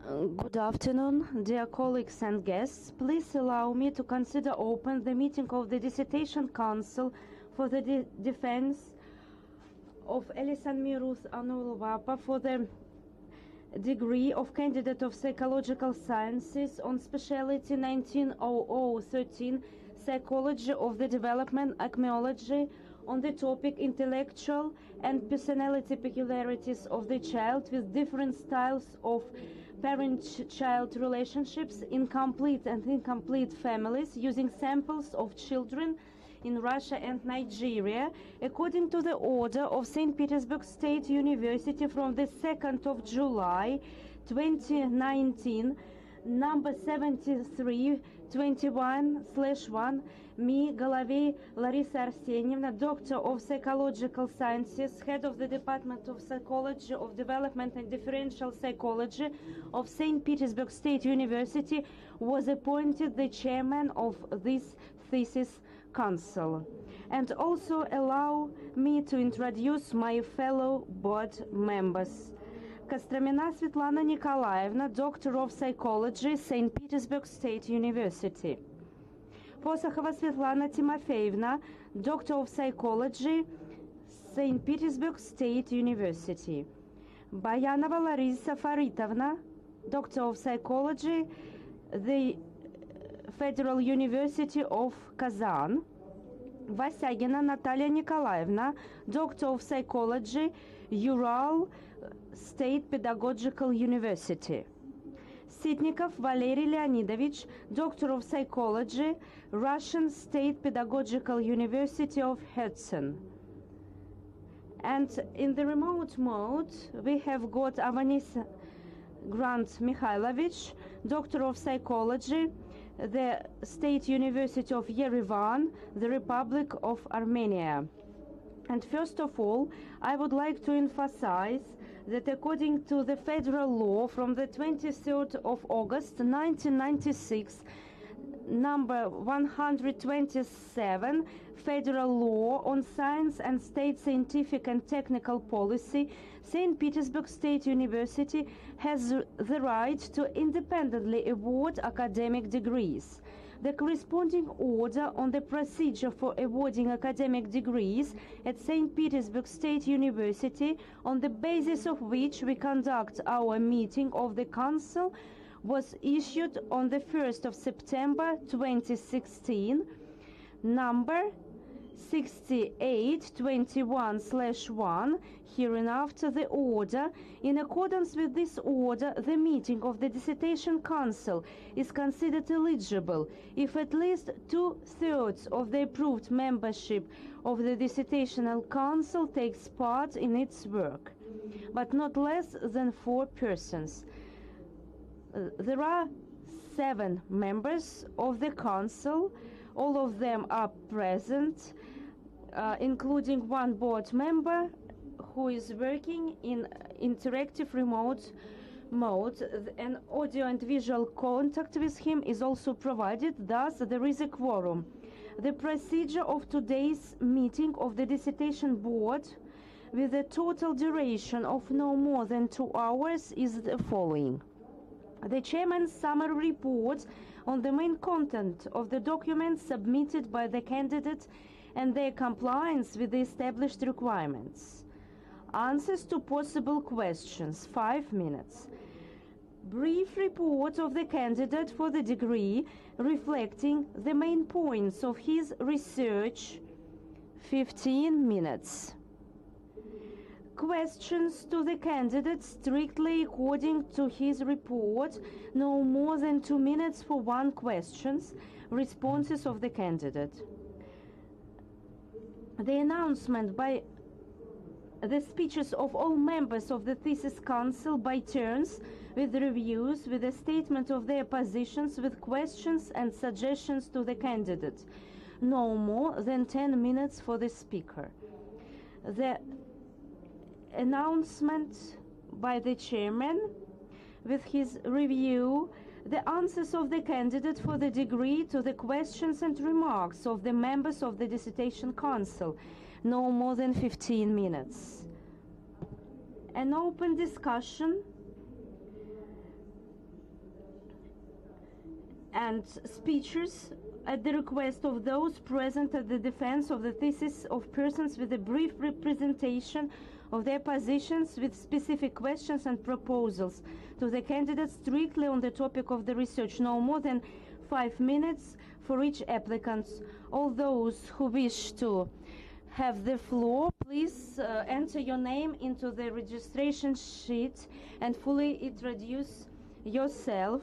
Good afternoon, dear colleagues and guests. Please allow me to consider open the meeting of the Dissertation Council for the defense of Ilesanmi Ruth Anuoluwapo for the degree of Candidate of Psychological Sciences on specialty 190013 Psychology of the Development, Acmeology, on the topic Intellectual and Personality Peculiarities of the Child with Different Styles of Parent-Child Relationships in Complete and Incomplete Families, using samples of children in Russia and Nigeria, according to the order of St. Petersburg State University from the 2nd of July 2019, number 7321/1, me, Golovey Larissa Arsenyevna, Doctor of Psychological Sciences, Head of the Department of Psychology of Development and Differential Psychology of St. Petersburg State University, was appointed the chairman of this Thesis Council. And also allow me to introduce my fellow board members. Kostramina Svetlana Nikolaevna, Doctor of Psychology, St. Petersburg State University. Posakova Svetlana Timofeevna, Doctor of Psychology, St. Petersburg State University. Bayanova Larissa Faritovna, Doctor of Psychology, the Federal University of Kazan. Vasyagina Natalia Nikolaevna, Doctor of Psychology, Ural State Pedagogical University. Sitnikov Valery Leonidovich, Doctor of Psychology, Russian State Pedagogical University of Kherson. And in the remote mode, we have got Avanis Grant Mikhailovich, Doctor of Psychology, the State University of Yerevan, the Republic of Armenia. And first of all, I would like to emphasize that according to the federal law from the 23rd of August 1996, number 127, Federal Law on Science and State Scientific and Technical Policy, St. Petersburg State University has the right to independently award academic degrees. The corresponding order on the procedure for awarding academic degrees at St. Petersburg State University, on the basis of which we conduct our meeting of the Council, was issued on the 1st of September 2016, number 6821/1, hereinafter the order. In accordance with this order, the meeting of the Dissertation Council is considered eligible if at least 2/3 of the approved membership of the Dissertational Council takes part in its work, but not less than 4 persons. There are 7 members of the Council. All of them are present, including 1 board member who is working in interactive remote mode. An audio and visual contact with him is also provided, thus there is a quorum. The procedure of today's meeting of the Dissertation Board, with a total duration of no more than 2 hours, is the following. The chairman's summary report on the main content of the documents submitted by the candidate and their compliance with the established requirements. Answers to possible questions, 5 minutes. Brief report of the candidate for the degree reflecting the main points of his research, 15 minutes. Questions to the candidate strictly according to his report, no more than 2 minutes for 1 question. Responses of the candidate. The announcement by the speeches of all members of the Thesis Council by turns, with reviews, with a statement of their positions, with questions and suggestions to the candidate. No more than 10 minutes for the speaker. The announcement by the chairman, with his review, the answers of the candidate for the degree to the questions and remarks of the members of the Dissertation Council, no more than 15 minutes. An open discussion and speeches at the request of those present at the defense of the thesis of persons with a brief representation of their positions with specific questions and proposals to the candidates strictly on the topic of the research, no more than 5 minutes for each applicant. All those who wish to have the floor, please enter your name into the registration sheet and fully introduce yourself,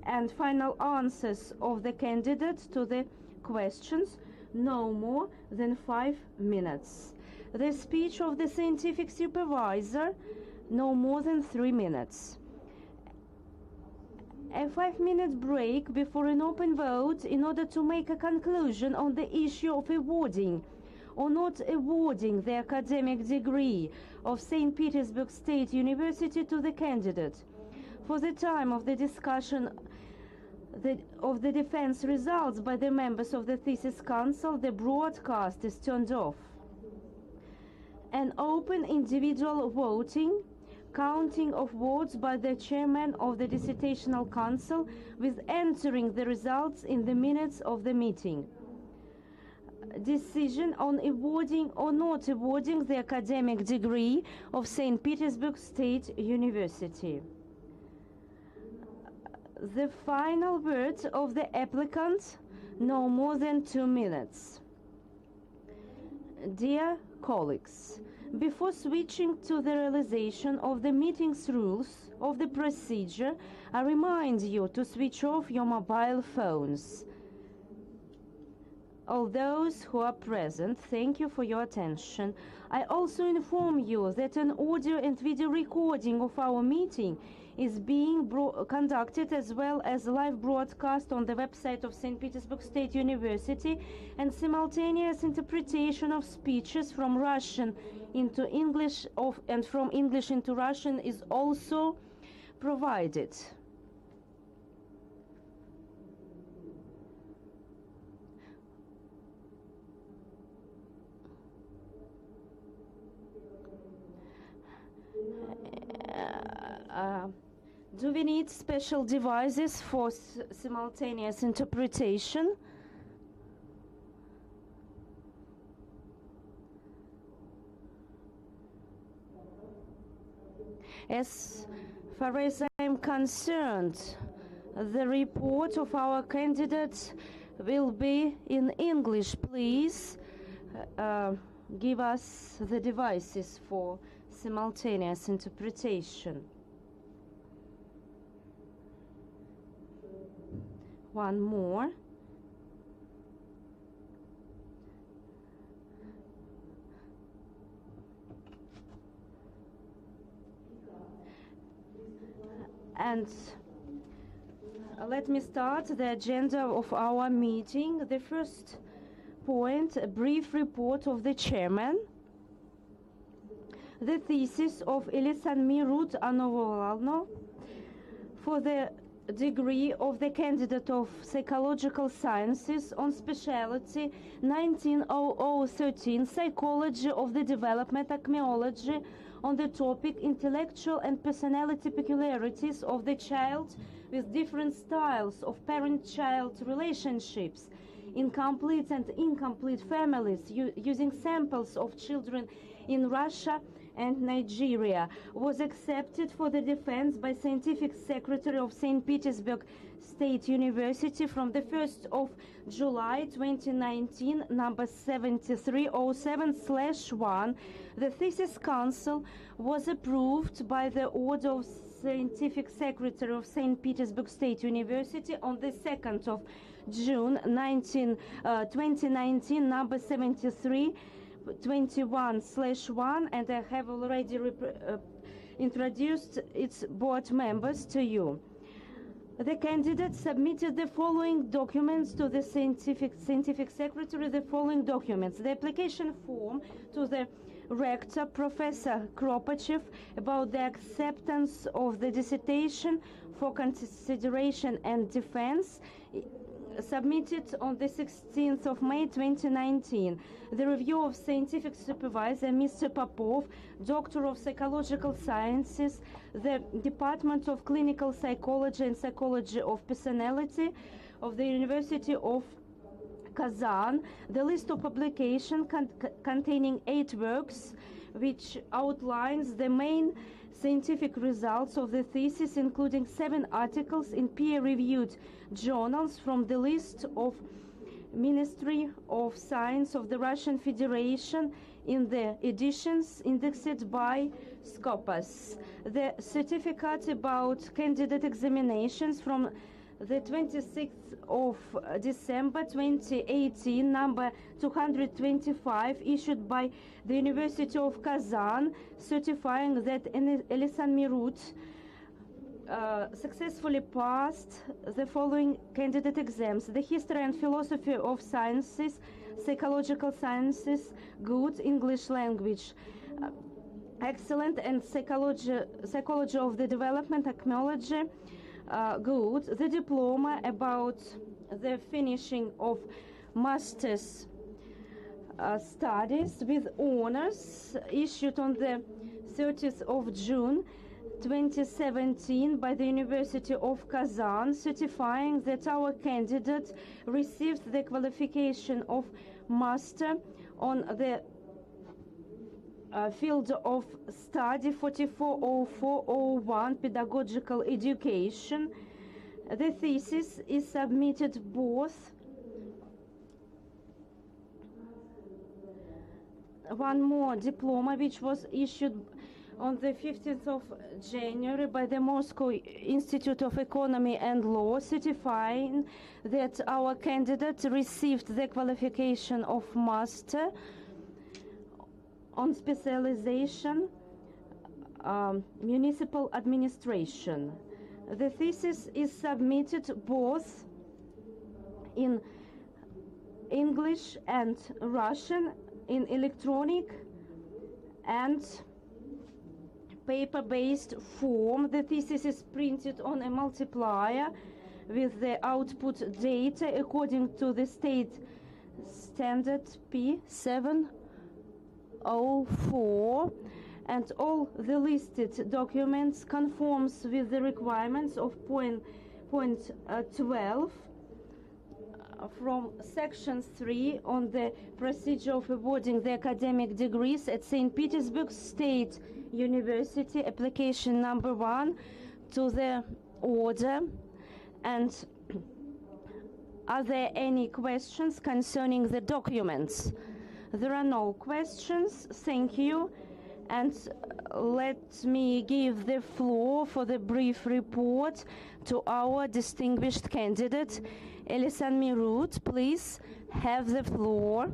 and final answers of the candidate to the questions no more than 5 minutes. The speech of the scientific supervisor no more than 3 minutes. A 5-minute break before an open vote in order to make a conclusion on the issue of awarding or not awarding the academic degree of St. Petersburg State University to the candidate. For the time of the discussion of the defense results by the members of the Thesis Council, the broadcast is turned off. An open individual voting, counting of votes by the chairman of the Dissertational Council with entering the results in the minutes of the meeting. Decision on awarding or not awarding the academic degree of St. Petersburg State University. The final word of the applicant, no more than 2 minutes. Dear colleagues, before switching to the realization of the meeting's rules of the procedure, I remind you to switch off your mobile phones. All those who are present, thank you for your attention. I also inform you that an audio and video recording of our meeting is being conducted as well as a live broadcast on the website of St. Petersburg State University, and simultaneous interpretation of speeches from Russian into English and from English into Russian is also provided. Do we need special devices for simultaneous interpretation? As far as I am concerned, the report of our candidate will be in English. Please give us the devices for simultaneous interpretation. One more. And let me start the agenda of our meeting. The first point, a brief report of the chairman. The thesis of Ilesanmi Ruth Anuoluwapo for the degree of the candidate of psychological sciences on specialty 190013 psychology of the development acmeology on the topic intellectual and personality peculiarities of the child with different styles of parent-child relationships in complete and incomplete families using samples of children in Russia and Nigeria, was accepted for the defense by Scientific Secretary of St. Petersburg State University from the 1st of July 2019, number 7307/1. The Thesis Council was approved by the order of Scientific Secretary of St. Petersburg State University on the 2nd of June 2019, number 7321/1, and I have already introduced its board members to you. The candidate submitted the following documents to the Scientific Secretary, the following documents. The application form to the Rector, Professor Kropachev, about the acceptance of the dissertation for consideration and defense submitted on the 16th of May 2019. The review of scientific supervisor, Mr. Popov, Doctor of Psychological Sciences, the Department of Clinical Psychology and Psychology of Personality of the University of Kazan. The list of publications containing 8 works, which outlines the main scientific results of the thesis, including 7 articles in peer-reviewed journals from the list of Ministry of Science of the Russian Federation in the editions indexed by Scopus. The certificate about candidate examinations from the 26th of December 2018, number 225, issued by the University of Kazan, certifying that Ilesanmi Ruth successfully passed the following candidate exams: the History and Philosophy of Sciences, Psychological Sciences, good, English language, excellent, and Psychology of the Development, acmeology, good. The diploma about the finishing of master's studies with honors, issued on the 30th of June 2017 by the University of Kazan, certifying that our candidate received the qualification of master on the field of study 440401, pedagogical education. The thesis is submitted both. One more diploma, which was issued on the 15th of January by the Moscow Institute of Economy and Law, certifying that our candidate received the qualification of master on specialization municipal administration. The thesis is submitted both in English and Russian, in electronic and paper-based form. The thesis is printed on a multiplier with the output data according to the state standard P704, and all the listed documents conforms with the requirements of point 12 from section 3 on the procedure of awarding the academic degrees at St. Petersburg State University, application number 1 to the order. And are there any questions concerning the documents? There are no questions. Thank you. And let me give the floor for the brief report to our distinguished candidate, Ilesanmi Ruth. Please have the floor.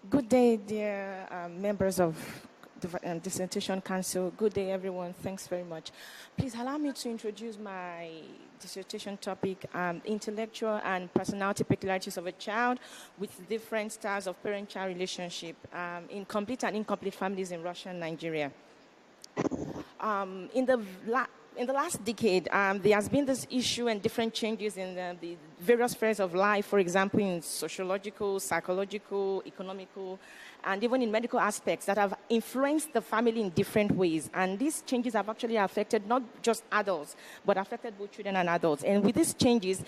Good day, dear members of the Dissertation Council. Good day, everyone. Thanks very much. Please allow me to introduce my dissertation topic, intellectual and personality peculiarities of a child with different styles of parent-child relationship in complete and incomplete families in Russia and Nigeria. In the last decade, there has been this issue and different changes in the various spheres of life, for example, in sociological, psychological, economical, and even in medical aspects that have influenced the family in different ways. And these changes have actually affected not just adults, but affected both children and adults. And with these changes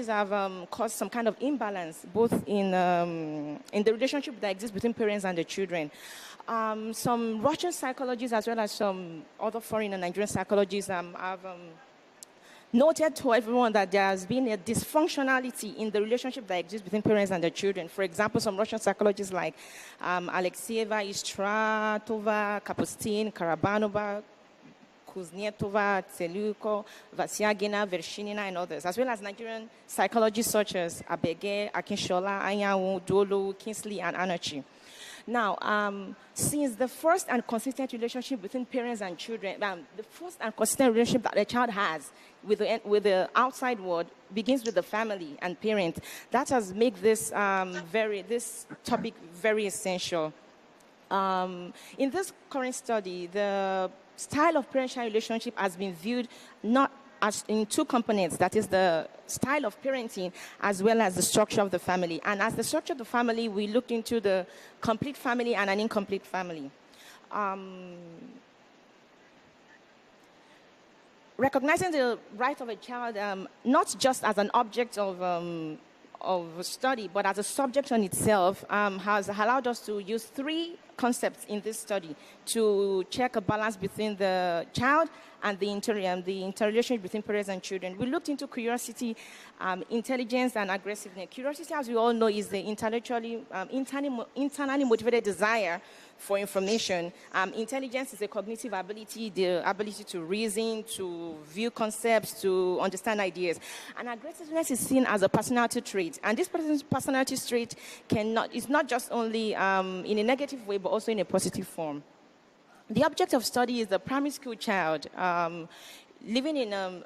have caused some kind of imbalance, both in the relationship that exists between parents and the children. Some Russian psychologists, as well as some other foreign and Nigerian psychologists, have noted to everyone that there has been a dysfunctionality in the relationship that exists between parents and their children. For example, some Russian psychologists like Alexieva, Istratova, Kapustin, Karabanova, Kuznetsova, Tseluko, Vasyagina, Vershinina, and others, as well as Nigerian psychologists such as Abege, Akinshola, Anyanwu, Dolo, Kingsley, and Anachi. Now, since the first and consistent relationship between parents and children, the first and consistent relationship that a child has with the outside world begins with the family and parent, that has made this this topic very essential. In this current study, the style of parent-child relationship has been viewed not as in two components, that is the style of parenting as well as the structure of the family. And as the structure of the family, we looked into the complete family and an incomplete family. Recognizing the right of a child not just as an object of study, but as a subject on itself, has allowed us to use three concepts in this study to check a balance between the child and the interrelation between parents and children. We looked into curiosity, intelligence, and aggressiveness. Curiosity, as we all know, is the internally motivated desire for information. Intelligence is a cognitive ability, the ability to reason, to view concepts, to understand ideas. And aggressiveness is seen as a personality trait. And this personality trait is not just only in a negative way, but also in a positive form. The object of study is the primary school child living in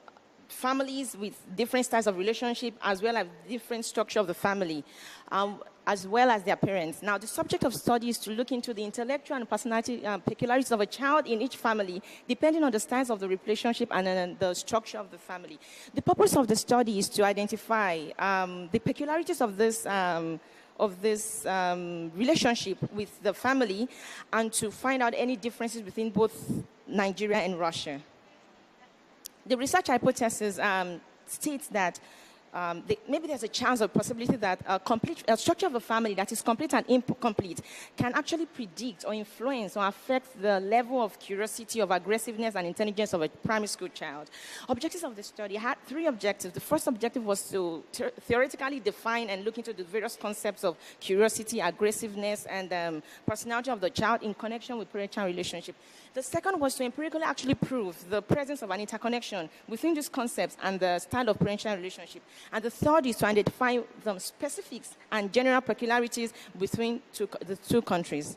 families with different styles of relationship, as well as different structure of the family, as well as their parents. Now, the subject of study is to look into the intellectual and personality peculiarities of a child in each family, depending on the styles of the relationship and the structure of the family. The purpose of the study is to identify the peculiarities of this relationship with the family, and to find out any differences between both Nigeria and Russia. The research hypothesis states that maybe there's a chance or possibility that a structure of a family that is complete and incomplete can actually predict or influence or affect the level of curiosity, of aggressiveness, and intelligence of a primary school child. Objectives of the study had three objectives. The first objective was to theoretically define and look into the various concepts of curiosity, aggressiveness, and personality of the child in connection with parent-child relationship. The second was to empirically actually prove the presence of an interconnection between these concepts and the style of parent-child relationship. And the third is to identify the specifics and general peculiarities between the two countries.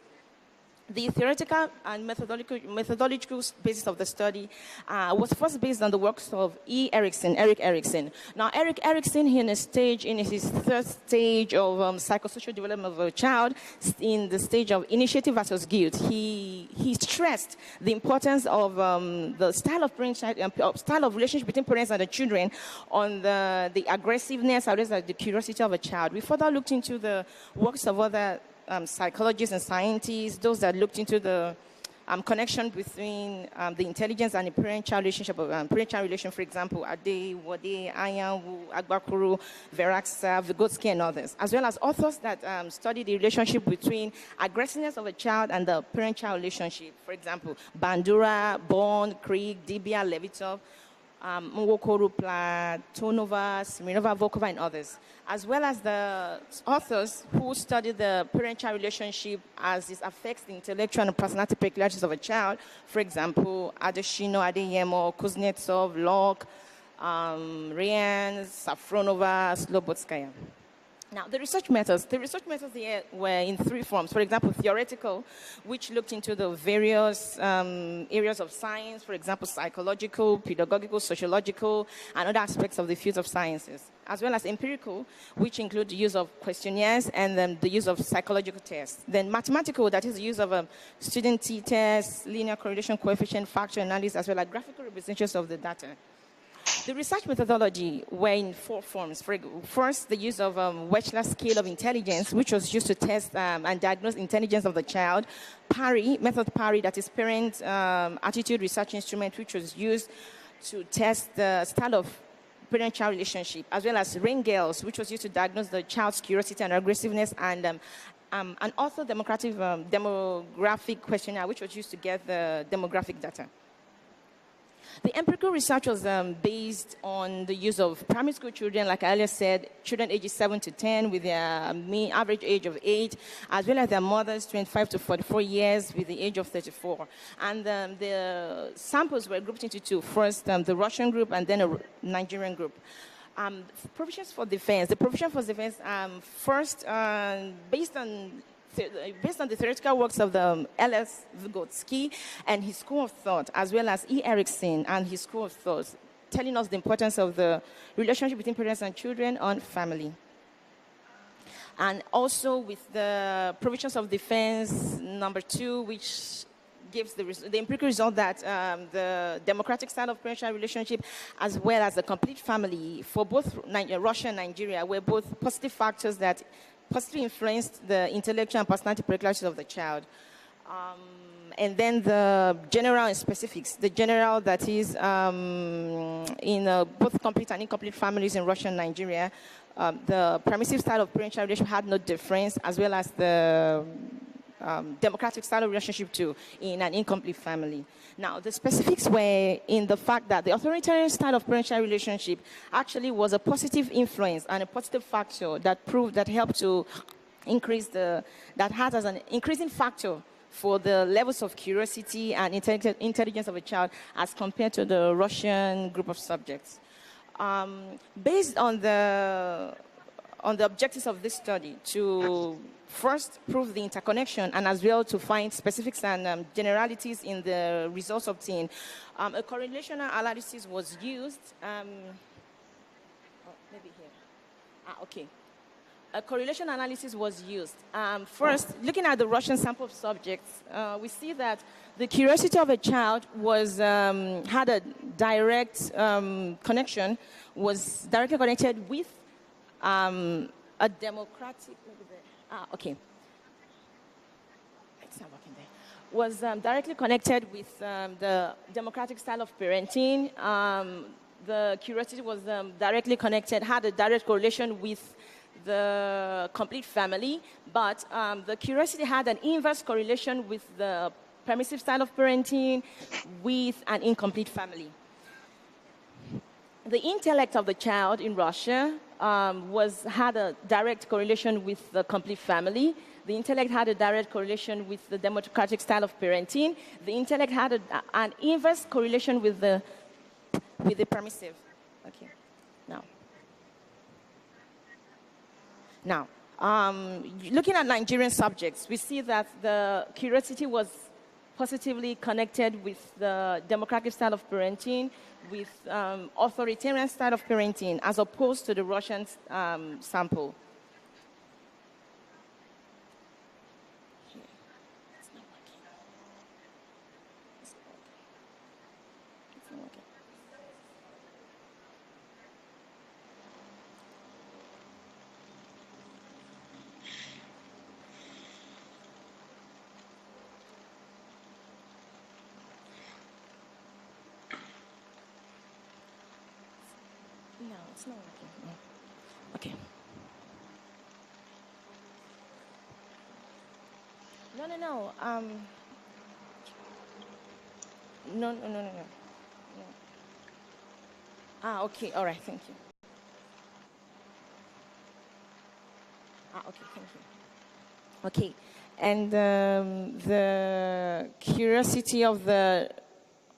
The theoretical and methodological basis of the study was first based on the works of Erik Erikson. Now, Erik Erikson, in his third stage of psychosocial development of a child, in the stage of initiative versus guilt, he stressed the importance of the style of relationship between parents and the children on the aggressiveness as well as the curiosity of a child. We further looked into the works of other psychologists and scientists, those that looked into the connection between the intelligence and the parent-child relationship, parent-child relation, for example, Ade, Wade, Anyanwu, Agbakuru, Veraksa, Vygotsky, and others, as well as authors that study the relationship between aggressiveness of a child and the parent-child relationship. For example, Bandura, Bond, Krieg, Dibia, Levitov, Mwokoru, Platonova, Smirnova, Volkova, and others, as well as the authors who study the parent-child relationship as it affects the intellectual and personality peculiarities of a child. For example, Adeshino, Adeyemo, Kuznetsov, Locke, Ryan, Safronova, Slobodskaya. Now, the research methods here were in three forms. For example, theoretical, which looked into the various areas of science, for example, psychological, pedagogical, sociological, and other aspects of the field of sciences, as well as empirical, which include the use of questionnaires and then the use of psychological tests. Then mathematical, that is the use of student t-tests, linear correlation coefficient, factor analysis, as well as graphical representations of the data. The research methodology were in 4 forms. First, the use of Wechsler scale of intelligence, which was used to test and diagnose intelligence of the child. Method PARI, that is parent attitude research instrument, which was used to test the style of parent-child relationship, as well as Rangels, which was used to diagnose the child's curiosity and aggressiveness, and an demographic questionnaire, which was used to get the demographic data. The empirical research was based on the use of primary school children, like I earlier said, children ages 7 to 10 with their mean average age of 8, as well as their mothers 25 to 44 years with the age of 34. And the samples were grouped into 2. First, the Russian group and then a Nigerian group. Provisions for defense. The provision for defense, first, based on the theoretical works of the Vygotsky and his school of thought, as well as E. Erickson and his school of thought, telling us the importance of the relationship between parents and children on family. And also with the provisions of defense, number 2, which gives the empirical result that the democratic style of parent-child relationship, as well as the complete family for both Russia and Nigeria, were both positive factors that positively influenced the intellectual and personality peculiarities of the child. And then the general and specifics. The general, that is in both complete and incomplete families in Russia and Nigeria, the permissive style of parent-child relationship had no difference, as well as the democratic style of relationship too in an incomplete family. Now, the specifics were in the fact that the authoritarian style of parent-child relationship actually was a positive influence and a positive factor that helped to increase that had as an increasing factor for the levels of curiosity and intelligence of a child as compared to the Russian group of subjects. Based on the objectives of this study, to first prove the interconnection and as well to find specifics and generalities in the results obtained, a correlational analysis was used. Maybe here. Okay. A correlation analysis was used. First, looking at the Russian sample of subjects, we see that the curiosity of a child had a direct connection, was directly connected with a democratic. Okay. It's not working there. Was directly connected with the democratic style of parenting. The curiosity was directly connected, had a direct correlation with the complete family, but the curiosity had an inverse correlation with the permissive style of parenting with an incomplete family. The intellect of the child in Russia had a direct correlation with the complete family. The intellect had a direct correlation with the democratic style of parenting. The intellect had an inverse correlation with the permissive. Okay. Now, looking at Nigerian subjects, we see that the curiosity was positively connected with the democratic style of parenting, with authoritarian style of parenting, as opposed to the Russian sample. It's not working. It's not working. No, it's not working. No. Okay. No. No. Okay. All right. Thank you. Okay. Thank you. Okay. And the curiosity of the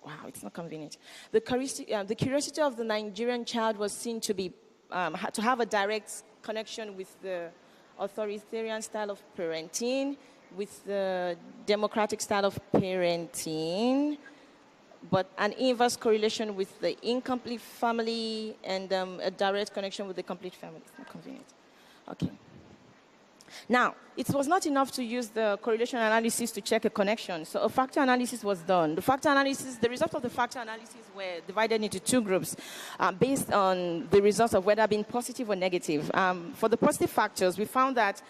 wow, it's not convenient. The curiosity of the Nigerian child was seen to be to have a direct connection with the authoritarian style of parenting, with the democratic style of parenting, but an inverse correlation with the incomplete family and a direct connection with the complete family. It's not convenient. Okay. Now, it was not enough to use the correlation analysis to check a connection, so a factor analysis was done. The results of the factor analysis were divided into two groups based on the results of whether being positive or negative. For the positive factors, we found that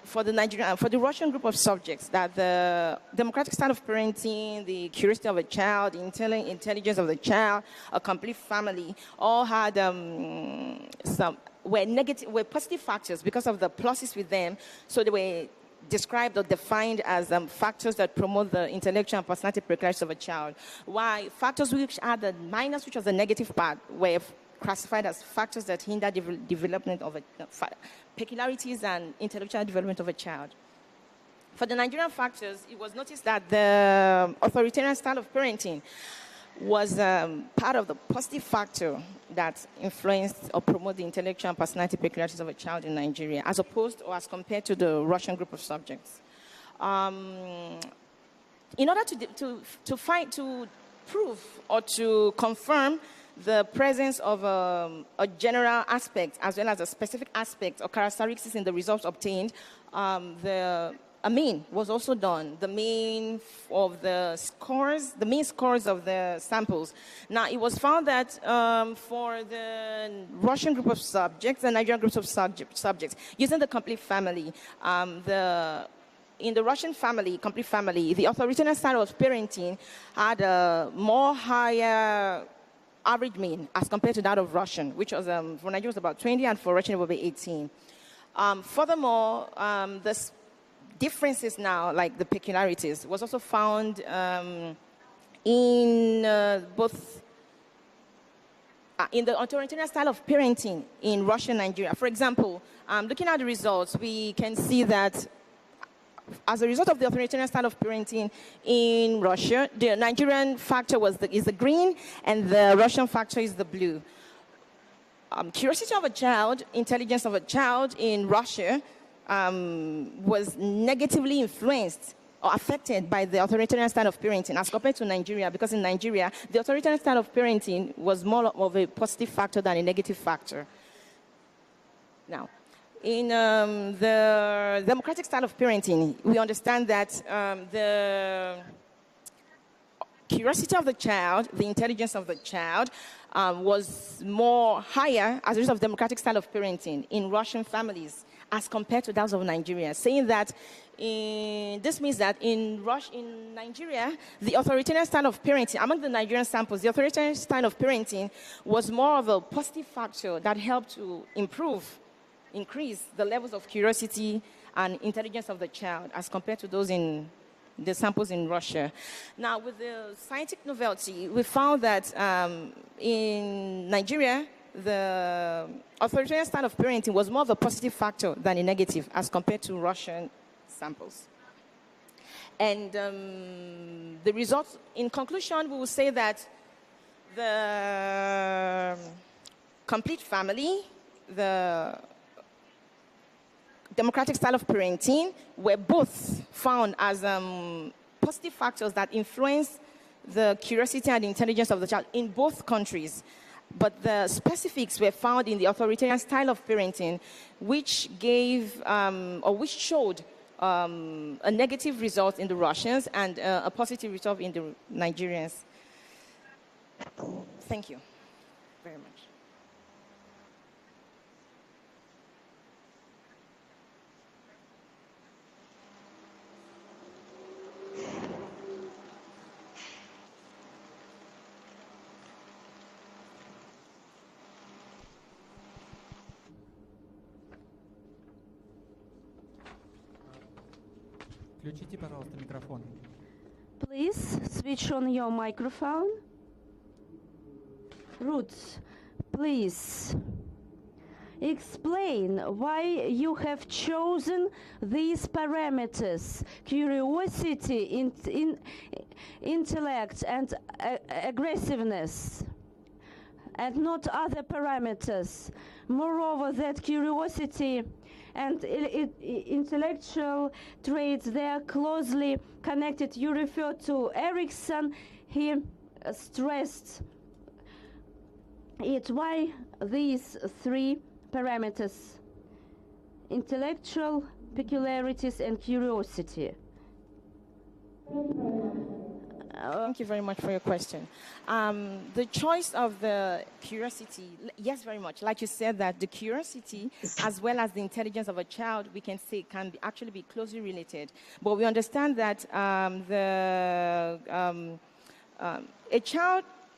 for the Russian group of subjects, that the democratic style of parenting, the curiosity of a child, the intelligence of the child, a complete family, all had were positive factors because of the pluses with them. So they were described or defined as factors that promote the intellectual and personality peculiarities of a child. While factors which are the minus, which was the negative part, were classified as factors that hinder development of peculiarities and intellectual development of a child. For the Nigerian factors, it was noticed that the authoritarian style of parenting was part of the positive factor that influenced or promoted the intellectual and personality peculiarities of a child in Nigeria, as opposed or as compared to the Russian group of subjects. In order to prove or to confirm the presence of a general aspect as well as a specific aspect or characteristics in the results obtained, a mean was also done, the mean scores of the samples. Now, it was found that for the Russian group of subjects, the Nigerian groups of subjects, using the complete family, in the Russian family, complete family, the authoritarian style of parenting had a more higher average mean as compared to that of Russian, which was for Nigeria was about 20, and for Russian it would be 18. Furthermore, the differences now, like the peculiarities, was also found in both in the authoritarian style of parenting in Russia and Nigeria. For example, looking at the results, we can see that as a result of the authoritarian style of parenting in Russia, the Nigerian factor is the green, and the Russian factor is the blue. Curiosity of a child, intelligence of a child in Russia was negatively influenced or affected by the authoritarian style of parenting as compared to Nigeria, because in Nigeria, the authoritarian style of parenting was more of a positive factor than a negative factor. Now, in the democratic style of parenting, we understand that the curiosity of the child, the intelligence of the child, was more higher as a result of democratic style of parenting in Russian families as compared to those of Nigeria, saying that this means that in Nigeria, the authoritarian style of parenting, among the Nigerian samples, the authoritarian style of parenting was more of a positive factor that helped to increase the levels of curiosity and intelligence of the child as compared to those in the samples in Russia. Now, with the scientific novelty, we found that in Nigeria, the authoritarian style of parenting was more of a positive factor than a negative as compared to Russian samples. And the results, in conclusion, we will say that the complete family, the democratic style of parenting were both found as positive factors that influence the curiosity and intelligence of the child in both countries. But the specifics were found in the authoritarian style of parenting, which gave or which showed a negative result in the Russians and a positive result in the Nigerians. Thank you very much. Включите, пожалуйста, микрофон. Please switch on your microphone. Ruth, please explain why you have chosen these parameters: curiosity, intellect, and aggressiveness, and not other parameters. Moreover, that curiosity and intellectual traits, they are closely connected. You refer to Erickson. He stressed it. Why these three parameters: intellectual peculiarities and curiosity? Thank you very much for your question. The choice of the curiosity, yes, very much. Like you said, that the curiosity as well as the intelligence of a child, we can say can actually be closely related. But we understand that a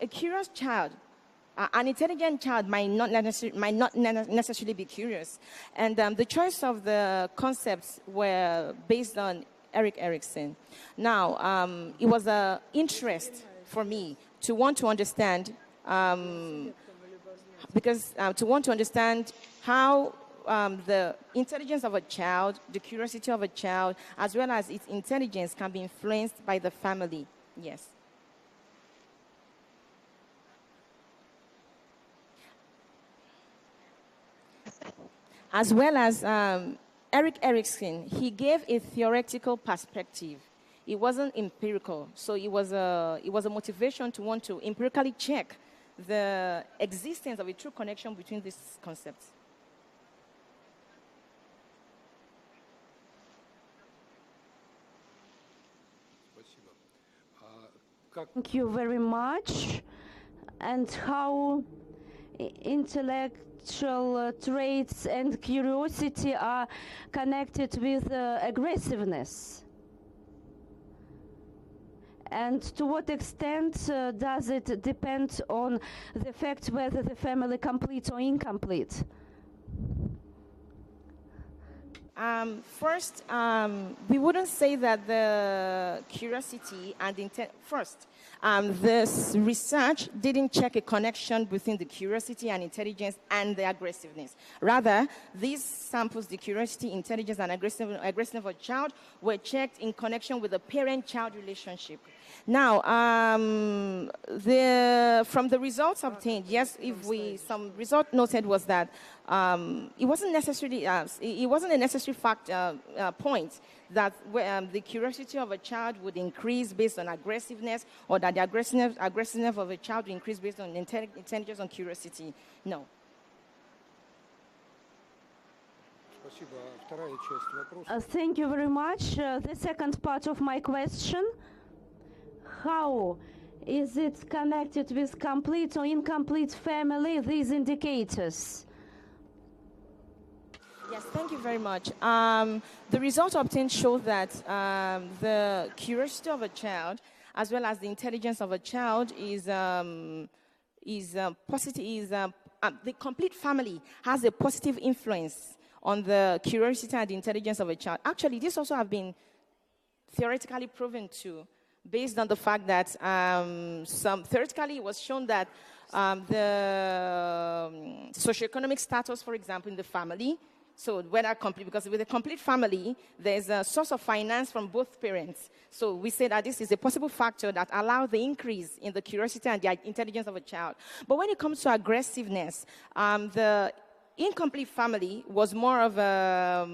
curious child, an intelligent child might not necessarily be curious. And the choice of the concepts were based on Erik Erikson. Now, it was an interest for me to want to understand, because to want to understand how the intelligence of a child, the curiosity of a child, as well as its intelligence can be influenced by the family. Yes. As well as Erik Erikson, he gave a theoretical perspective. It wasn't empirical. So it was a motivation to want to empirically check the existence of a true connection between these concepts. Thank you very much. And how intellectual traits and curiosity are connected with aggressiveness? And to what extent does it depend on the fact whether the family complete or incomplete? First, we wouldn't say that the curiosity and intent. First, this research didn't check a connection between the curiosity and intelligence and the aggressiveness. Rather, these samples, the curiosity, intelligence, and aggressiveness of a child, were checked in connection with the parent-child relationship. Now, from the results obtained, yes, some result noted was that it wasn't a necessary point that the curiosity of a child would increase based on aggressiveness, or that the aggressiveness of a child would increase based on intelligence and curiosity. No. Thank you very much. The second part of my question: how is it connected with complete or incomplete family, these indicators? Yes, thank you very much. The results obtained show that the curiosity of a child, as well as the intelligence of a child, is positive. The complete family has a positive influence on the curiosity and the intelligence of a child. Actually, this also have been theoretically proven too, based on the fact that theoretically it was shown that the socioeconomic status, for example, in the family, so whether complete, because with a complete family, there's a source of finance from both parents. So we say that this is a possible factor that allows the increase in the curiosity and the intelligence of a child. But when it comes to aggressiveness, the incomplete family was more of a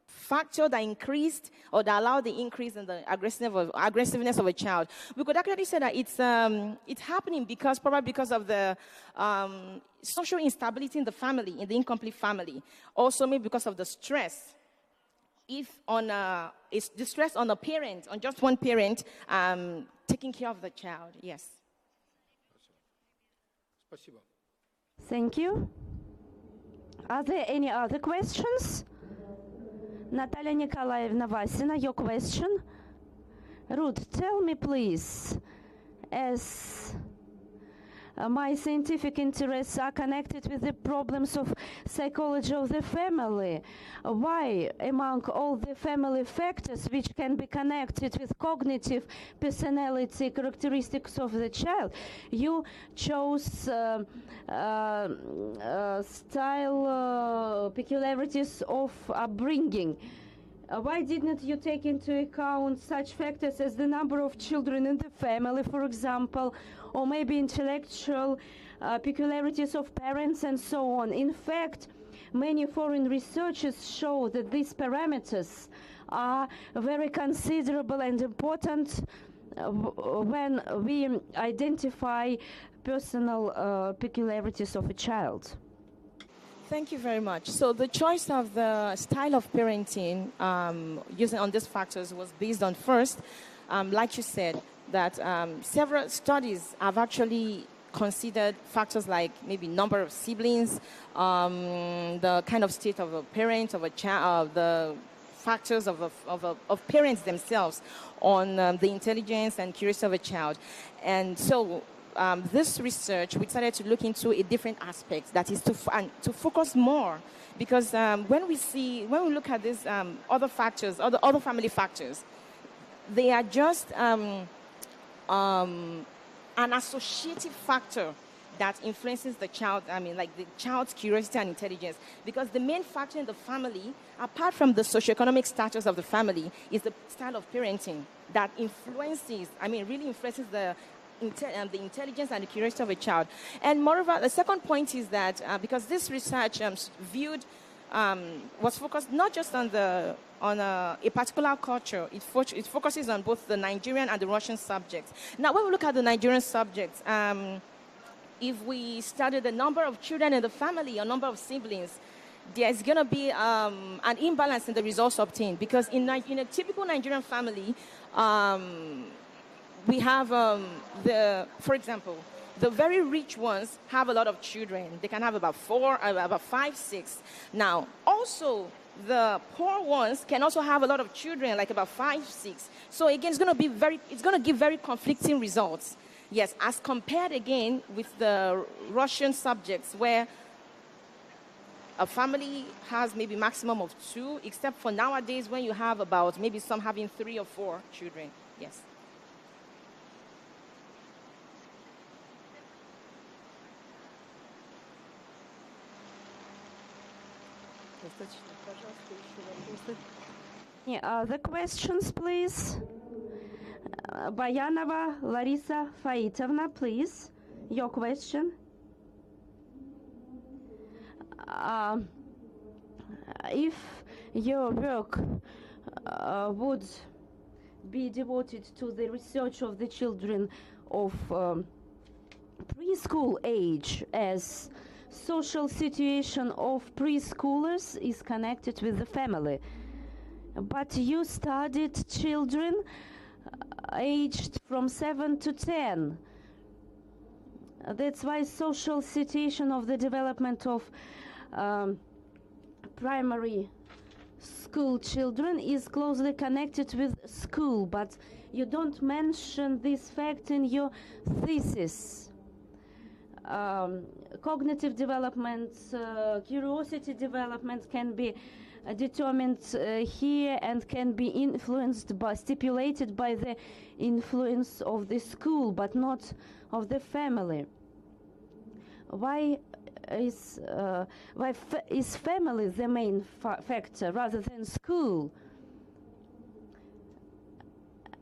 factor that increased or that allowed the increase in the aggressiveness of a child. We could actually say that it's happening probably because of the social instability in the family, in the incomplete family. Also maybe because of the stress. It's the stress on a parent, on just one parent, taking care of the child. Yes. Thank you. Are there any other questions? Natalia Nikolaevna Vasina, your question. Ruth, tell me please, as my scientific interests are connected with the problems of psychology of the family, why among all the family factors which can be connected with cognitive personality characteristics of the child, you chose style peculiarities of upbringing? Why didn't you take into account such factors as the number of children in the family, for example, or maybe intellectual peculiarities of parents and so on? In fact, many foreign researchers show that these parameters are very considerable and important when we identify personal peculiarities of a child. Thank you very much. So the choice of the style of parenting using on these factors was based on first, like you said, that several studies have actually considered factors like maybe number of siblings, the kind of state of a parent, of a child, the factors of parents themselves on the intelligence and curiosity of a child. And so this research, we started to look into a different aspect, that is to focus more, because when we look at these other factors, other family factors, they are just an associative factor that influences the child, like the child's curiosity and intelligence. Because the main factor in the family, apart from the socioeconomic status of the family, is the style of parenting that really influences the intelligence and the curiosity of a child. And moreover, the second point is that because this research was focused not just on a particular culture, it focuses on both the Nigerian and the Russian subjects. Now, when we look at the Nigerian subjects, if we study the number of children in the family or number of siblings, there's going to be an imbalance in the results obtained, because in a typical Nigerian family, we have for example, the very rich ones have a lot of children. They can have about 5, 6. Now, also, the poor ones can also have a lot of children, like about 5, 6. So again, it's going to give very conflicting results. Yes, as compared again with the Russian subjects, where a family has maybe maximum of 2, except for nowadays when you have about maybe some having 3 or 4 children. Yes. The questions, please. Bayanova Larisa Faitovna, please. Your question. If your work would be devoted to the research of the children of preschool age, as social situation of preschoolers is connected with the family, but you studied children aged from 7 to 10. That's why social situation of the development of primary school children is closely connected with school, but you don't mention this fact in your thesis. Cognitive development, curiosity development can be determined here and can be stipulated by the influence of the school, but not of the family. Why is family the main factor rather than school?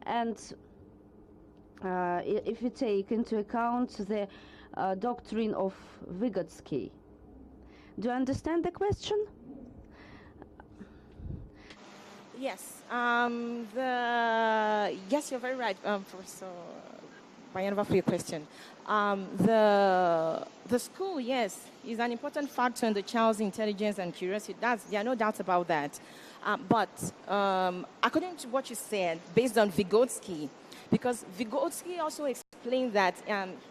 And if you take into account the doctrine of Vygotsky. Do you understand the question? Yes. Yes, you're very right, Professor Bayanova, for your question. The school, yes, is an important factor in the child's intelligence and curiosity. There are no doubts about that. But according to what you said, based on Vygotsky, because Vygotsky also explained that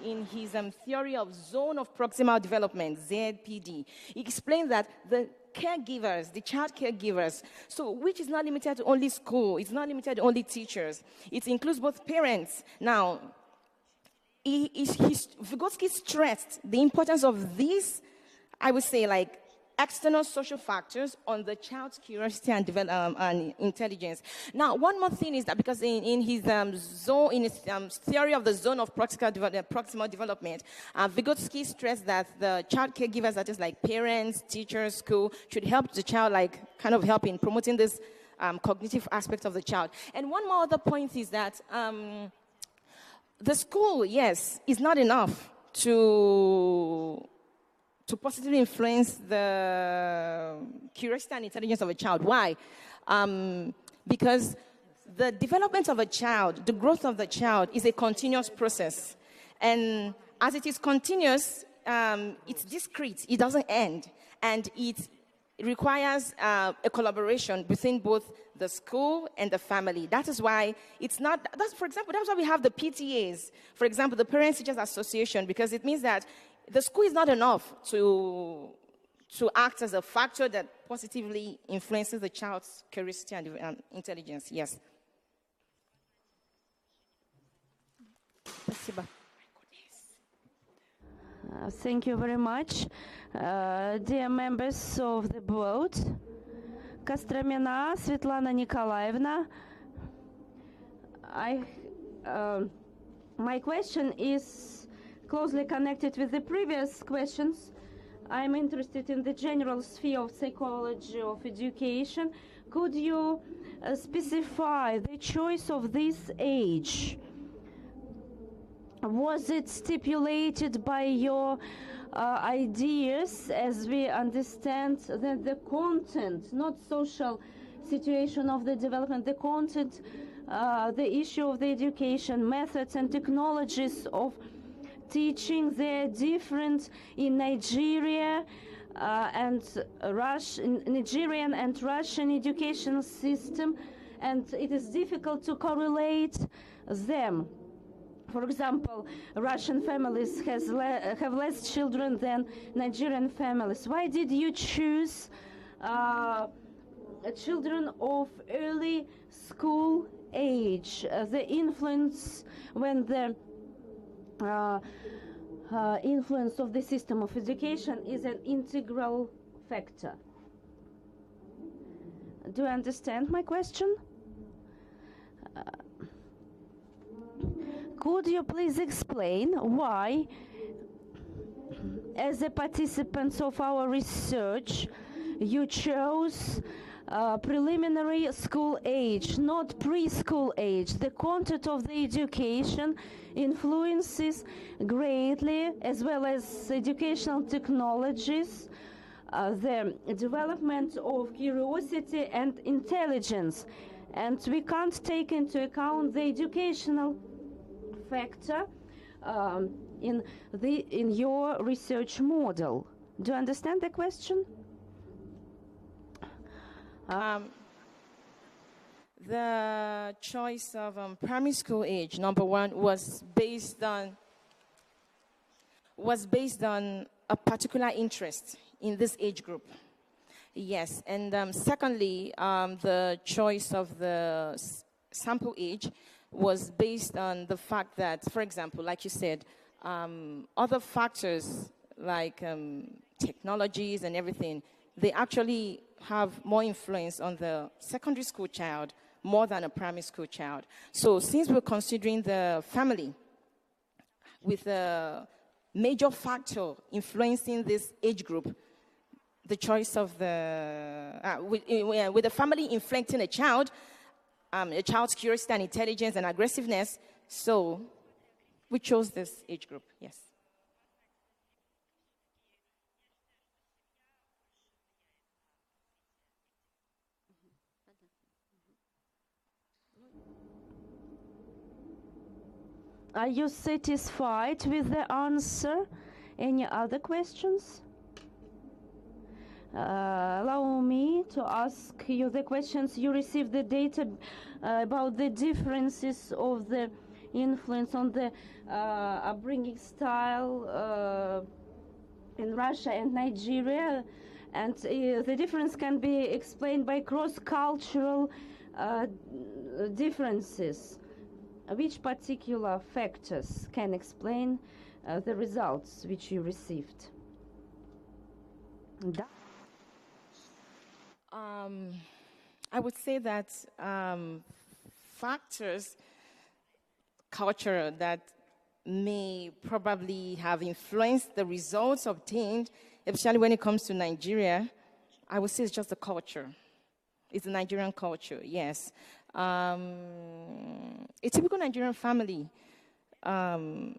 in his theory of zone of proximal development, ZPD, he explained that the caregivers, the child caregivers, so which is not limited to only school, it's not limited to only teachers, it includes both parents. Now, Vygotsky stressed the importance of these, I would say, like external social factors on the child's curiosity and intelligence. Now, one more thing is that because in his theory of the zone of proximal development, Vygotsky stressed that the child caregivers, that is like parents, teachers, school, should help the child, like kind of help in promoting this cognitive aspect of the child. And one more other point is that the school, yes, is not enough to positively influence the curiosity and intelligence of a child. Why? Because the development of a child, the growth of the child is a continuous process. And as it is continuous, it's discrete. It doesn't end. and it requires a collaboration between both the school and the family. That is why it's not, for example, that's why we have the PTAs, for example, the Parents Teachers Association, because it means that the school is not enough to act as a factor that positively influences the child's curiosity and intelligence. Yes. Thank you very much. Dear members of the board, Kostramina Svetlana Nikolaevna, my question is closely connected with the previous questions. I'm interested in the general sphere of psychology of education. Could you specify the choice of this age? Was it stipulated by your ideas, as we understand that the content, not social situation of the development, the content, the issue of the education, methods and technologies of teaching, they're different in Nigeria and Nigerian and Russian education system, and it is difficult to correlate them. For example, Russian families have less children than Nigerian families. Why did you choose children of early school age? The influence when the influence of the system of education is an integral factor. Do you understand my question? Could you please explain why, as a participant of our research, you chose preliminary school age, not preschool age? The content of the education influences greatly, as well as educational technologies, the development of curiosity and intelligence. And we can't take into account the educational factor in your research model. Do you understand the question? The choice of primary school age, number one, was based on a particular interest in this age group. Yes, and secondly, the choice of the sample age was based on the fact that, for example, like you said, other factors like technologies and everything, they actually have more influence on the secondary school child more than a primary school child. So since we're considering the family with a major factor influencing this age group, the choice of the, with the family influencing a child's curiosity and intelligence and aggressiveness, so we chose this age group, yes. Are you satisfied with the answer? Any other questions? Allow me to ask you the questions. You received the data about the differences of the influence on the upbringing style in Russia and Nigeria, and the difference can be explained by cross-cultural differences. Which particular factors can explain the results which you received? I would say that factors, culture, that may probably have influenced the results obtained, especially when it comes to Nigeria, I would say it's just the culture. It's the Nigerian culture, yes. A typical Nigerian family, the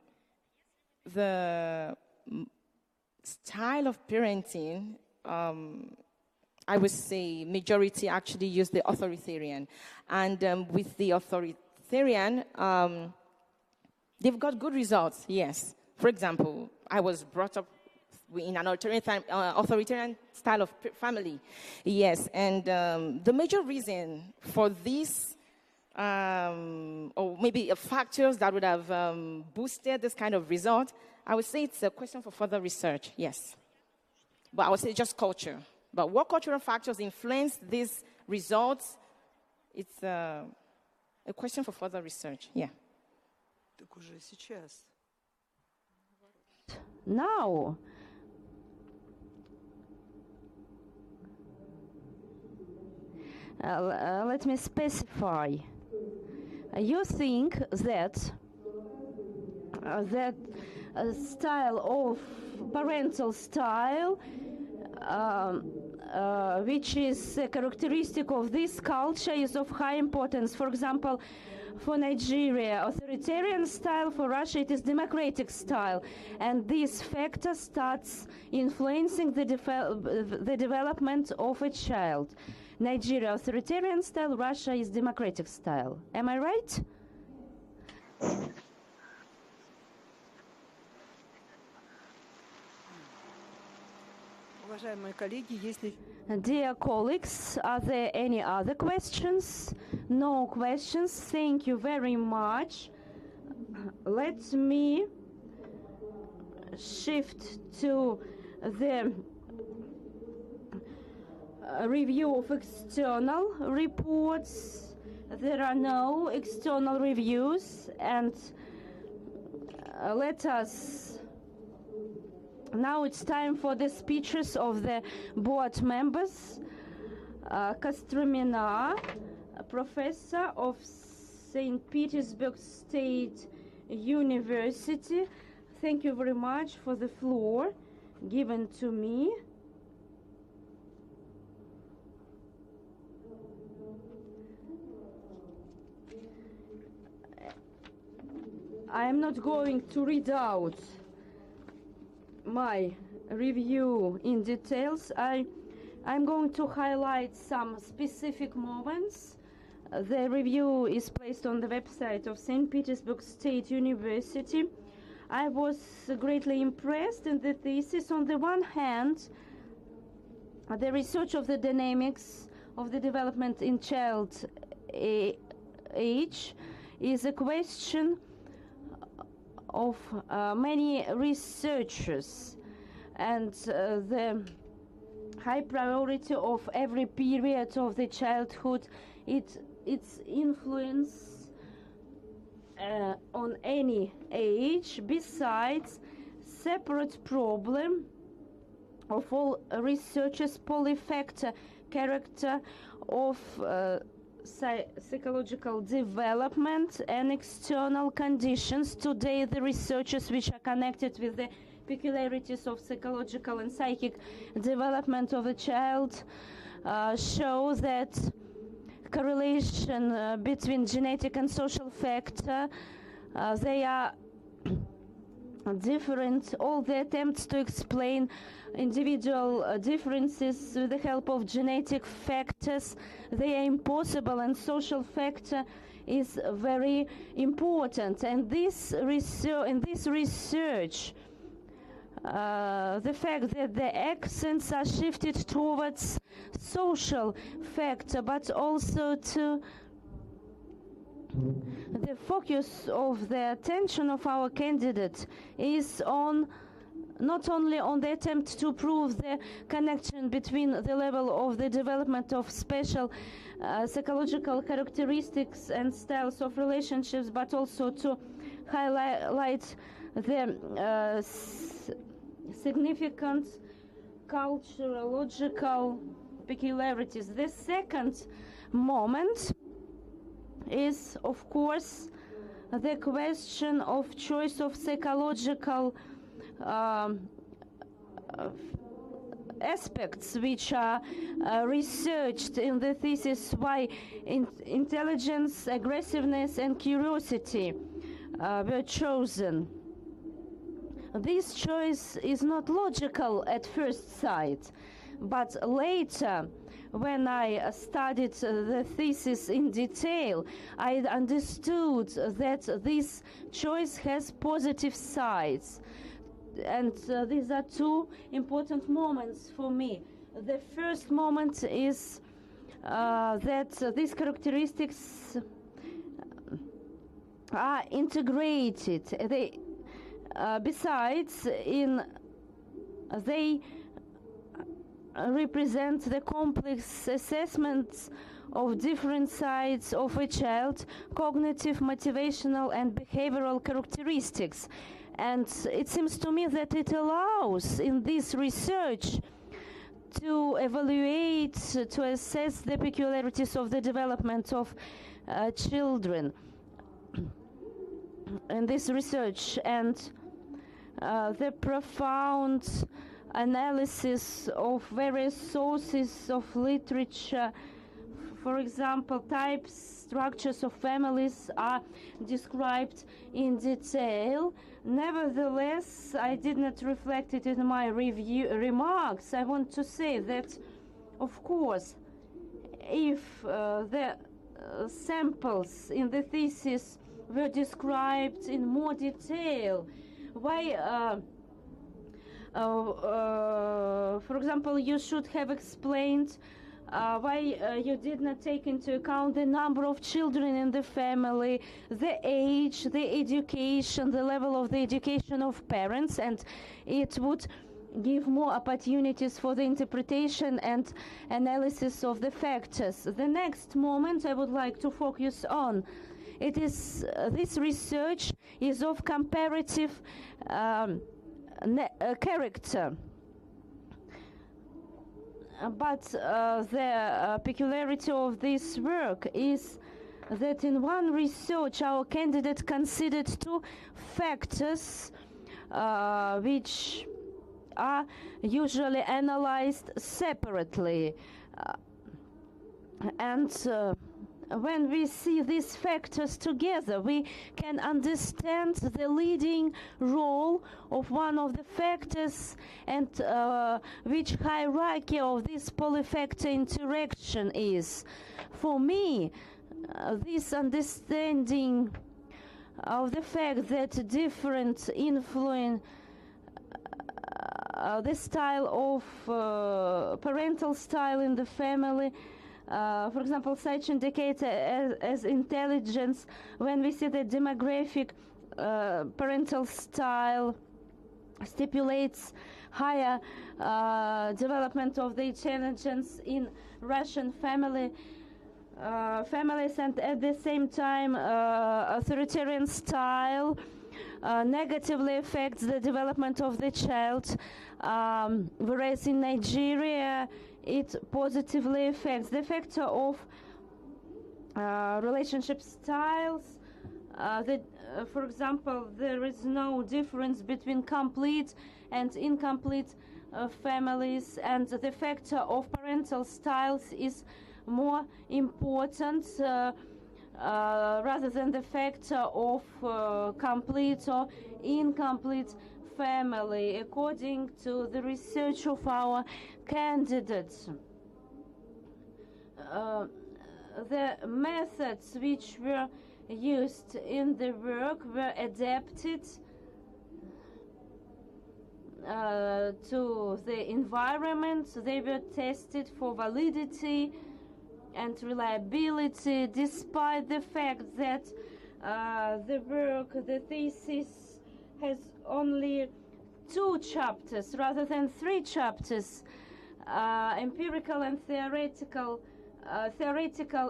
style of parenting, I would say majority actually use the authoritarian. And with the authoritarian, they've got good results, yes. For example, I was brought up in an authoritarian style of family. Yes, and the major reason for this, or maybe factors that would have boosted this kind of result, I would say it's a question for further research, yes. But I would say just culture. But what cultural factors influence these results, it's a question for further research, yeah. Now, let me specify. You think that style of parental style, which is a characteristic of this culture, is of high importance. For example, for Nigeria, authoritarian style; for Russia, it is democratic style. And this factor starts influencing the development of a child. Nigeria, authoritarian style; Russia is democratic style. Am I right? Dear colleagues, are there any other questions? No questions. Thank you very much. Let me shift to the review of external reports. There are no external reviews, and let us. Now it's time for the speeches of the board members. Kostromina, professor of St. Petersburg State University. Thank you very much for the floor given to me. I am not going to read out my review in details. I'm going to highlight some specific moments. The review is placed on the website of St. Petersburg State University. I was greatly impressed in the thesis. On the one hand, the research of the dynamics of the development in child age is a question of many researchers, and the high priority of every period of the childhood, its influence on any age. Besides, separate problem of all researchers, polyfactor character of psychological development and external conditions. Today, the researchers which are connected with the peculiarities of psychological and psychic development of the child show that correlation between genetic and social factor, they are different. All the attempts to explain individual differences with the help of genetic factors, they are impossible, and social factor is very important. And this research, the fact that the accents are shifted towards social factor, but also to the focus of the attention of our candidate is on not only on the attempt to prove the connection between the level of the development of special psychological characteristics and styles of relationships, but also to highlight the significant culturological peculiarities. The second moment is, of course, the question of choice of psychological aspects which are researched in the thesis, why intelligence, aggressiveness and curiosity were chosen. This choice is not logical at first sight, but later, when I studied the thesis in detail, I understood that this choice has positive sides. and these are two important moments for me. The first moment is that these characteristics are integrated. They, besides, they represent the complex assessments of different sides of a child, cognitive, motivational, and behavioral characteristics. And it seems to me that it allows in this research to evaluate, to assess the peculiarities of the development of children in this research, and the profound analysis of various sources of literature. For example, types, structures of families are described in detail. Nevertheless, I did not reflect it in my remarks. I want to say that, of course, if the samples in the thesis were described in more detail, why, for example, you should have explained why you did not take into account the number of children in the family, the age, the education, the level of the education of parents, and it would give more opportunities for the interpretation and analysis of the factors. The next moment I would like to focus on, it is this research is of comparative character. But the peculiarity of this work is that in one research our candidate considered two factors which are usually analyzed separately. When we see these factors together, we can understand the leading role of one of the factors and which hierarchy of this polyfactor interaction is. For me, this understanding of the fact that different influence the style of parental style in the family, for example, such indicator as intelligence, when we see the demographic parental style stipulates higher development of the intelligence in Russian families, and at the same time authoritarian style negatively affects the development of the child, whereas in Nigeria it positively affects. The factor of relationship styles, for example, there is no difference between complete and incomplete families, and the factor of parental styles is more important rather than the factor of complete or incomplete family, according to the research of our candidates. The methods which were used in the work were adapted to the environment. They were tested for validity and reliability, despite the fact that the thesis has only 2 chapters rather than 3 chapters. Empirical and theoretical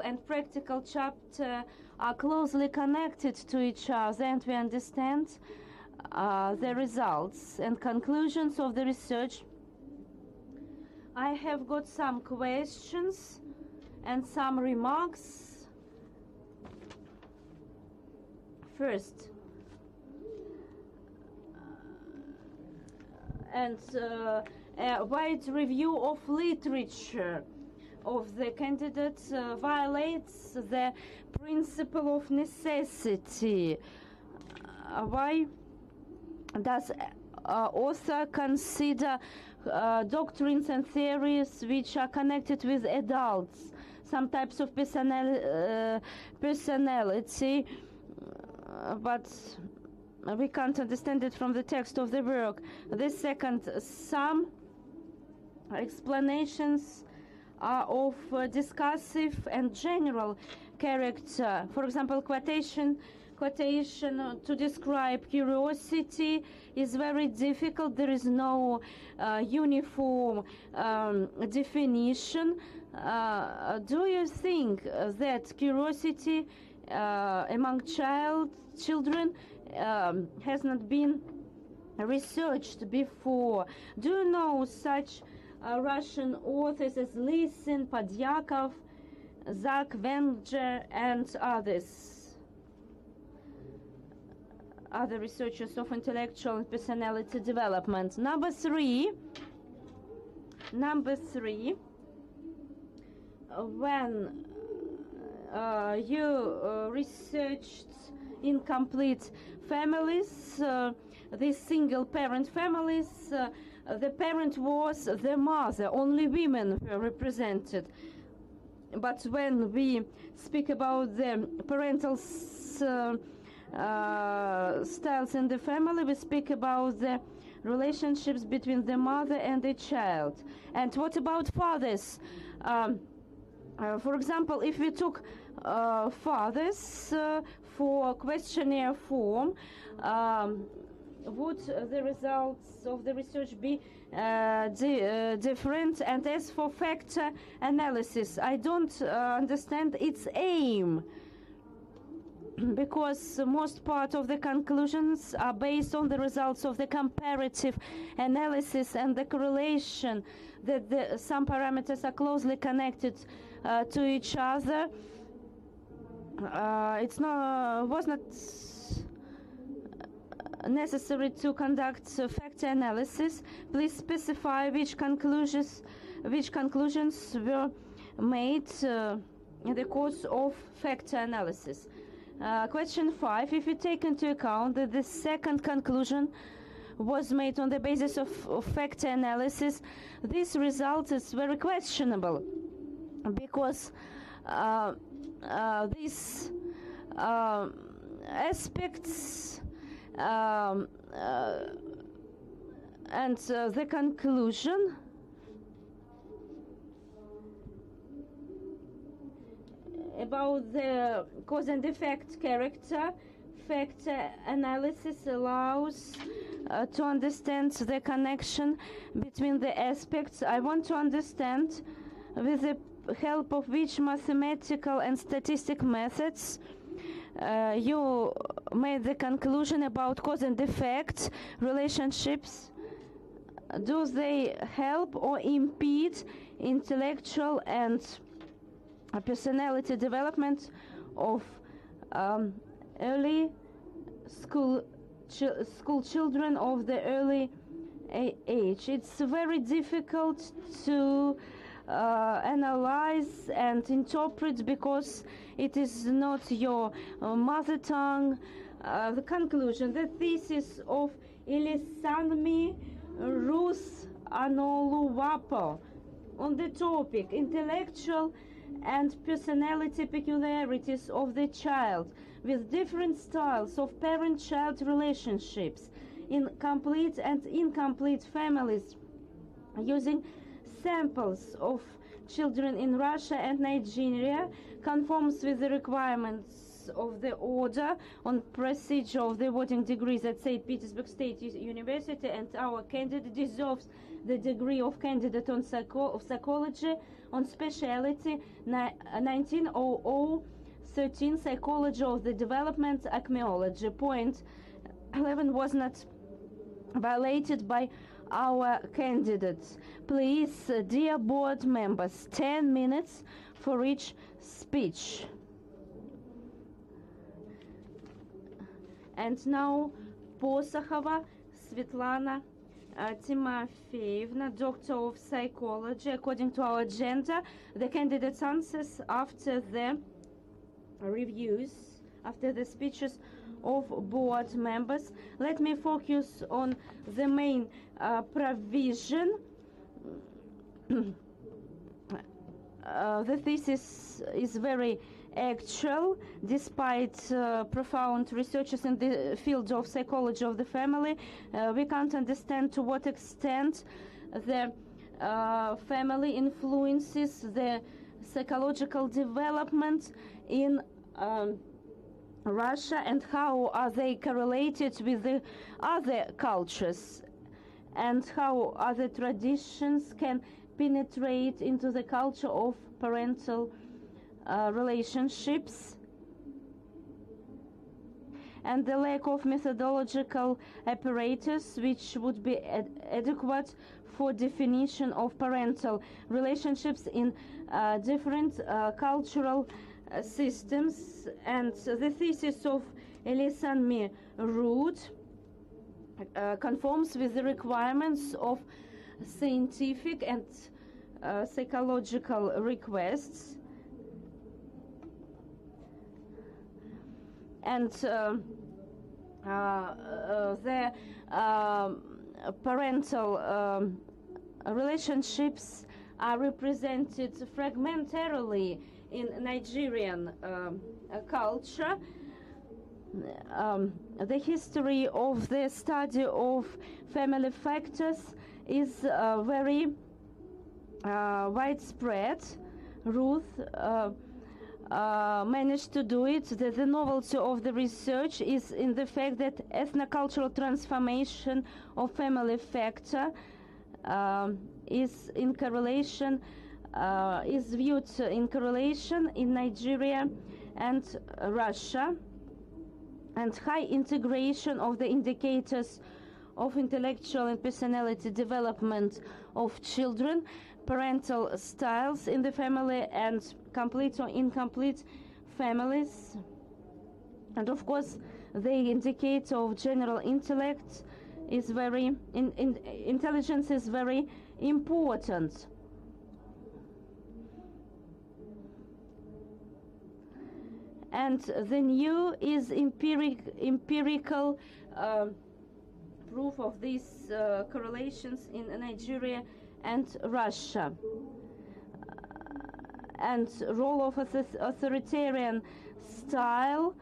and practical chapter are closely connected to each other, and we understand the results and conclusions of the research. I have got some questions and some remarks. First, a wide review of literature of the candidates violates the principle of necessity. Why does author consider doctrines and theories which are connected with adults, some types of personality, but we can't understand it from the text of the work. The second, some explanations are of discursive and general character. For example, quotation to describe curiosity is very difficult. There is no uniform definition. Do you think that curiosity among children has not been researched before? Do you know such Russian authors as Lysin, Podyakov, Zach Wenger, and other researchers of intellectual and personality development? Number three, when you researched incomplete families, these single parent families, the parent was the mother, only women were represented. But when we speak about the parental styles in the family, we speak about the relationships between the mother and the child. And what about fathers? For example, if we took fathers for questionnaire form, would the results of the research be different? And as for factor analysis, I don't understand its aim, because most part of the conclusions are based on the results of the comparative analysis and the correlation that some parameters are closely connected to each other. Was not necessary to conduct factor analysis. Please specify which conclusions were made in the course of factor analysis. Question 5. If you take into account that the second conclusion was made on the basis of factor analysis, this result is very questionable, because these aspects and the conclusion about the cause and effect character, factor analysis allows to understand the connection between the aspects. I want to understand with the help of which mathematical and statistic methods you made the conclusion about cause and effect relationships. Do they help or impede intellectual and personality development of early school children of the early age? It's very difficult to analyze and interpret, because it is not your mother tongue. The conclusion, the thesis of Ilesanmi, Ruth, Anuoluwapo on the topic intellectual and personality peculiarities of the child, with different styles of parent-child relationships in complete and incomplete families, using samples of children in Russia and Nigeria, conforms with the requirements of the order on procedure of the awarding degrees at St. Petersburg State University, and our candidate deserves the degree of candidate on psychology on specialty 190013 Psychology of the Development, Acmeology. Point 11 was not violated by our candidates. Please, dear board members, 10 minutes for each speech. And now Posachova Svetlana Timofeyevna, Doctor of Psychology. According to our agenda, the candidates' answers after the reviews, after the speeches of board members. Let me focus on the main provision. The thesis is very actual, despite profound researches in the field of psychology of the family. We can't understand to what extent the family influences the psychological development in Russia, and how are they correlated with the other cultures, and how other traditions can penetrate into the culture of parental relationships, and the lack of methodological apparatus which would be adequate for definition of parental relationships in different cultural systems. And the thesis of Ilesanmi Ruth conforms with the requirements of scientific and psychological requests, and the parental relationships are represented fragmentarily in Nigerian culture. The history of the study of family factors is very widespread. Ruth managed to do it. The novelty of the research is in the fact that ethnocultural transformation of family factor is in correlation, is viewed in correlation in Nigeria and Russia, and high integration of the indicators of intellectual and personality development of children, parental styles in the family, and complete or incomplete families. And of course, the indicator of general intellect is very, intelligence is very important. And the new is empirical proof of these correlations in Nigeria and Russia. And role of authoritarian style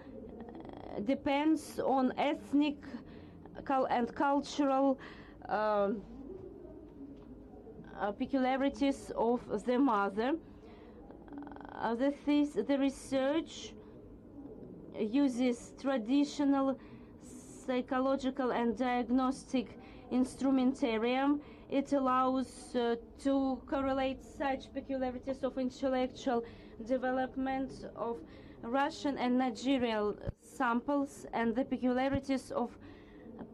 depends on ethnic and cultural peculiarities of the mother. The research uses traditional psychological and diagnostic instrumentarium. It allows to correlate such peculiarities of intellectual development of Russian and Nigerian samples and the peculiarities of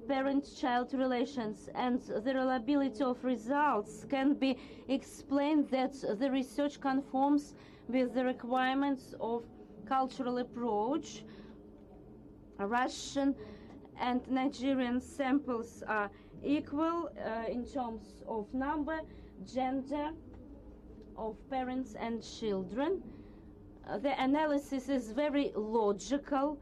parent-child relations, and the reliability of results can be explained that the research conforms with the requirements of cultural approach. Russian and Nigerian samples are equal in terms of number, gender of parents and children. The analysis is very logical.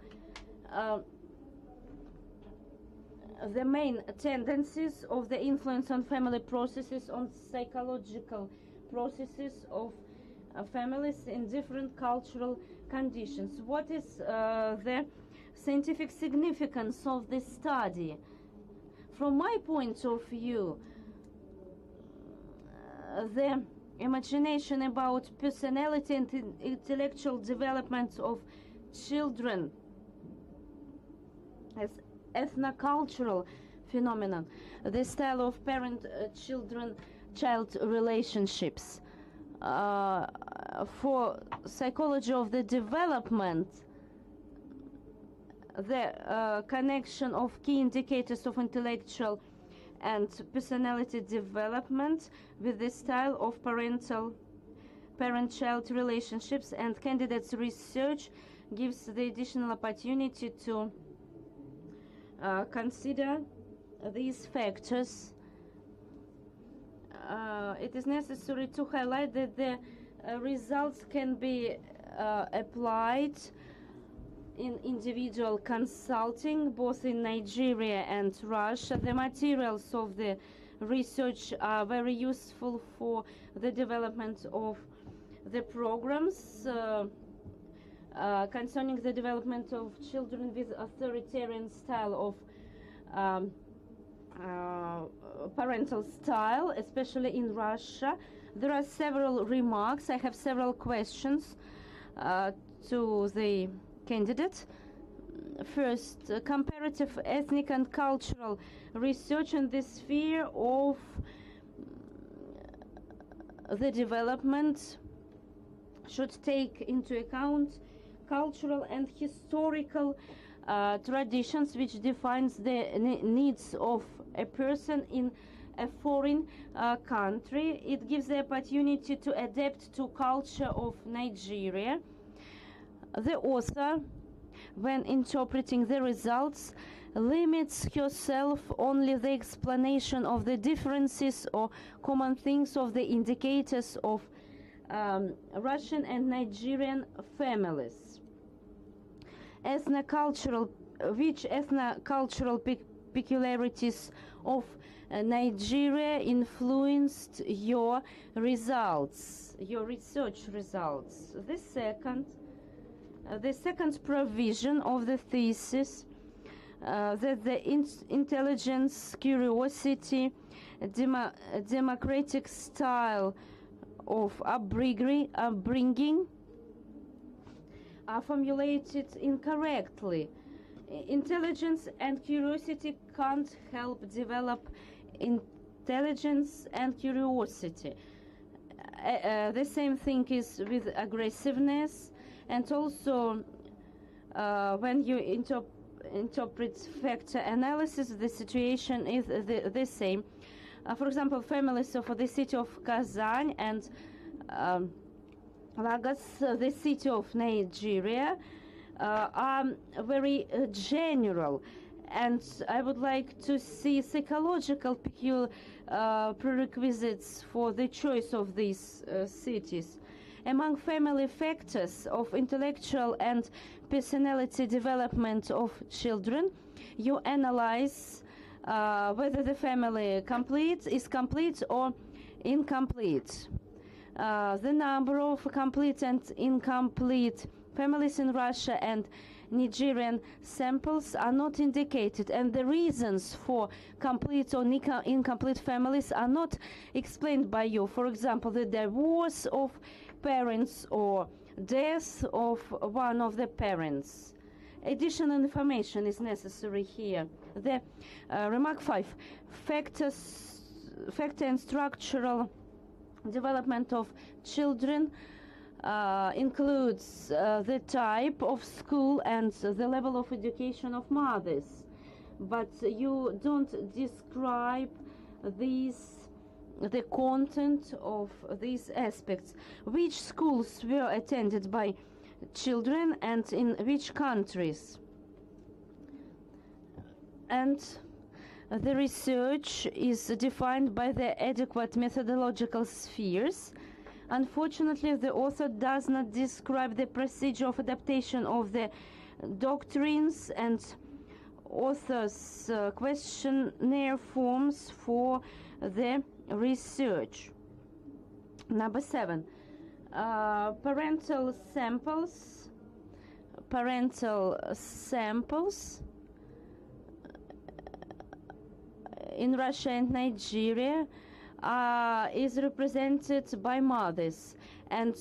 The main tendencies of the influence on family processes, on psychological processes of families in different cultural conditions. What is the scientific significance of this study? From my point of view, the imagination about personality and intellectual development of children as ethnocultural phenomenon, the style of parent-child relationships. For psychology of the development, the connection of key indicators of intellectual and personality development with the style of parent-child relationships, and candidates' research gives the additional opportunity to consider these factors. It is necessary to highlight that the results can be applied in individual consulting, both in Nigeria and Russia. The materials of the research are very useful for the development of the programs concerning the development of children with authoritarian style of parental style, especially in Russia. There are several remarks. I have several questions to the candidate. First, comparative ethnic and cultural research in the sphere of the development should take into account cultural and historical traditions which defines the needs of a person in a foreign country. It gives the opportunity to adapt to culture of Nigeria. The author, when interpreting the results, limits herself only the explanation of the differences or common things of the indicators of Russian and Nigerian families. Which ethnocultural peculiarities of Nigeria influenced your results, your research results? The second provision of the thesis, that the intelligence, curiosity, democratic style of upbringing are formulated incorrectly. Intelligence and curiosity can't help develop intelligence and curiosity. The same thing is with aggressiveness, and also when you interpret factor analysis, the situation is the same. For example, families of the city of Kazan and Lagos, the city of Nigeria, are very general, and I would like to see psychological prerequisites for the choice of these cities. Among family factors of intellectual and personality development of children, you analyze whether the family is complete or incomplete. The number of complete and incomplete families in Russia and Nigerian samples are not indicated, and the reasons for complete or incomplete families are not explained by you. For example, the divorce of parents or death of one of the parents. Additional information is necessary here. The remark 5, factor and structural development of children includes the type of school and the level of education of mothers, but you don't describe the content of these aspects. Which schools were attended by children and in which countries? And the research is defined by the adequate methodological spheres. Unfortunately, the author does not describe the procedure of adaptation of the doctrines and author's questionnaire forms for the research. Number 7, parental samples in Russia and Nigeria is represented by mothers, and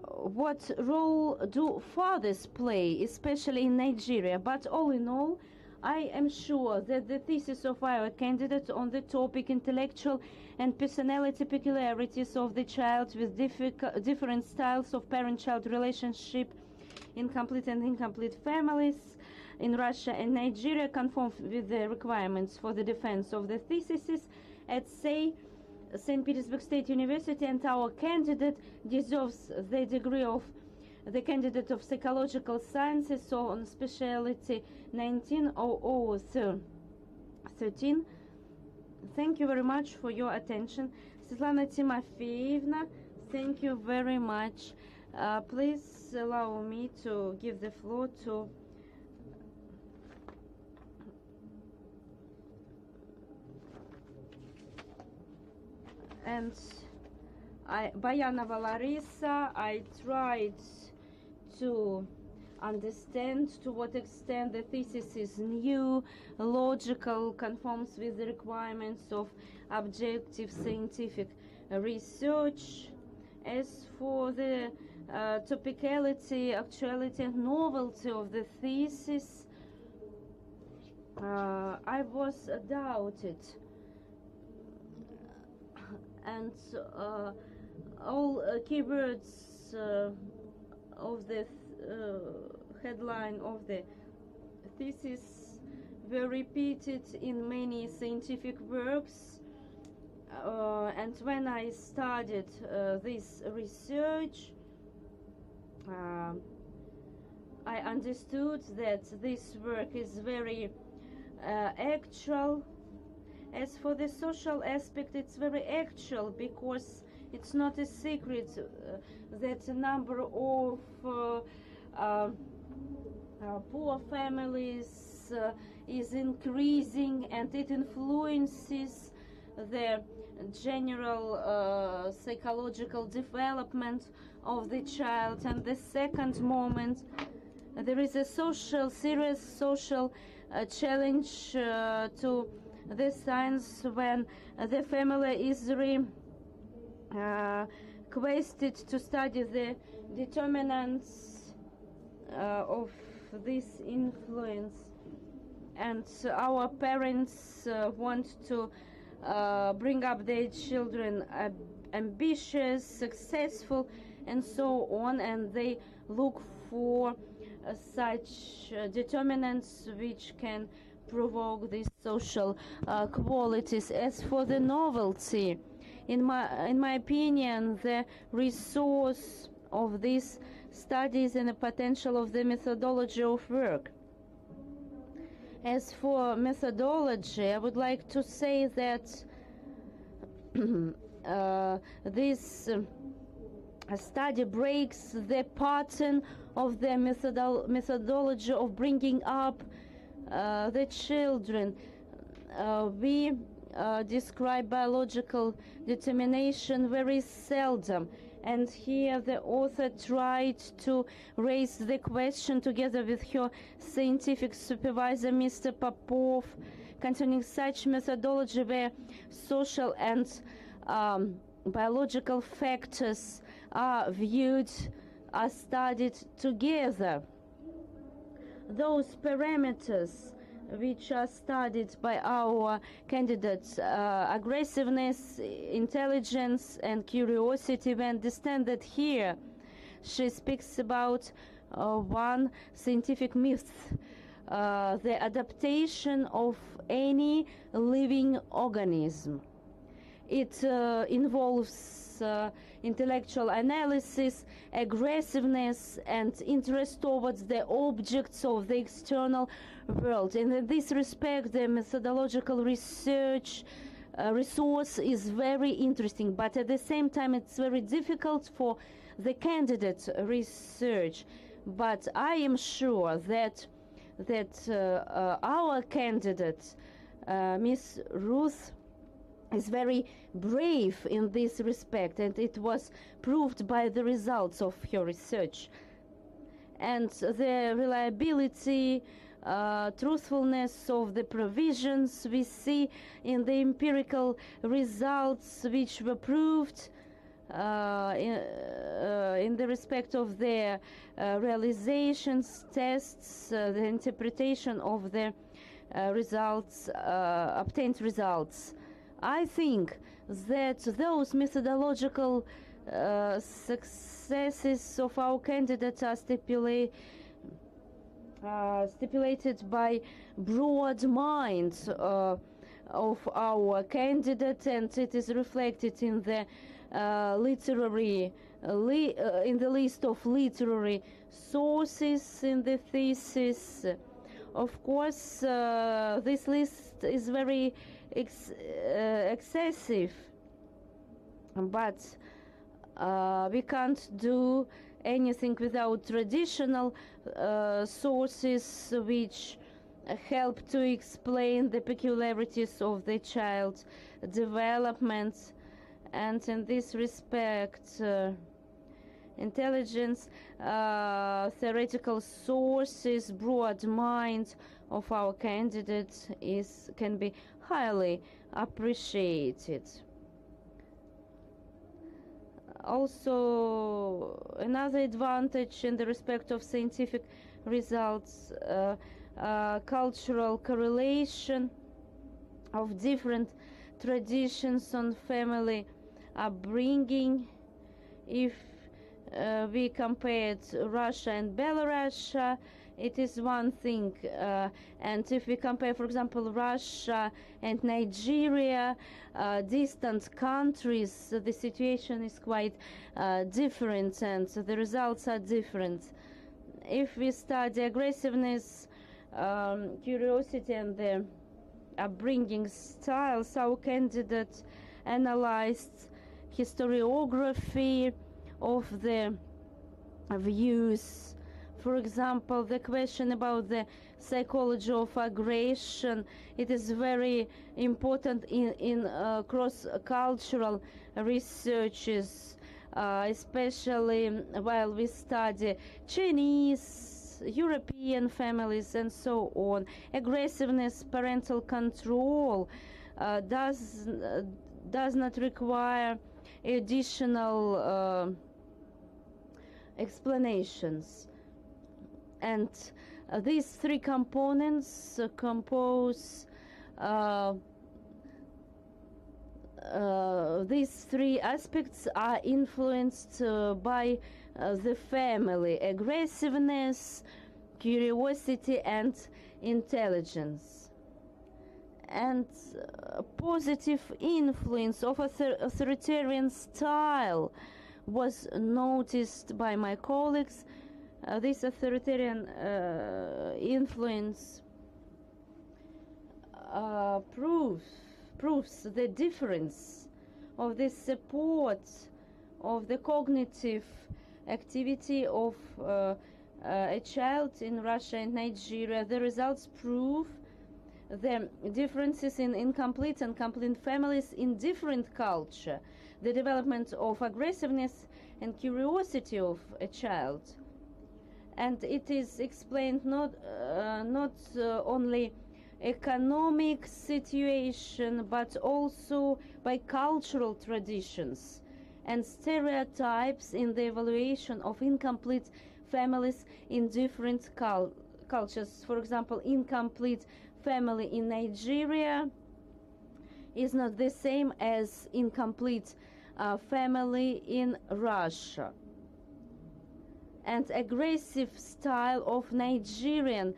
what role do fathers play, especially in Nigeria? But all in all, I am sure that the thesis of our candidate on the topic intellectual and personality peculiarities of the child with different styles of parent-child relationship in complete and incomplete families in Russia and Nigeria conform with the requirements for the defense of the theses at St. Petersburg State University, and our candidate deserves the degree of the candidate of psychological sciences, so on specialty 190013. Thank you very much for your attention. Svetlana Timofeevna, thank you very much. Please allow me to give the floor to and Bayanova Larissa, I tried to understand to what extent the thesis is new, logical, conforms with the requirements of objective scientific research. As for the topicality, actuality, and novelty of the thesis, I was doubted, and all keywords of the headline of the thesis were repeated in many scientific works, and when I started this research, I understood that this work is very actual. As for the social aspect, it's very actual because it's not a secret that a number of poor families is increasing, and it influences the general psychological development of the child. And the second moment, there is a serious social challenge to the science when the family is requested to study the determinants of this influence, and our parents want to bring up their children ambitious, successful, and so on, and they look for such determinants which can provoke these social qualities. As for the novelty, in my opinion, the resource of these studies and the potential of the methodology of work. As for methodology, I would like to say that this study breaks the pattern of the methodology of bringing up the children. We describe biological determination very seldom, and here the author tried to raise the question together with her scientific supervisor, Mr. Popov, concerning such methodology where social and biological factors are studied together. Those parameters which are studied by our candidates, aggressiveness, intelligence, and curiosity, we understand that here she speaks about one scientific myth, the adaptation of any living organism. It involves intellectual analysis, aggressiveness, and interest towards the objects of the external world. And in this respect, the methodological research resource is very interesting, but at the same time, it's very difficult for the candidate research. But I am sure that our candidate, Miss Ruth, is very brave in this respect, and it was proved by the results of her research. And the reliability, truthfulness of the provisions we see in the empirical results which were proved in the respect of their realizations, tests, the interpretation of the results, obtained results. I think that those methodological successes of our candidates are stipulated by broad minds of our candidate, and it is reflected in the in the list of literary sources in the thesis. Of course, this list is very excessive, but we can't do anything without traditional sources which help to explain the peculiarities of the child's development And in this respect, intelligence, theoretical sources, broad mind of our candidate can be highly appreciated. Also, another advantage in the respect of scientific results, cultural correlation of different traditions on family upbringing. If we compared Russia and Belarus, it is one thing, and if we compare, for example, Russia and Nigeria, distant countries, the situation is quite different and the results are different. If we study aggressiveness, curiosity and the upbringing styles, our candidate analyzed historiography of the views. For example, the question about the psychology of aggression, it is very important in cross-cultural researches, especially while we study Chinese, European families and so on. Aggressiveness, parental control does not require additional explanations. And these three components compose these three aspects are influenced by the family: aggressiveness, curiosity, and intelligence. And positive influence of authoritarian style was noticed by my colleagues. This authoritarian influence proves the difference of the support of the cognitive activity of a child in Russia and Nigeria. The results prove the differences in incomplete and complete families in different culture, the development of aggressiveness and curiosity of a child. And it is explained not only economic situation, but also by cultural traditions and stereotypes in the evaluation of incomplete families in different cultures. For example, incomplete family in Nigeria is not the same as incomplete family in Russia. And aggressive style of Nigerian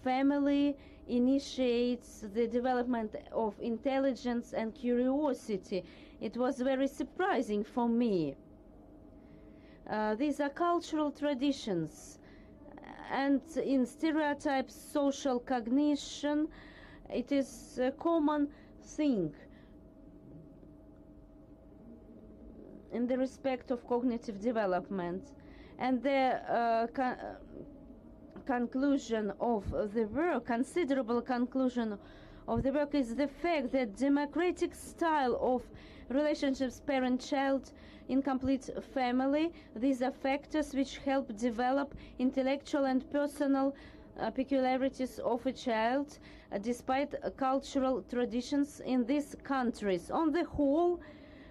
family initiates the development of intelligence and curiosity. It was very surprising for me. These are cultural traditions, and in stereotypes, social cognition, it is a common thing in the respect of cognitive development. And the conclusion of the work, considerable conclusion of the work, is the fact that democratic style of relationships parent-child, incomplete family, these are factors which help develop intellectual and personal peculiarities of a child, despite cultural traditions in these countries. On the whole,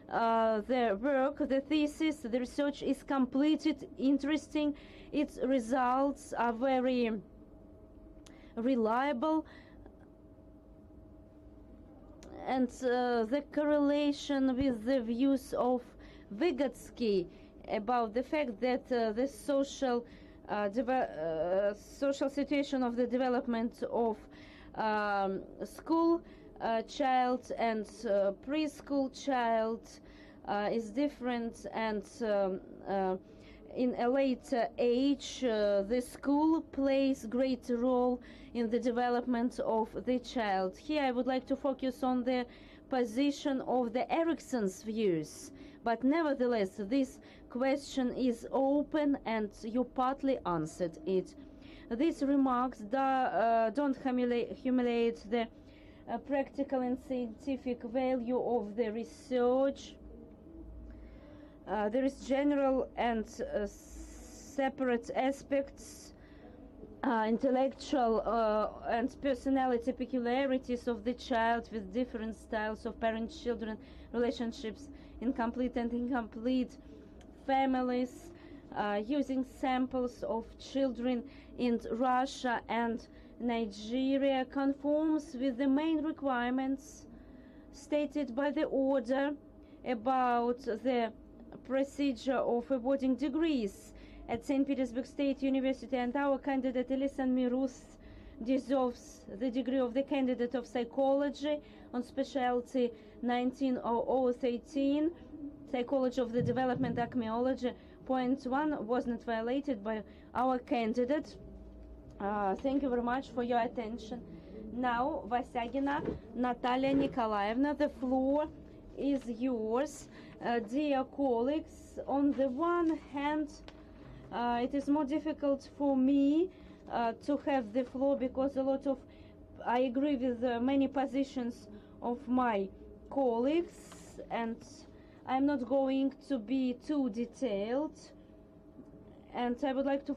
the work, the thesis, the research is completed, interesting. Its results are very reliable, and the correlation with the views of Vygotsky about the fact that the social situation of the development of school child and preschool child is different, and in a later age the school plays great role in the development of the child. Here I would like to focus on the position of the Erikson's views, but nevertheless this question is open and you partly answered it. These remarks don't humiliate the practical and scientific value of the research, There is general and separate aspects, intellectual and personality peculiarities of the child with different styles of parent-children relationships, incomplete and incomplete families, using samples of children in Russia and Nigeria conforms with the main requirements stated by the order about the procedure of awarding degrees at St. Petersburg State University, and our candidate Ilesanmi Ruth deserves the degree of the candidate of psychology on specialty 190013, psychology of the development, acmeology. Point 1 was not violated by our candidate. Thank you very much for your attention. Now, Vasyagina Natalia Nikolaevna, the floor is yours. Dear colleagues, on the one hand, it is more difficult for me to have the floor because I agree with many positions of my colleagues, and I'm not going to be too detailed. And I would like to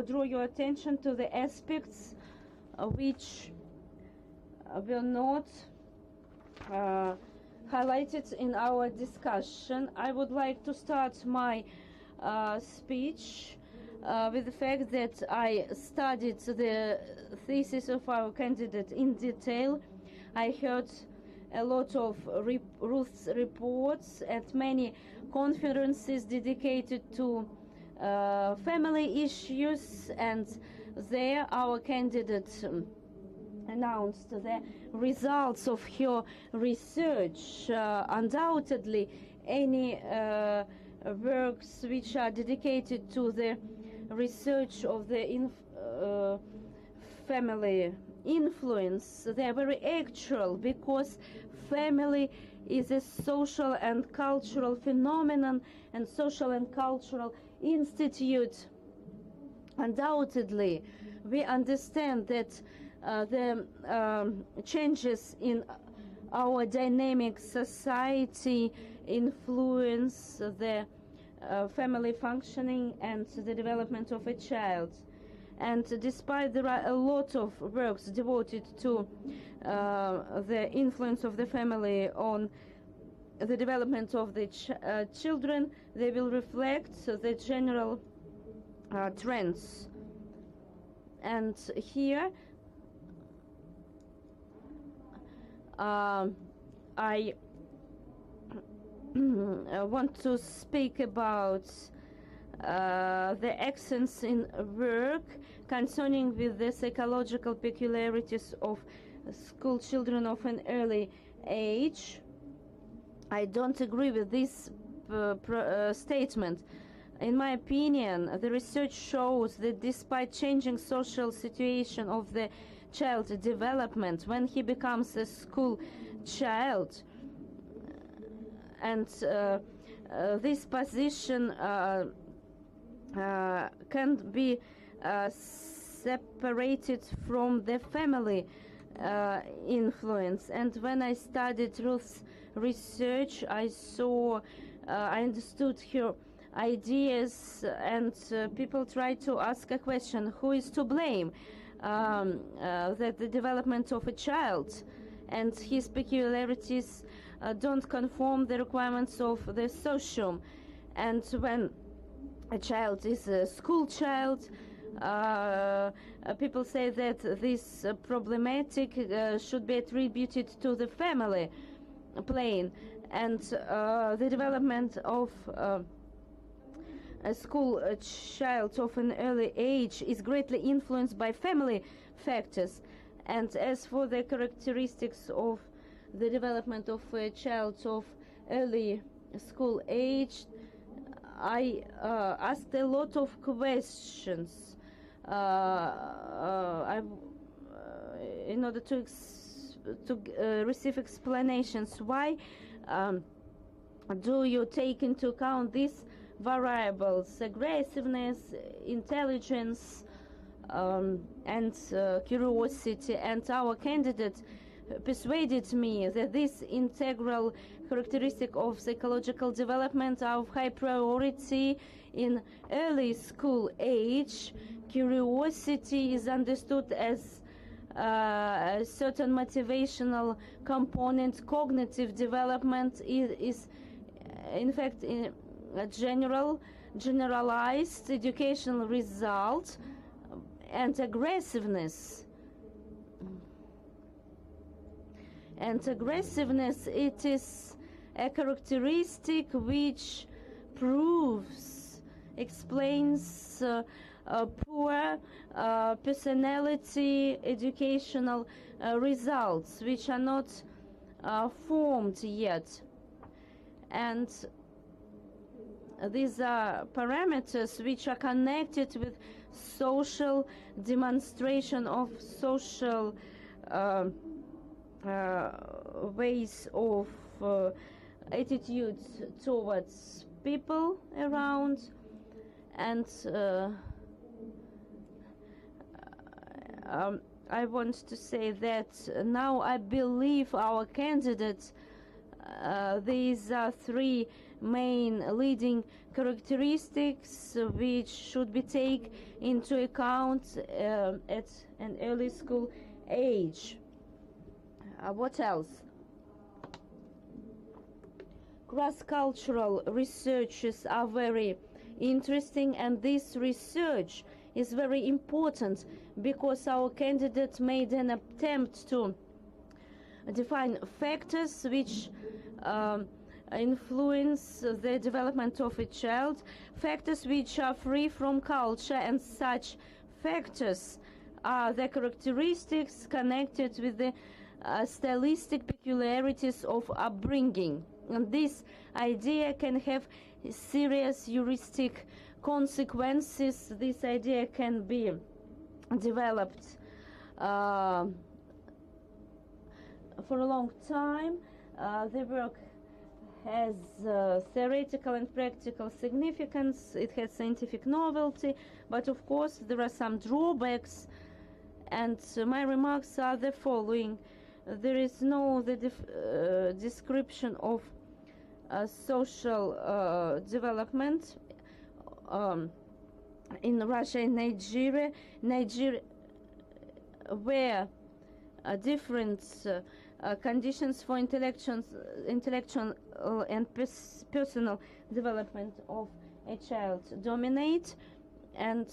draw your attention to the aspects which were not highlighted in our discussion. I would like to start my speech with the fact that I studied the thesis of our candidate in detail. I heard a lot of Ruth's reports at many conferences dedicated to family issues, and there our candidate announced the results of her research. Undoubtedly, any works which are dedicated to the research of the family influence, they are very actual, because family is a social and cultural phenomenon and social and cultural institute. Undoubtedly, we understand that the changes in our dynamic society influence the family functioning and the development of a child. And despite there are a lot of works devoted to the influence of the family on the development of the children, they will reflect the general trends. And here I want to speak about the accents in work concerning with the psychological peculiarities of school children of an early age. I don't agree with this statement. In my opinion, the research shows that despite changing social situation of the child's development, when he becomes a school child, and this position can be separated from the family influence. And when I studied Ruth's research, I understood her ideas, and people try to ask a question: who is to blame that the development of a child and his peculiarities don't conform the requirements of the socium? And when a child is a school child, people say that this problematic should be attributed to the family plane, and the development of a school child of an early age is greatly influenced by family factors. And as for the characteristics of the development of a child of early school age, I asked a lot of questions in order to receive explanations. Why do you take into account these variables: aggressiveness, intelligence, and curiosity? And our candidate persuaded me that this integral characteristic of psychological development are of high priority in early school age. Curiosity is understood as a certain motivational component. Cognitive development is in fact a generalized educational result, and aggressiveness. And aggressiveness, it is a characteristic which explains poor personality educational results which are not formed yet. And these are parameters which are connected with social demonstration of social ways of attitudes towards people around. And I want to say that now I believe our candidates, these are three main leading characteristics which should be taken into account at an early school age. What else? Cross-cultural researches are very interesting, and this research is very important because our candidate made an attempt to define factors which influence the development of a child, factors which are free from culture, and such factors are the characteristics connected with the stylistic peculiarities of upbringing. And this idea can have serious heuristic consequences. This idea can be developed for a long time. The work has theoretical and practical significance. It has scientific novelty, but of course there are some drawbacks, and my remarks are the following. There is no description of social development in Russia and Nigeria, where different conditions for intellectual and personal development of a child dominate. And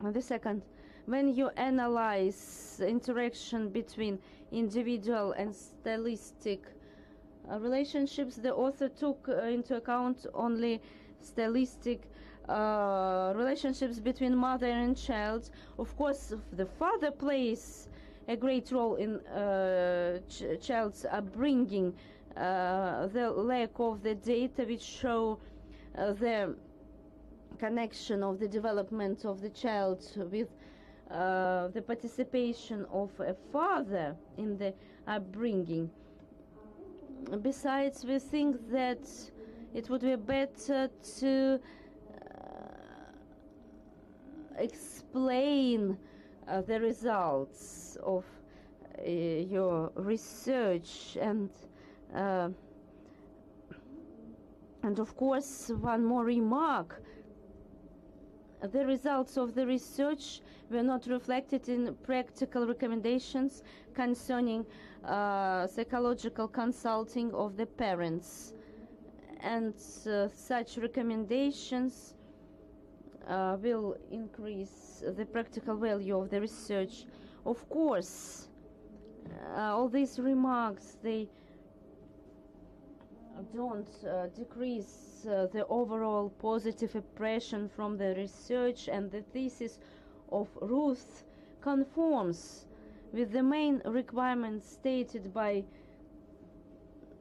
the second, when you analyze interaction between individual and stylistic relationships, the author took into account only stylistic relationships between mother and child. Of course, the father plays a great role in child's upbringing. The lack of the data which show the connection of the development of the child with the participation of a father in the upbringing. Besides, we think that it would be better to explain the results of your research, and of course, one more remark. The results of the research were not reflected in practical recommendations concerning psychological consulting of the parents, and such recommendations will increase the practical value of the research. Of course, all these remarks, they don't decrease the overall positive impression from the research, and the thesis of Ruth conforms with the main requirements stated by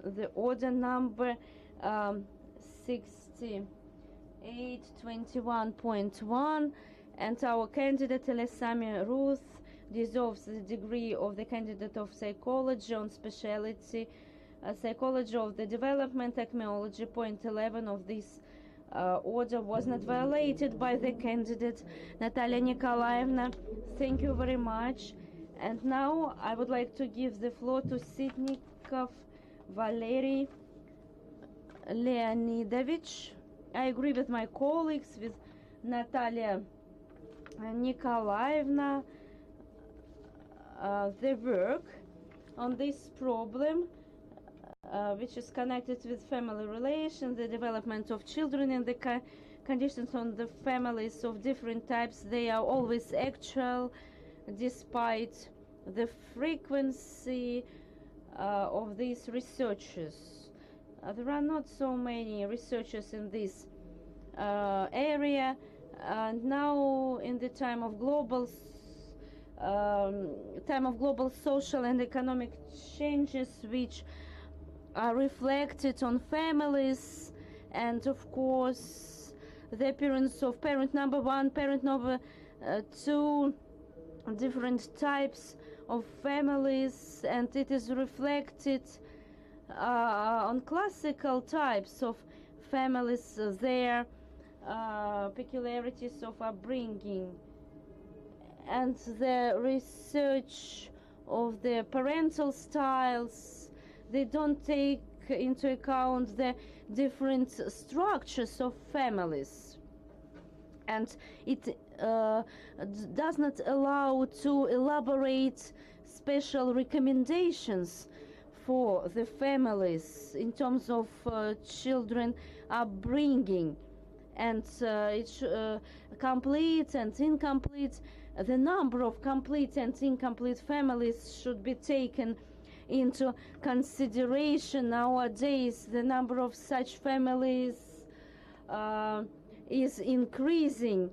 the order number 6821.1, and our candidate Ilesanmi Ruth deserves the degree of the candidate of psychology on specialty psychology of the development, acmeology. Point 11 of this order was not violated by the candidate Natalia Nikolaevna. Thank you very much. And now I would like to give the floor to Sitnikov Valery Leonidovich. I agree with my colleagues, with Natalia Nikolaevna. The work on this problem, which is connected with family relations, the development of children, and the conditions on the families of different types, they are always actual, despite the frequency of these researches. There are not so many researchers in this area, and now in the time of global social and economic changes, which are reflected on families, and of course the appearance of parent number one, parent number two, different types of families, and it is reflected on classical types of families, their peculiarities of upbringing, and the research of the parental styles. They don't take into account the different structures of families, and it does not allow to elaborate special recommendations for the families in terms of children upbringing, and it's complete and incomplete. The number of complete and incomplete families should be taken into consideration. Nowadays, the number of such families is increasing,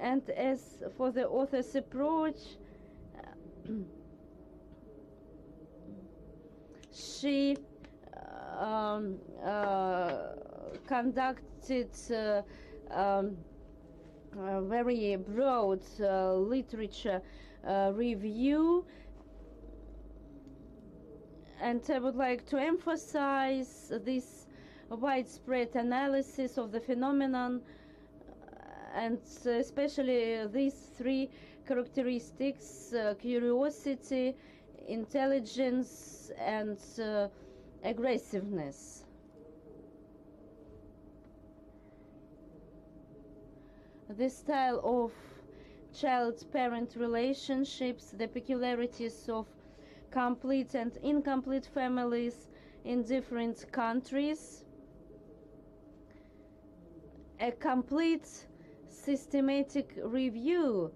and as for the author's approach, she conducted a very broad literature review, and I would like to emphasize this widespread analysis of the phenomenon, and especially these three characteristics: curiosity, intelligence, and aggressiveness. The style of child-parent relationships, the peculiarities of complete and incomplete families in different countries, a complete systematic review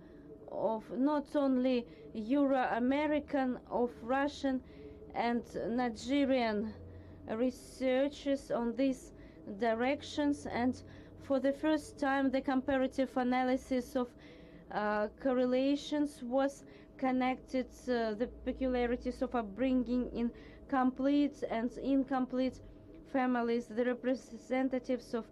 of not only Euro-American, of Russian and Nigerian researches on these directions, and for the first time the comparative analysis of correlations was connected the peculiarities of upbringing in complete and incomplete families, the representatives of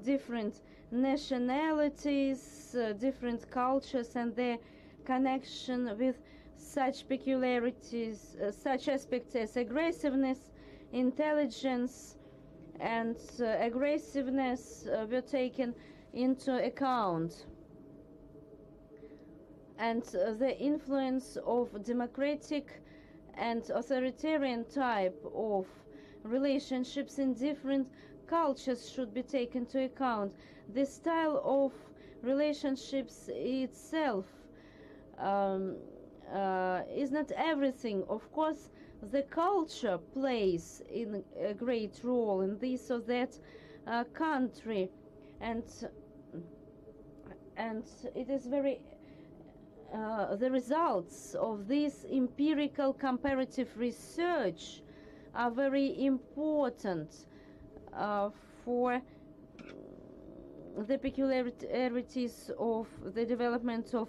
different nationalities, different cultures, and their connection with such peculiarities, such aspects as aggressiveness, intelligence, and aggressiveness were taken into account. And the influence of democratic and authoritarian type of relationships in different cultures should be taken into account. The style of relationships itself is not everything. Of course, the culture plays in a great role in this or that country, and it is very the results of this empirical comparative research are very important for the peculiarities of the development of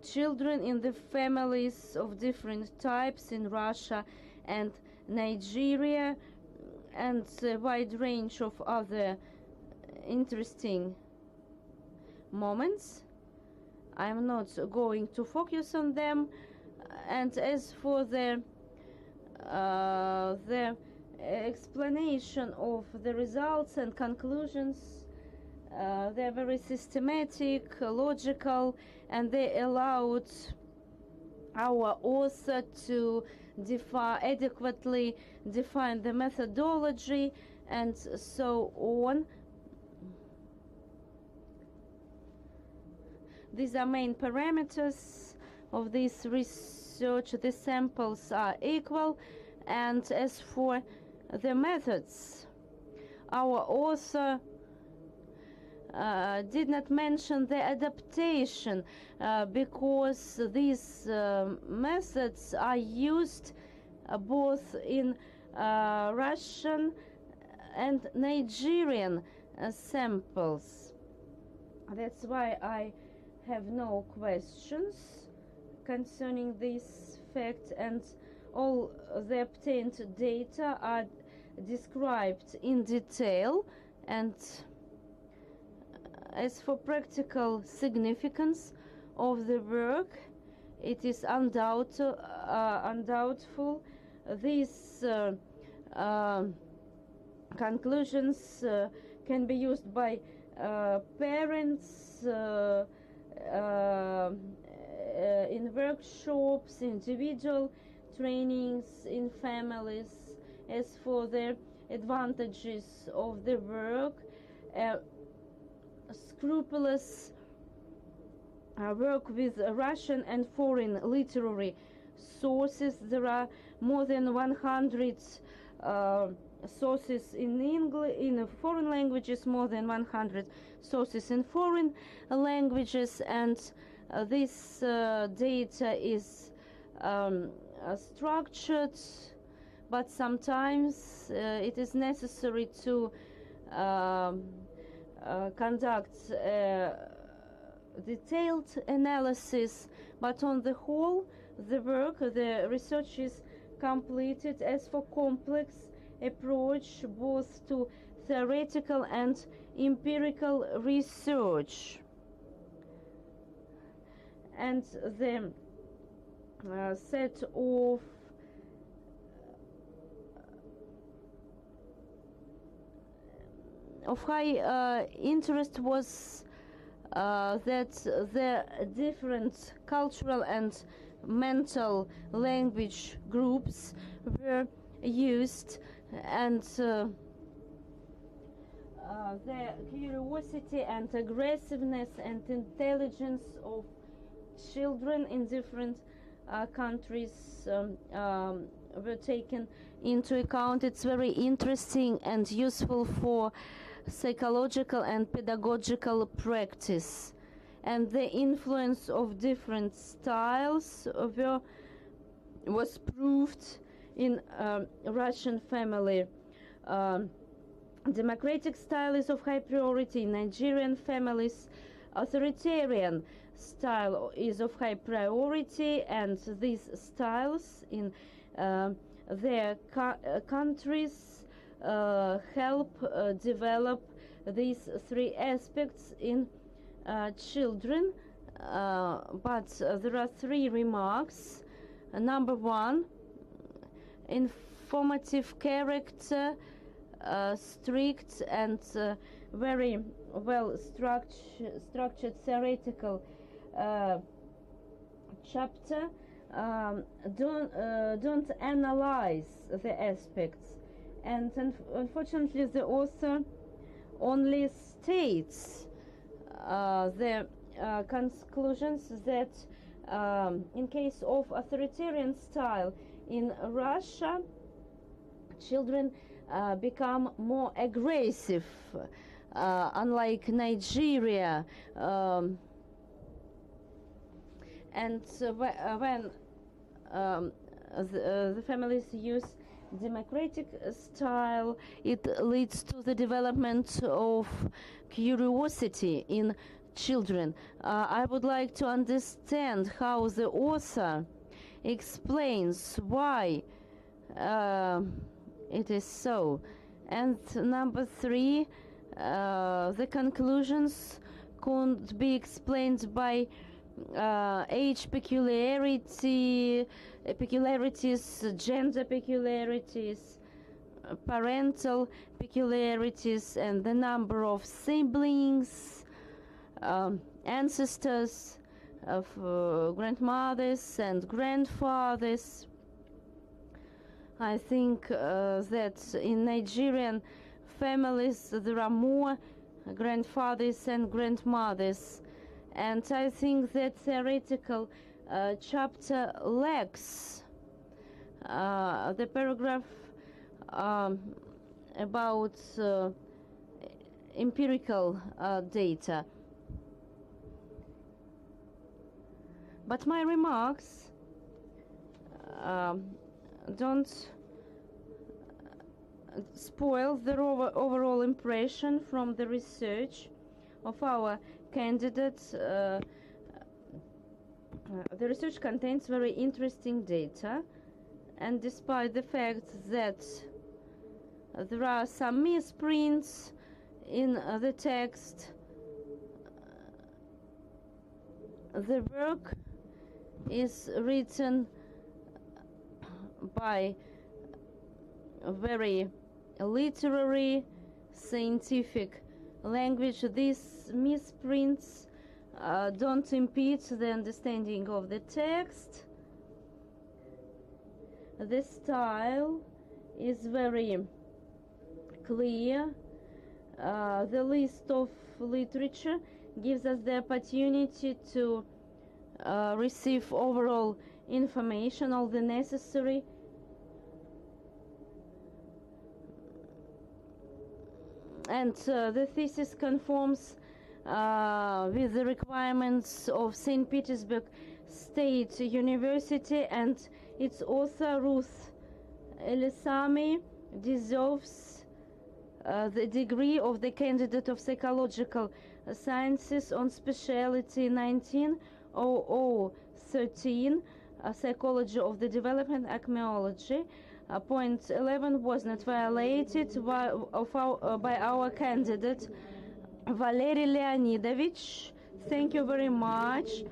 children in the families of different types in Russia and Nigeria, and a wide range of other interesting moments. I'm not going to focus on them. And as for the explanation of the results and conclusions, they're very systematic, logical, and they allowed our author to adequately define the methodology and so on. These are main parameters of this research. The samples are equal, and as for the methods, our author did not mention the adaptation because these methods are used both in Russian and Nigerian samples. That's why I have no questions concerning this fact, and all the obtained data are described in detail. And as for practical significance of the work, it is undoubtful. These conclusions can be used by parents in workshops, individual trainings in families. As for the advantages of the work, scrupulous work with Russian and foreign literary sources. There are more than 100 sources in English, in foreign languages, more than 100 sources in foreign languages, and this data is structured, but sometimes it is necessary to conduct detailed analysis, but on the whole, the research is completed. As for complex approach both to theoretical and empirical research, and the set of high interest was that the different cultural and mental language groups were used, and the curiosity and aggressiveness and intelligence of children in different countries were taken into account. It's very interesting and useful for psychological and pedagogical practice, and the influence of different styles was proved in Russian family. Democratic style is of high priority in Nigerian families. Authoritarian style is of high priority, and these styles in their countries help develop these three aspects in children. But there are three remarks. Number one, informative character, strict and very well structured theoretical chapter don't analyze the aspects, and unfortunately the author only states the conclusions that in case of authoritarian style in Russia, children become more aggressive, unlike Nigeria. And when the families use democratic style, it leads to the development of curiosity in children. I would like to understand how the author explains why it is so. And number three, the conclusions could be explained by age peculiarities, gender peculiarities, parental peculiarities, and the number of siblings, ancestors, of grandmothers and grandfathers. I think that in Nigerian families there are more grandfathers and grandmothers, and I think that theoretical chapter lacks the paragraph about empirical data. But my remarks don't spoil the overall impression from the research of our candidates. The research contains very interesting data, and despite the fact that there are some misprints in the text, the work is written by a very literary, scientific language. These misprints don't impede the understanding of the text. The style is very clear. The list of literature gives us the opportunity to receive overall information, all the necessary and the thesis conforms with the requirements of St. Petersburg State University, and its author Ruth Ilesanmi deserves the degree of the candidate of psychological sciences on specialty 190013, psychology of the development, acmeology. Point 11 was not violated by our candidate Valery Leonidovich. Thank you very much.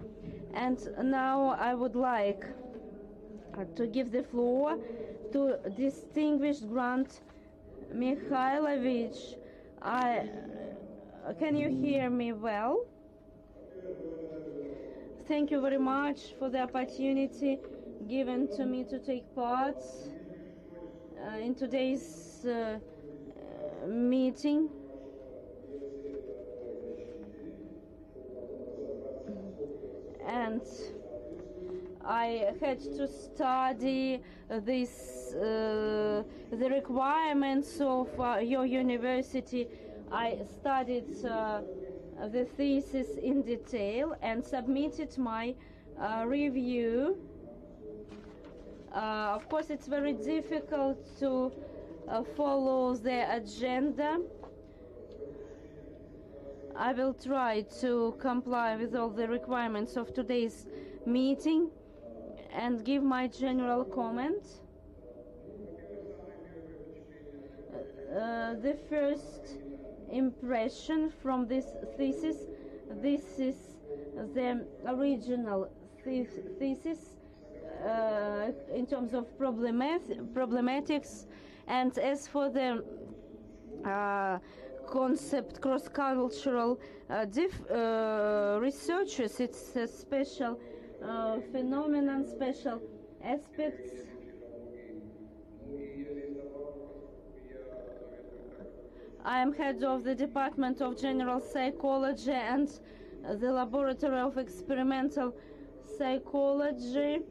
And now I would like to give the floor to distinguished Grant Mikhailovich. Can you hear me well? Thank you very much for the opportunity given to me to take part in today's meeting. And I had to study the requirements of your university. I studied the thesis in detail and submitted my review. Of course, it's very difficult to follow the agenda. I will try to comply with all the requirements of today's meeting and give my general comment. The first impression from this thesis, this is the original thesis in terms of problematics, and as for the concept cross-cultural researches, it's a special phenomenon, special aspects. I am head of the Department of General Psychology and the Laboratory of Experimental Psychology.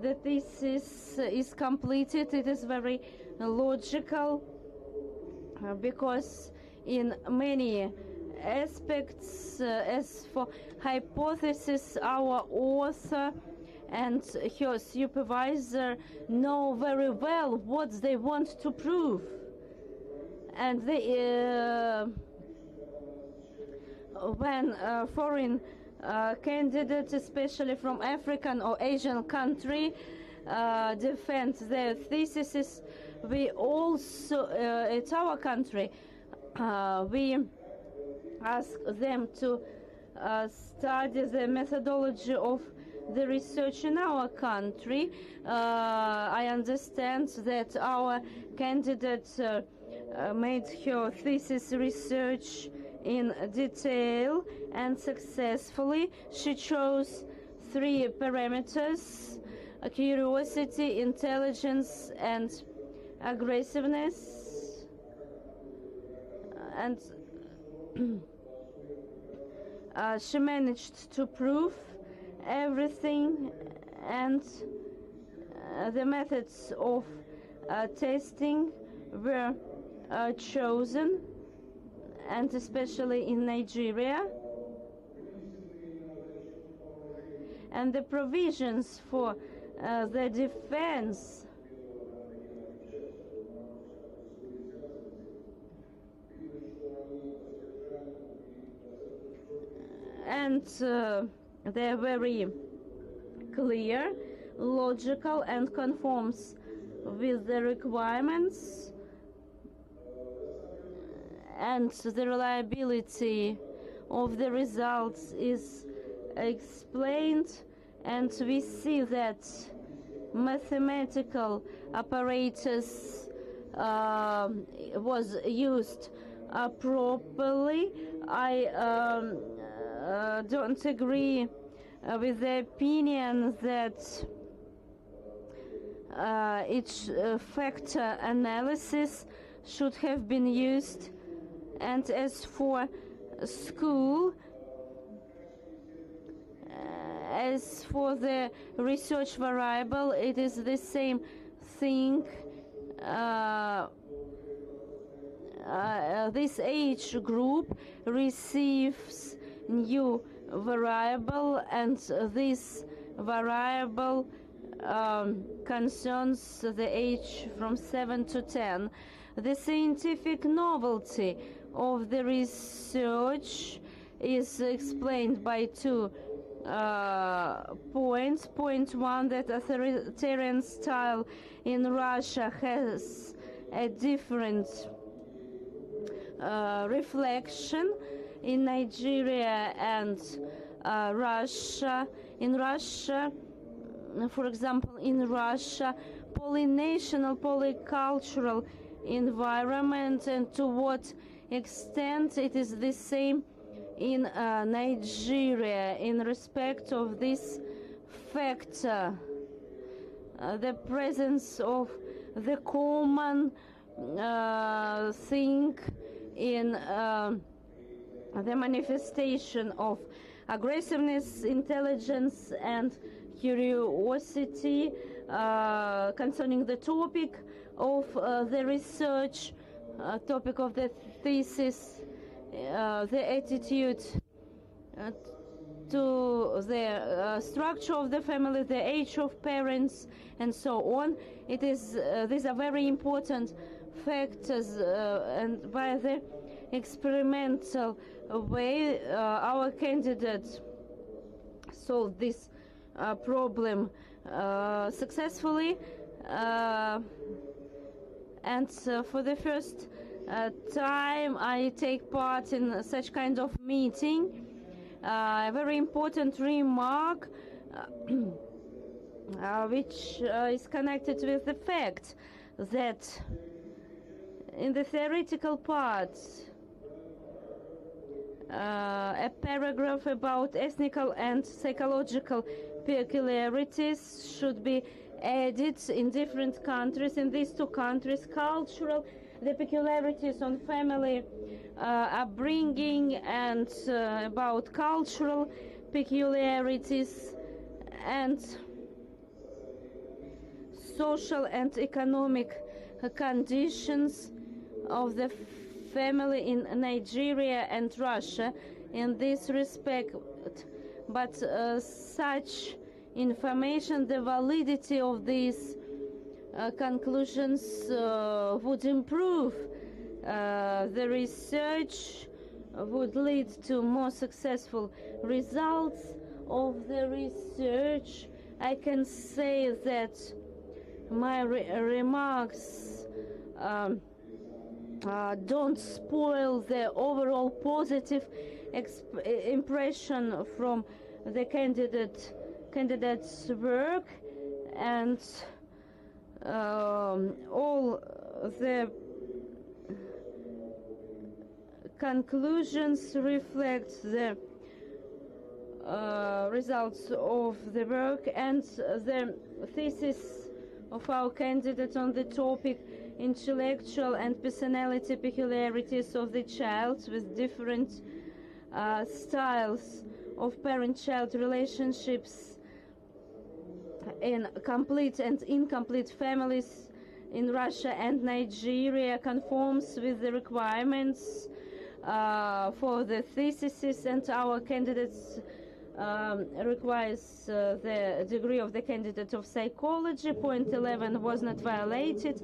The thesis is completed. It is very logical because in many aspects, as for hypothesis, our author and her supervisor know very well what they want to prove, and they, when foreign candidates, especially from African or Asian country, defend their theses, we also, it's our country, we ask them to study the methodology of the research in our country. I understand that our candidate made her thesis research in detail and successfully. She chose three parameters: curiosity, intelligence, and aggressiveness. And she managed to prove everything, and the methods of testing were chosen, and especially in Nigeria. And the provisions for the defense and they're very clear, logical, and conforms with the requirements, and the reliability of the results is explained, and we see that mathematical apparatus was used properly. I don't agree with the opinion that each factor analysis should have been used. And as for school, as for the research variable, it is the same thing. This age group receives new variable, and this variable concerns the age from 7 to 10. The scientific novelty of the research is explained by two points. Point one, that authoritarian style in Russia has a different reflection in Nigeria and Russia. In Russia, for example, in Russia, polynational, polycultural environment, and to what extent it is the same in Nigeria in respect of this factor, the presence of the common thing in the manifestation of aggressiveness, intelligence, and curiosity concerning the topic of the research, topic of the thesis, the attitude to the structure of the family, the age of parents, and so on. It is these are very important factors, and by the experimental way, our candidate solved this problem successfully, and for the first time I take part in such kind of meeting. A very important remark which is connected with the fact that in the theoretical part a paragraph about ethnical and psychological peculiarities should be added in different countries. In these two countries, cultural, the peculiarities on family upbringing, and about cultural peculiarities and social and economic conditions of the family in Nigeria and Russia in this respect. But such information, the validity of these conclusions would improve. The research would lead to more successful results of the research. I can say that my remarks don't spoil the overall positive impression from the candidate's work, and all the conclusions reflect the results of the work and the thesis of our candidate on the topic intellectual and personality peculiarities of the child with different styles of parent-child relationships in complete and incomplete families in Russia and Nigeria conforms with the requirements for the theses, and our candidates requires the degree of the candidate of psychology. Point 11 was not violated.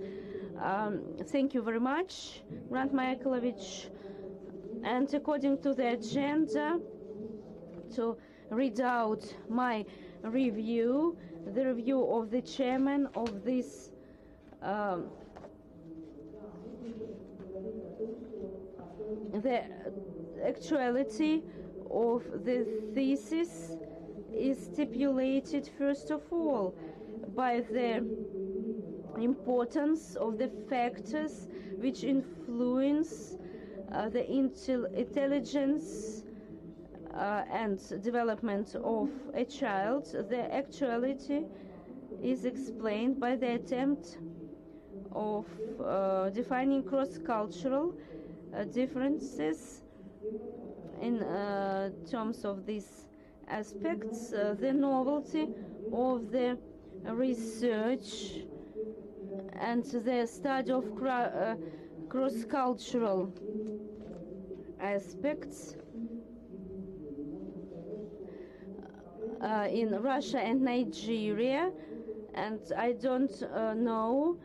Thank you very much, Grant Michaelovich. And according to the agenda, to read out my review, the review of the chairman of this the actuality of the thesis is stipulated first of all by the importance of the factors which influence the intelligence and development of a child. The actuality is explained by the attempt of defining cross-cultural differences in terms of these aspects, the novelty of the research and the study of cross-cultural aspects in Russia and Nigeria, and I don't know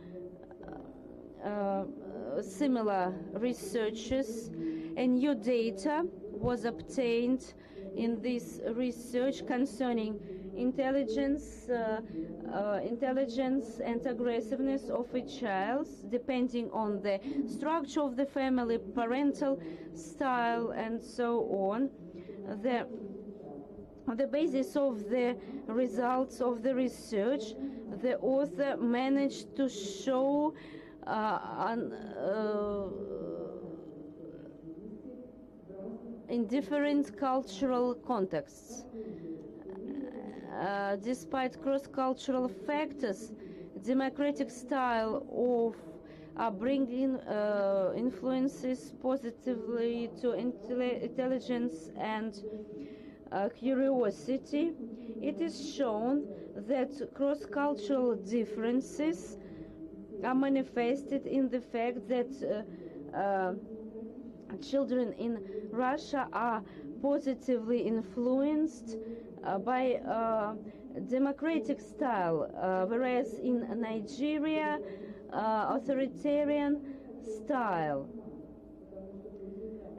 similar researches. And new data was obtained in this research concerning intelligence and aggressiveness of a child, depending on the structure of the family, parental style, and so on. On the basis of the results of the research, the author managed to show in different cultural contexts. Despite cross-cultural factors, democratic style of upbringing influences positively to intelligence and curiosity. It is shown that cross-cultural differences are manifested in the fact that children in Russia are positively influenced by democratic style, whereas in Nigeria, authoritarian style.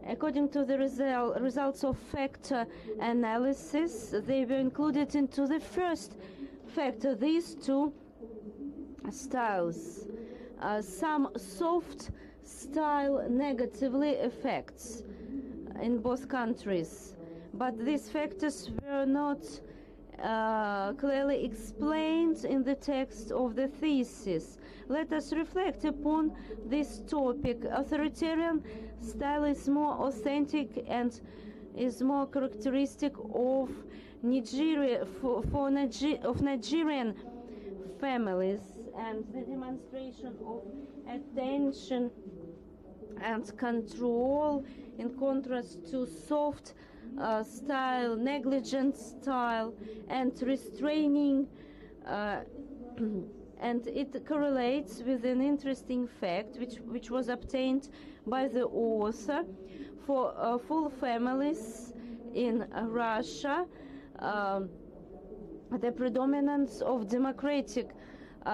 According to the results of factor analysis, they were included into the first factor, these two styles. Some soft style negatively affects in both countries, but these factors were not clearly explained in the text of the thesis. Let us reflect upon this topic. Authoritarian style is more authentic and is more characteristic of Nigeria, of Nigerian families, and the demonstration of attention and control in contrast to soft style, negligent style, and restraining, and it correlates with an interesting fact which was obtained by the author for full families in Russia. The predominance of democratic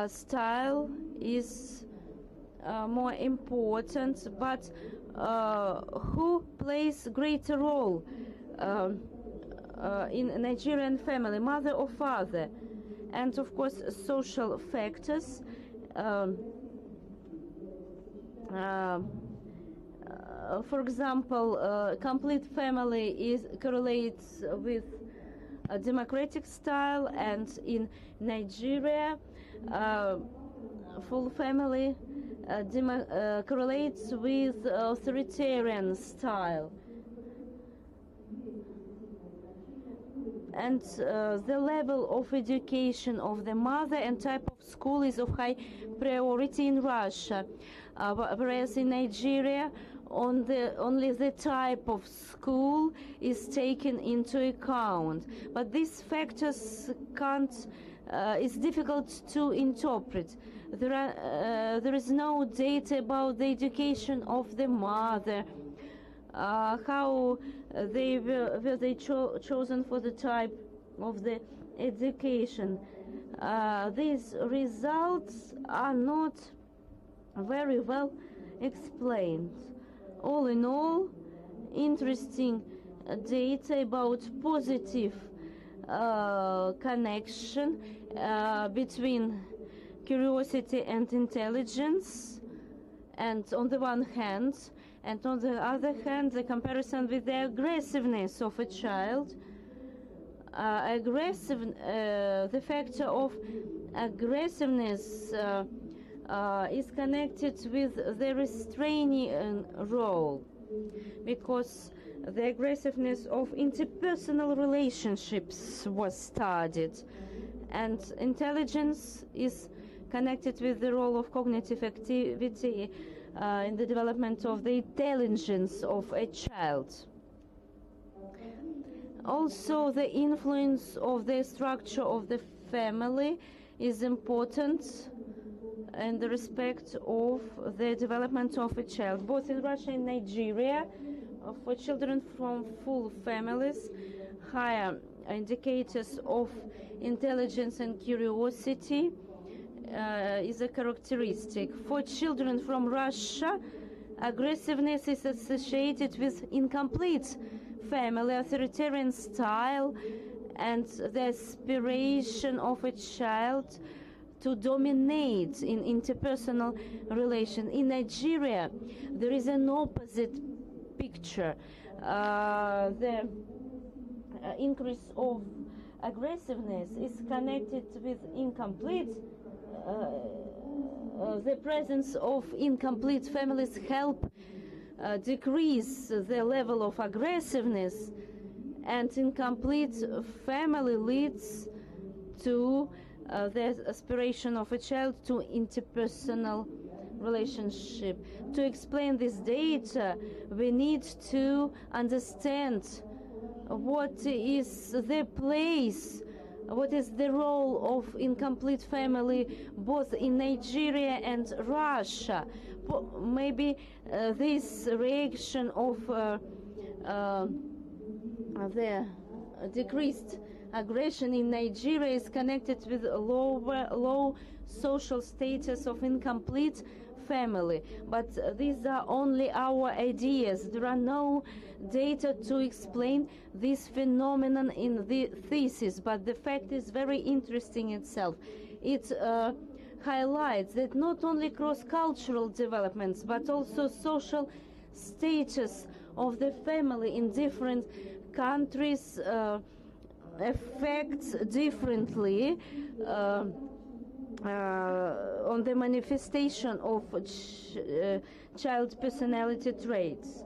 style is more important, but who plays greater role in a Nigerian family, mother or father? And of course social factors. For example, complete family correlates with a democratic style, and in Nigeria, full family correlates with authoritarian style. and the level of education of the mother and type of school is of high priority in Russia, whereas in Nigeria only the type of school is taken into account. But these factors it's difficult to interpret. There is no data about the education of the mother, how were they chosen for the type of the education. These results are not very well explained. All in all, interesting data about positive connection between curiosity and intelligence, and on the one hand, and on the other hand, the comparison with the aggressiveness of a child. The factor of aggressiveness is connected with the restraining role, because the aggressiveness of interpersonal relationships was studied, and intelligence is connected with the role of cognitive activity in the development of the intelligence of a child. Also, the influence of the structure of the family is important in the respect of the development of a child. Both in Russia and Nigeria, for children from full families, higher indicators of intelligence and curiosity is a characteristic. For children from Russia, aggressiveness is associated with incomplete family, authoritarian style, and the aspiration of a child to dominate in interpersonal relation. In Nigeria, there is an opposite picture. The increase of aggressiveness is connected with incomplete. The presence of incomplete families help decrease the level of aggressiveness, and incomplete family leads to the aspiration of a child to interpersonal relationship. To explain this data, we need to understand what is the place, what is the role of incomplete family both in Nigeria and Russia. Maybe this reaction of the decreased aggression in Nigeria is connected with low social status of incomplete family. But these are only our ideas. There are no data to explain this phenomenon in the thesis, but the fact is very interesting itself. It highlights that not only cross-cultural developments, but also social status of the family in different countries affects differently on the manifestation of child personality traits.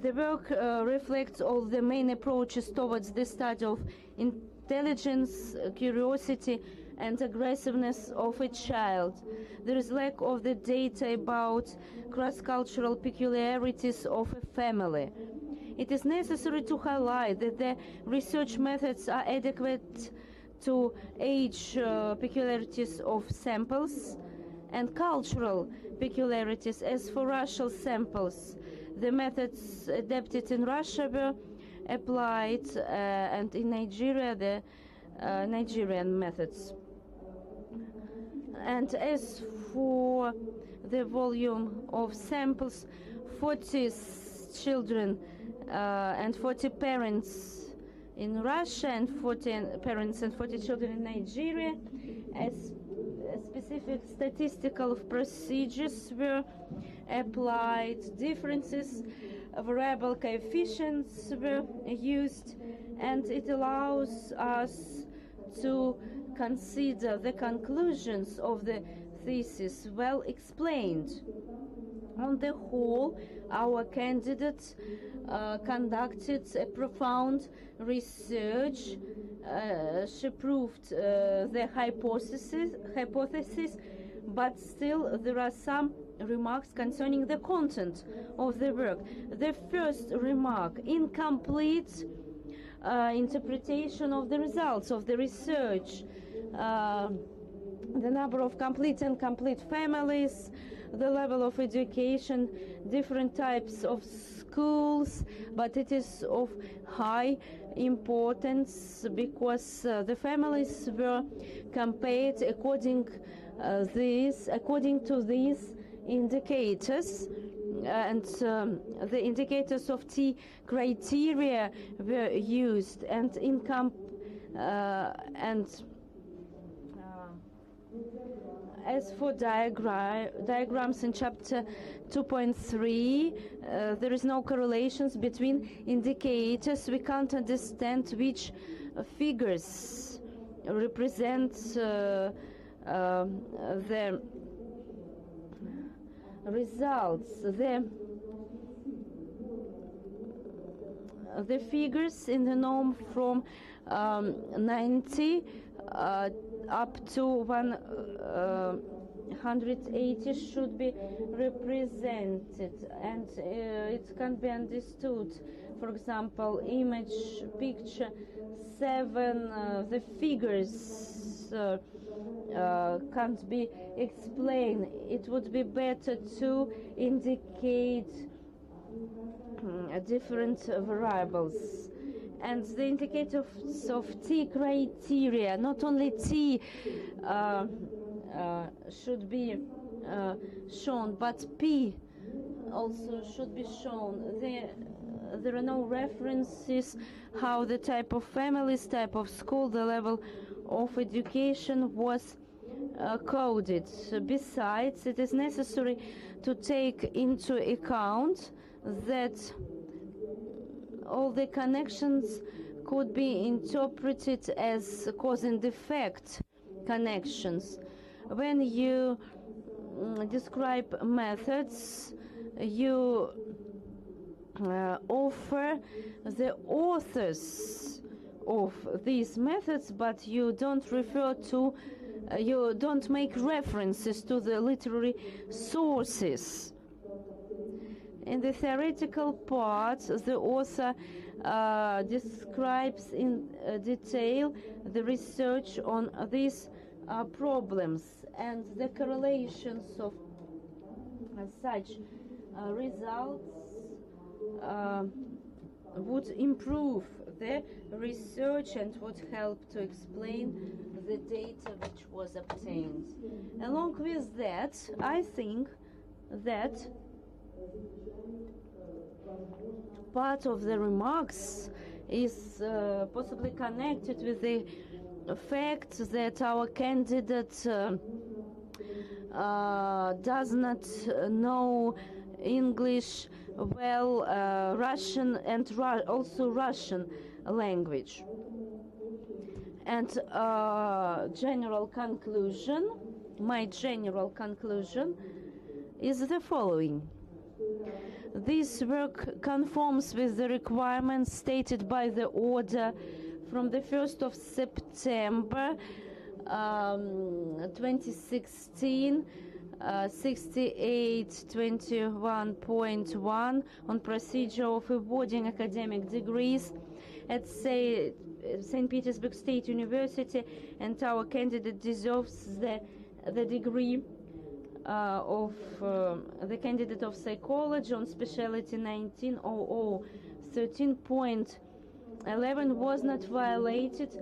The work reflects all the main approaches towards the study of intelligence, curiosity, and aggressiveness of a child. There is lack of the data about cross-cultural peculiarities of a family. It is necessary to highlight that the research methods are adequate to age peculiarities of samples and cultural peculiarities. As for racial samples, the methods adapted in Russia were applied, and in Nigeria, the Nigerian methods. And as for the volume of samples, 40 children and 40 parents in Russia, and 40 parents and 40 children in Nigeria, as specific statistical procedures were applied. Differences, variable coefficients were used, and it allows us to consider the conclusions of the thesis well explained. On the whole, our candidate conducted a profound research. She proved the hypothesis, but still there are some remarks concerning the content of the work. The first remark: incomplete interpretation of the results of the research. The number of complete and incomplete families, the level of education, different types of schools, but it is of high importance because the families were compared according to these indicators, and the indicators of T criteria were used, and as for diagrams in chapter 2.3, there is no correlations between indicators. We can't understand which figures represent the results. The figures in the norm from 90 up to 180 should be represented, and it can be understood. For example, picture 7, the figures can't be explained. It would be better to indicate different variables. And the indicators of T criteria, not only T should be shown, but P also should be shown. There are no references how the type of families, type of school, the level of education was coded. Besides, it is necessary to take into account that all the connections could be interpreted as cause and effect connections. When you describe methods, you offer the authors of these methods, but you don't make references to the literary sources. In the theoretical part, the author describes in detail the research on these problems, and the correlations of such results would improve the research and would help to explain the data which was obtained. Along with that, I think that part of the remarks is possibly connected with the fact that our candidate does not know English well, Russian, and also Russian language. And my general conclusion is the following. This work conforms with the requirements stated by the order from the 1st of September 2016, 6821.1 on procedure of awarding academic degrees at St. Petersburg State University, and our candidate deserves the degree of the candidate of psychology on specialty 1900. 13.11 was not violated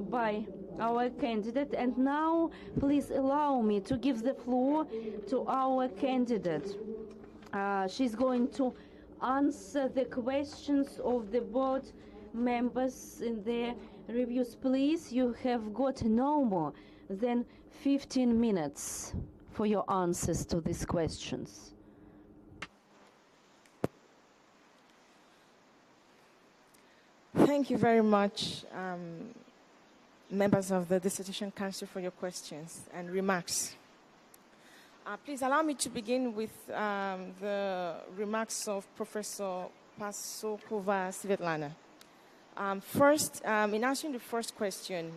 by our candidate. And now please allow me to give the floor to our candidate. She's going to answer the questions of the board members in their reviews. Please, you have got no more than 15 minutes for your answers to these questions. Thank you very much, members of the Dissertation Council, for your questions and remarks. Please allow me to begin with the remarks of Professor Pasokova Svetlana. First, in answering the first question,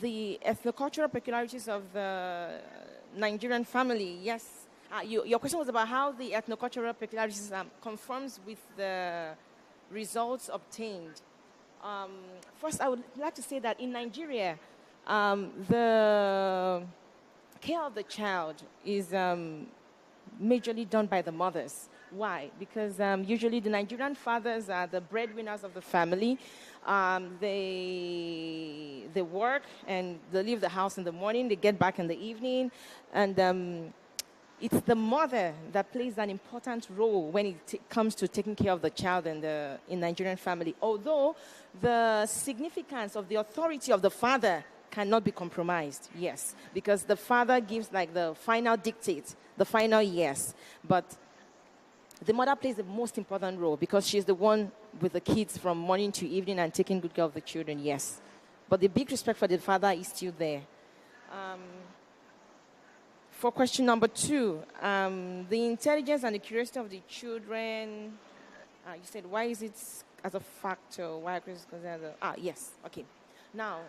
the ethnocultural peculiarities of the Nigerian family, yes. Your question was about how the ethnocultural peculiarities conforms with the results obtained. First, I would like to say that in Nigeria, the care of the child is majorly done by the mothers. Why? Because usually the Nigerian fathers are the breadwinners of the family. They work and they leave the house in the morning, they get back in the evening, and it's the mother that plays an important role when it comes to taking care of the child in Nigerian family. Although the significance of the authority of the father cannot be compromised, yes, because the father gives like the final dictate, the final yes, but the mother plays the most important role because she's the one with the kids from morning to evening and taking good care of the children, yes. But the big respect for the father is still there. For question number 2, the intelligence and the curiosity of the children, you said, why is it as a factor? Why is considered? Yes, okay. Now,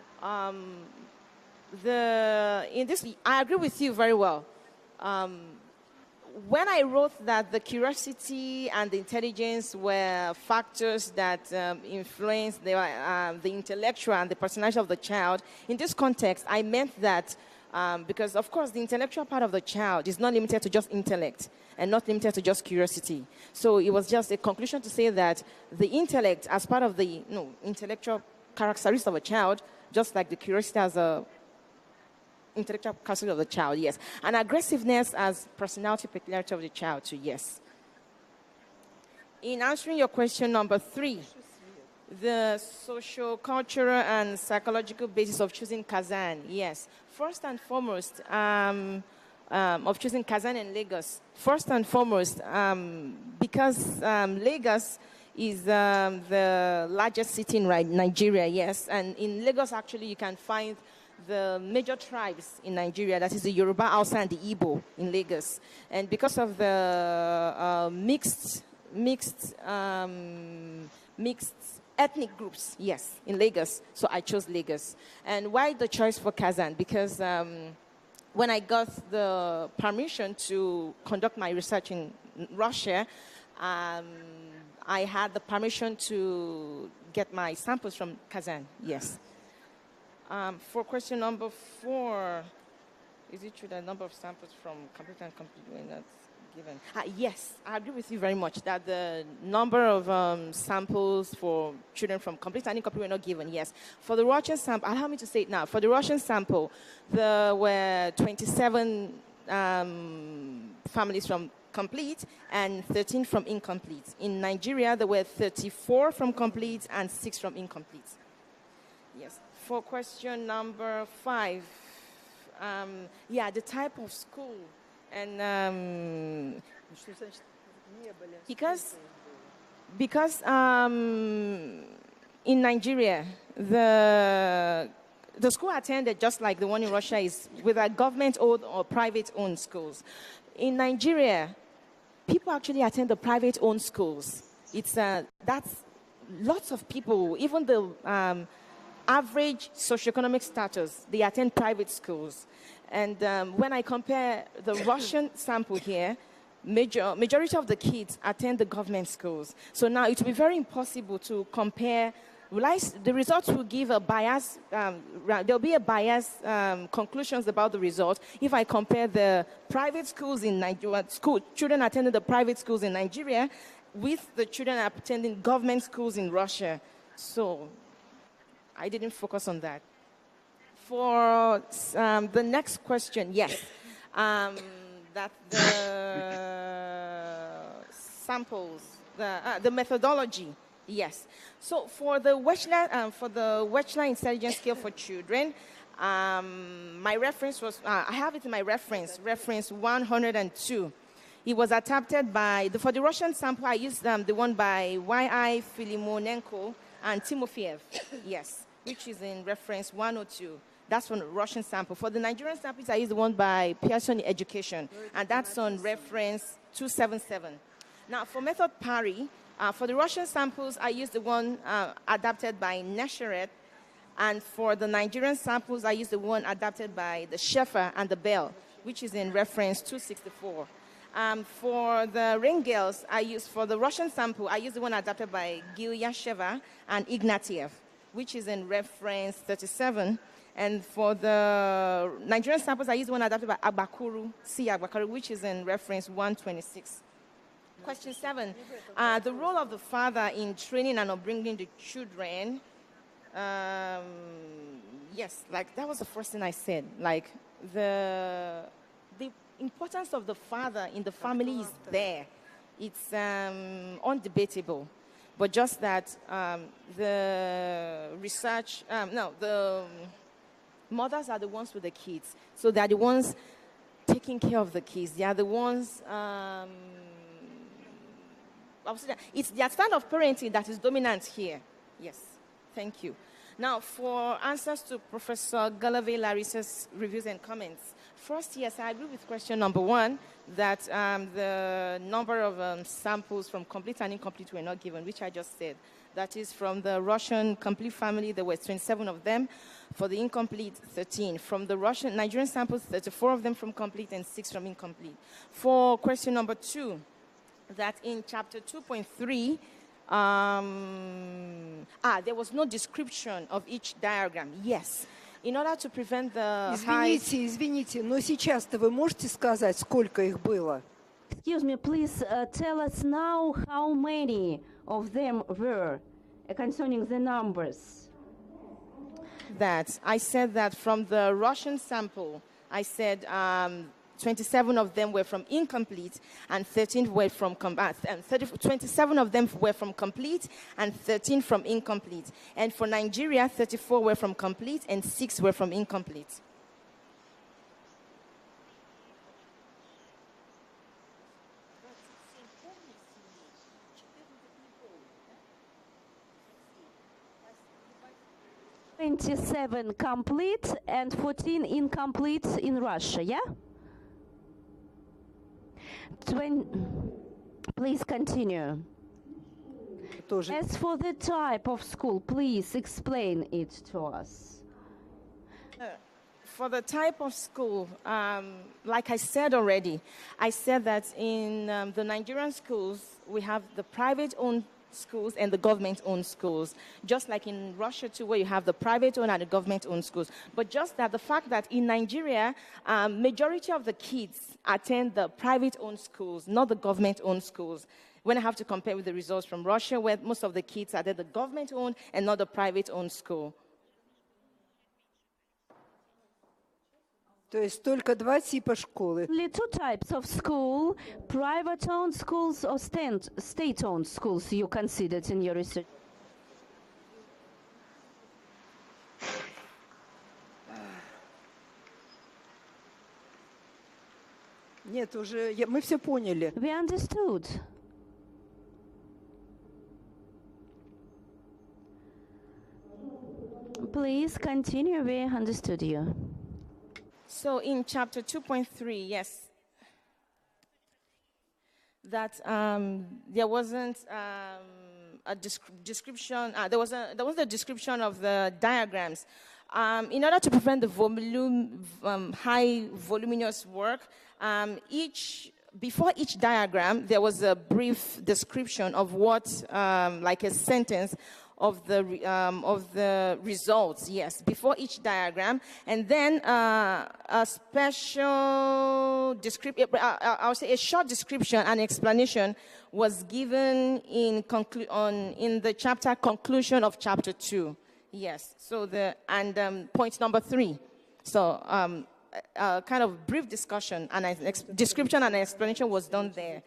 in this, I agree with you very well. When I wrote that the curiosity and the intelligence were factors that influence the intellectual and the personality of the child, in this context, I meant that because, of course, the intellectual part of the child is not limited to just intellect and not limited to just curiosity. So it was just a conclusion to say that the intellect as part of the intellectual characteristics of a child, just like the curiosity as a intellectual characteristic of the child, yes. And aggressiveness as personality peculiarity of the child, too, yes. In answering your question number 3, the social, cultural, and psychological basis of choosing Kazan, yes. First and foremost, of choosing Kazan and Lagos. First and foremost, because Lagos is the largest city in Nigeria, yes. And in Lagos, actually, you can find the major tribes in Nigeria, that is the Yoruba, Hausa, and the Igbo in Lagos. And because of the mixed ethnic groups, yes, in Lagos, so I chose Lagos. And why the choice for Kazan? Because when I got the permission to conduct my research in Russia, I had the permission to get my samples from Kazan, yes. For question number 4, is it true that the number of samples from complete and complete were not given? Yes, I agree with you very much that the number of samples for children from complete and incomplete were not given, yes. For the Russian sample, allow me to say it now. For the Russian sample, there were 27 families from complete and 13 from incomplete. In Nigeria, there were 34 from complete and 6 from incomplete. Yes. For question number 5, the type of school and because in Nigeria the school attended just like the one in Russia is with a government-owned or private-owned schools. In Nigeria, people actually attend the private-owned schools. It's that's lots of people, even the average socioeconomic status, they attend private schools. And when I compare the Russian sample here, majority of the kids attend the government schools. So now it will be very impossible to compare. The results will give a bias, there'll be a bias conclusions about the results if I compare the private schools in Nigeria, children attending the private schools in Nigeria with the children attending government schools in Russia. So I didn't focus on that. For the next question, yes, that the samples, the methodology, yes. So for the Wechsler Intelligence Scale for Children, my reference was, I have it in my reference 102. It was adapted by, for the Russian sample, I used the one by Y.I. Filimonenko and Timofeyev, yes, which is in reference 102. That's from the Russian sample. For the Nigerian samples, I use the one by Pearson Education, and that's on reference 277. Now, for method pari, for the Russian samples, I use the one adapted by Nesheret, and for the Nigerian samples, I use the one adapted by the Sheffer and the Bell, which is in reference 264. For the Rengels, for the Russian sample, I use the one adapted by Gilyasheva and Ignatiev, which is in reference 37. And for the Nigerian samples, I use the one adapted by Agbakuru, which is in reference 126. Question 7. The role of the father in training and upbringing the children. Yes, like that was the first thing I said. Like the importance of the father in the family is there. It's undebatable. But just that the research, the mothers are the ones with the kids. So they're the ones taking care of the kids. They are the ones, it's their style of parenting that is dominant here. Yes, thank you. Now, for answers to Professor Galave Larissa's reviews and comments. First, yes, I agree with question number 1, that the number of samples from complete and incomplete were not given, which I just said. That is from the Russian complete family, there were 27 of them. For the incomplete, 13. From the Nigerian samples, 34 of them from complete and 6 from incomplete. For question number 2, that in chapter 2.3, there was no description of each diagram. Yes. In order to prevent the Извините, но сейчас-то вы можете сказать, сколько их было? Excuse me, please tell us now how many of them were concerning the numbers. That I said that from the Russian sample, I said 27 of them were from incomplete and 13 were from 27 of them were from complete and 13 from incomplete. And for Nigeria, 34 were from complete and 6 were from incomplete. Twenty-seven complete and 14 incomplete in Russia, yeah? Please continue. As for the type of school, please explain it to us. For the type of school, like I said already, I said that in the Nigerian schools, we have the private-owned schools and the government-owned schools, just like in Russia too, where you have the private-owned and the government-owned schools. But just that the fact that in Nigeria, majority of the kids attend the private-owned schools, not the government-owned schools. When I have to compare with the results from Russia, where most of the kids attend the government-owned and not the private-owned school. То есть только 2 типа школы. Only 2 types of school, private-owned schools or state-owned schools you considered in your research? Нет, уже мы все поняли. We understood. Please continue, we understood you. So in chapter 2.3, yes, that there wasn't a description. There was a description of the diagrams. In order to prevent the high voluminous work, before each diagram, there was a brief description of what, like a sentence, of the results, yes, before each diagram, and then a special description, I'll say a short description and explanation was given in the chapter conclusion of chapter 2. Yes, so point number 3. So kind of brief discussion and description and explanation was done there.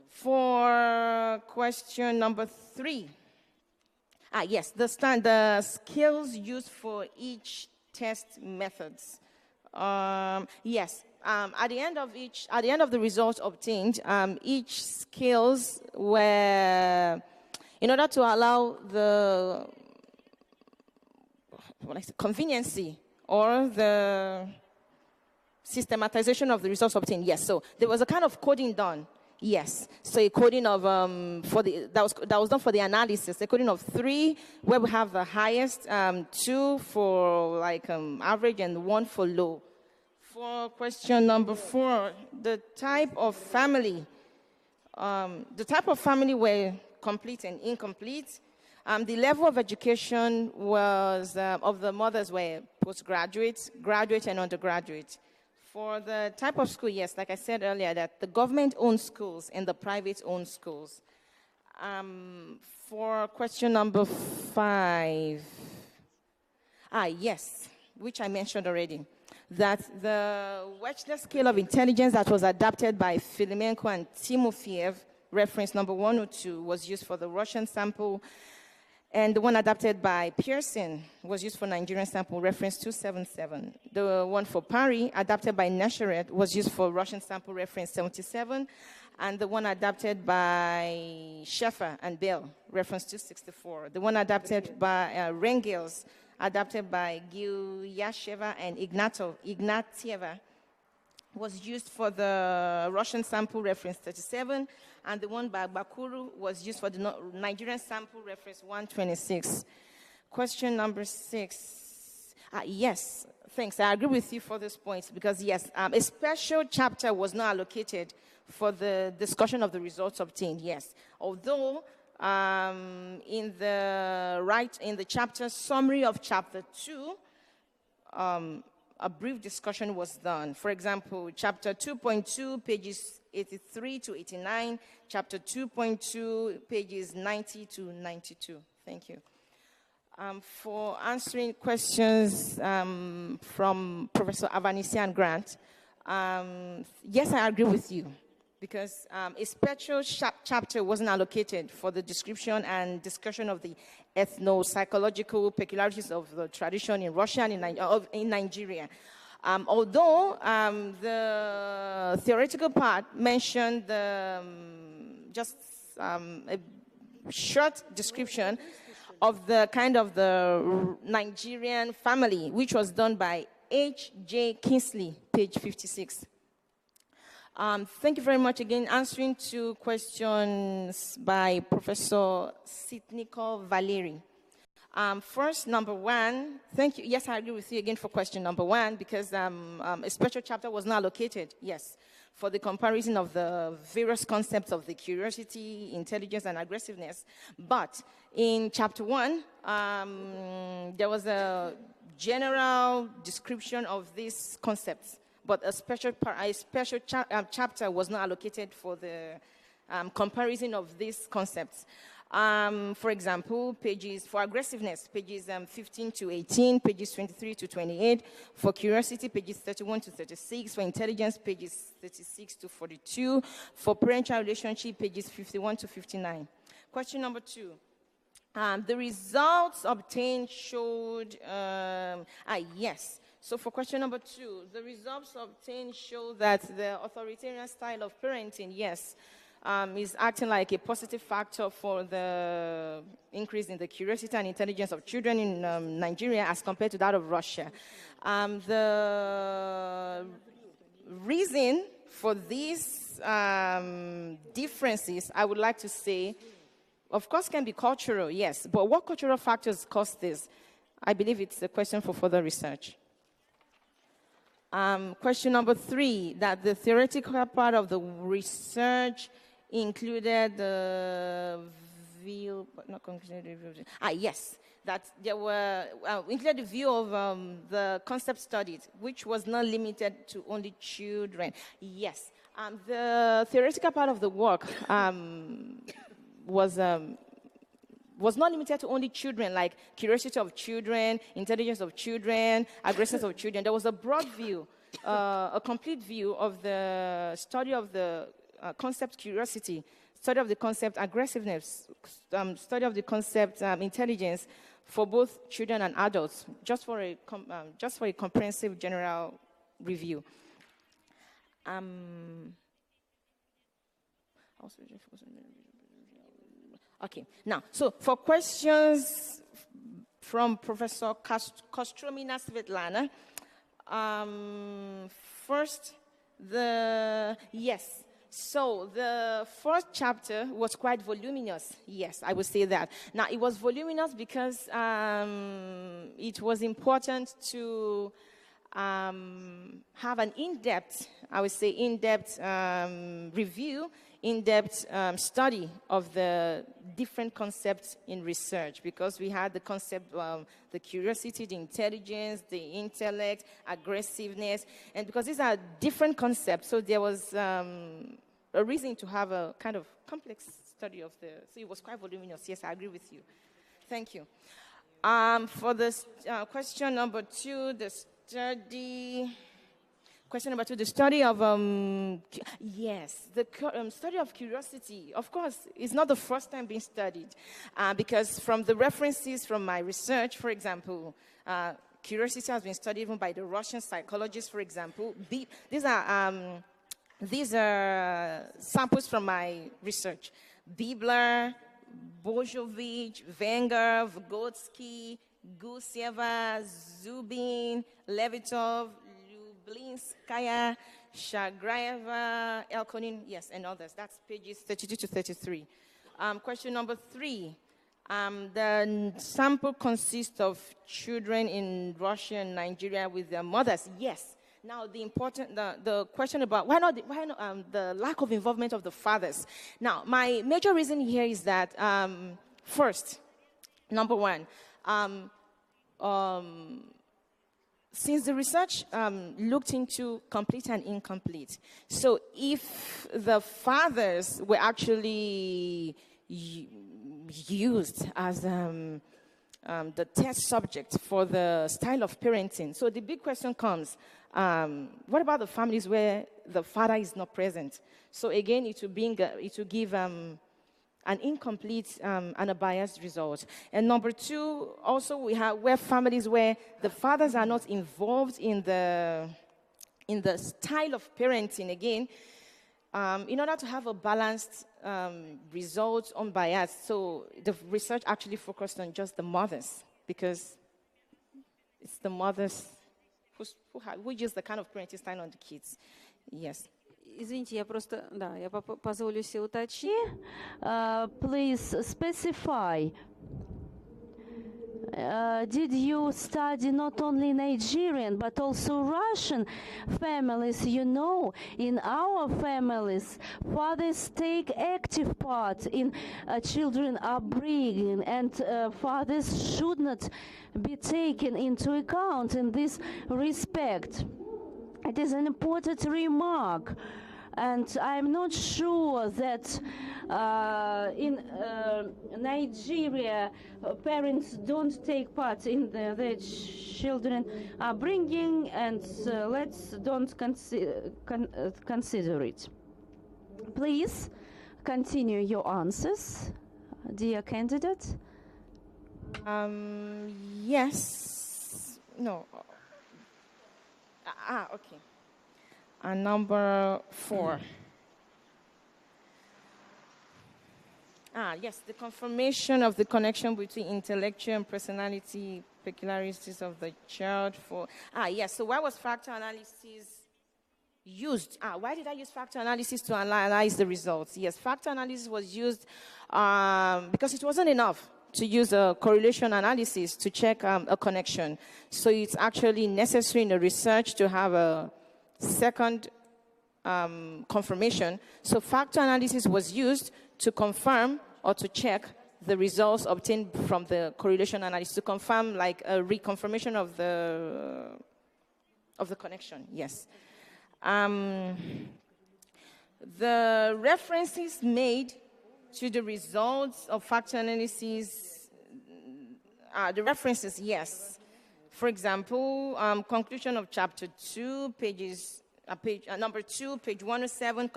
For question number 3. Yes, the skills used for each test methods. Yes, at the end of the results obtained, each skills were, in order to allow the conveniency or the systematization of the results obtained? Yes. So there was a kind of coding done. Yes. So a coding of that was done for the analysis. A coding of 3, where we have the highest, 2 for like average, and 1 for low. For question number 4, the type of family. The type of family were complete and incomplete. The level of education was of the mothers were postgraduate, graduate, and undergraduate. For the type of school, yes, like I said earlier, that the government-owned schools and the private-owned schools. For question number 5, yes, which I mentioned already, that the Wechsler scale of intelligence that was adapted by Filimenko and Timofeyev, reference number 102, was used for the Russian sample, and the one adapted by Pearson was used for Nigerian sample, reference 277. The one for Paris, adapted by Nesheret, was used for Russian sample, reference 77. And the one adapted by Sheffer and Bell, reference 264. The one adapted by Rengels, adapted by Gilyasheva and Ignatieva, was used for the Russian sample, reference 37, and the one by Bakuru was used for the Nigerian sample, reference 126. Question number 6. Yes, thanks. I agree with you for this point, because yes, a special chapter was not allocated for the discussion of the results obtained, yes. Although in the chapter summary of chapter 2, a brief discussion was done. For example, chapter 2.2, pages 83 to 89, chapter 2.2, pages 90 to 92. Thank you. For answering questions from Professor Avanisian Grant, yes, I agree with you, because a special chapter wasn't allocated for the description and discussion of the ethno-psychological peculiarities of the tradition in Russia and in Nigeria. Although the theoretical part mentioned just a short description of the kind of the Nigerian family, which was done by H.J. Kingsley, page 56. Thank you very much again. Answering to questions by Professor Sitnikov Valery. First, number 1, thank you. Yes, I agree with you again for question number 1, because a special chapter was not allocated, yes, for the comparison of the various concepts of the curiosity, intelligence, and aggressiveness. But in chapter 1, there was a general description of these concepts, but a special chapter was not allocated for the comparison of these concepts. For example, for aggressiveness, pages 15 to 18, pages 23 to 28. For curiosity, pages 31 to 36. For intelligence, pages 36 to 42. For parental relationship, pages 51 to 59. Question number 2. The results obtained showed, yes. So for question number 2, the results obtained show that the authoritarian style of parenting, yes, is acting like a positive factor for the increase in the curiosity and intelligence of children in Nigeria as compared to that of Russia. The reason for these differences, I would like to say, of course, can be cultural, yes. But what cultural factors cause this? I believe it's a question for further research. Question number 3, that the theoretical part of the research included the view, but not concluded. Yes, that there were included the view of the concept studied, which was not limited to only children. Yes, the theoretical part of the work was not limited to only children, like curiosity of children, intelligence of children, aggressiveness of children. There was a broad view, a complete view of the study of the concept curiosity, study of the concept aggressiveness, study of the concept intelligence for both children and adults, just for a comprehensive general review. Okay, now, so for questions from Professor Kostromina Svetlana. First, so the first chapter was quite voluminous. Yes, I would say that. Now, it was voluminous because it was important to have an in-depth review, in-depth study of the different concepts in research, because we had the concept of the curiosity, the intelligence, the intellect, aggressiveness, and because these are different concepts, so there was a reason to have a kind of complex study of so it was quite voluminous. Yes, I agree with you. Thank you. For the question number 2, the study of, the study of curiosity, of course, is not the first time being studied, because from the references from my research, for example, curiosity has been studied even by the Russian psychologists, for example. These are samples from my research. Bibler, Bozhovich, Wenger, Vygotsky, Guseva, Zubin, Levitov, Ilesanmi, Shagraeva, Elkonin, yes, and others. That's pages 32 to 33. Question number 3. The sample consists of children in Russia and Nigeria with their mothers. Yes. Now, the question about why not the lack of involvement of the fathers. Now, my major reason here is that, first, number 1, since the research looked into complete and incomplete, so if the fathers were actually used as the test subject for the style of parenting, so the big question comes, what about the families where the father is not present? So again, it will give an incomplete and a biased result. And number 2, also we have families where the fathers are not involved in the style of parenting. Again, in order to have a balanced result, unbiased, so the research actually focused on just the mothers, because it's the mothers who use the kind of parenting style on the kids. Yes. Извините, я позволю себе уточнить. Please specify. Did you study not only Nigerian but also Russian families? You know, in our families, fathers take active part in children upbringing, and fathers should not be taken into account in this respect. It is an important remark. And I'm not sure that in Nigeria, parents don't take part in their children upbringing, and let's don't consider it. Please continue your answers, dear candidate. Yes. No. Okay. And number 4. Yes, the confirmation of the connection between intellectual and personality peculiarities of the child. Yes, so why was factor analysis used? Why did I use factor analysis to analyze the results? Yes, factor analysis was used because it wasn't enough to use a correlation analysis to check a connection. So it's actually necessary in the research to have a second confirmation. So factor analysis was used to confirm or to check the results obtained from the correlation analysis, to confirm like a reconfirmation of the connection. Yes. The references made to the results of factor analysis, the references, yes. For example, conclusion of chapter 2, number 2, page 107,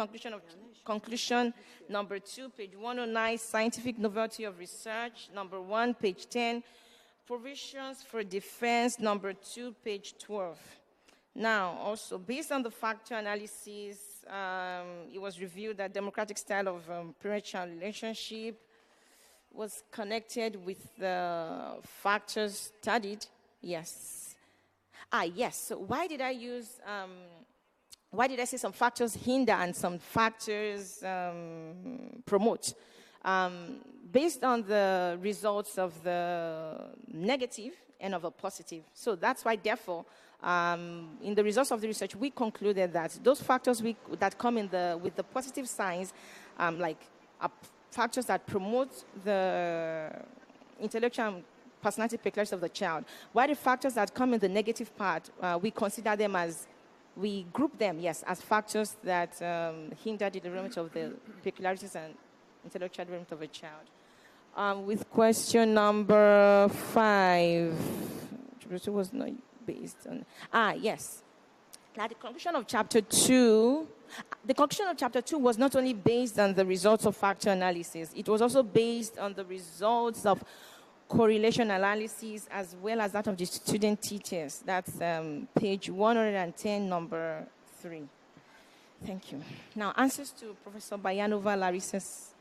conclusion, number 2, page 109, scientific novelty of research, number 1, page 10, provisions for defense, number 2, page 12. Now, also, based on the factor analysis, it was reviewed that democratic style of parental relationship was connected with the factors studied. Yes. Yes. So why did I say some factors hinder and some factors promote? Based on the results of the negative and of a positive. So that's why, therefore, in the results of the research, we concluded that those factors that come with the positive signs, factors that promote the intellectual and personality peculiarities of the child, while the factors that come in the negative part, we group them, yes, as factors that hinder the development of the peculiarities and intellectual development of a child. With question number 5, which was not based on. Yes. Now, the conclusion of chapter 2 was not only based on the results of factor analysis, it was also based on the results of correlation analysis as well as that of the student teachers. That's page 110, number 3. Thank you. Now, answers to Professor Bayanova Larissa's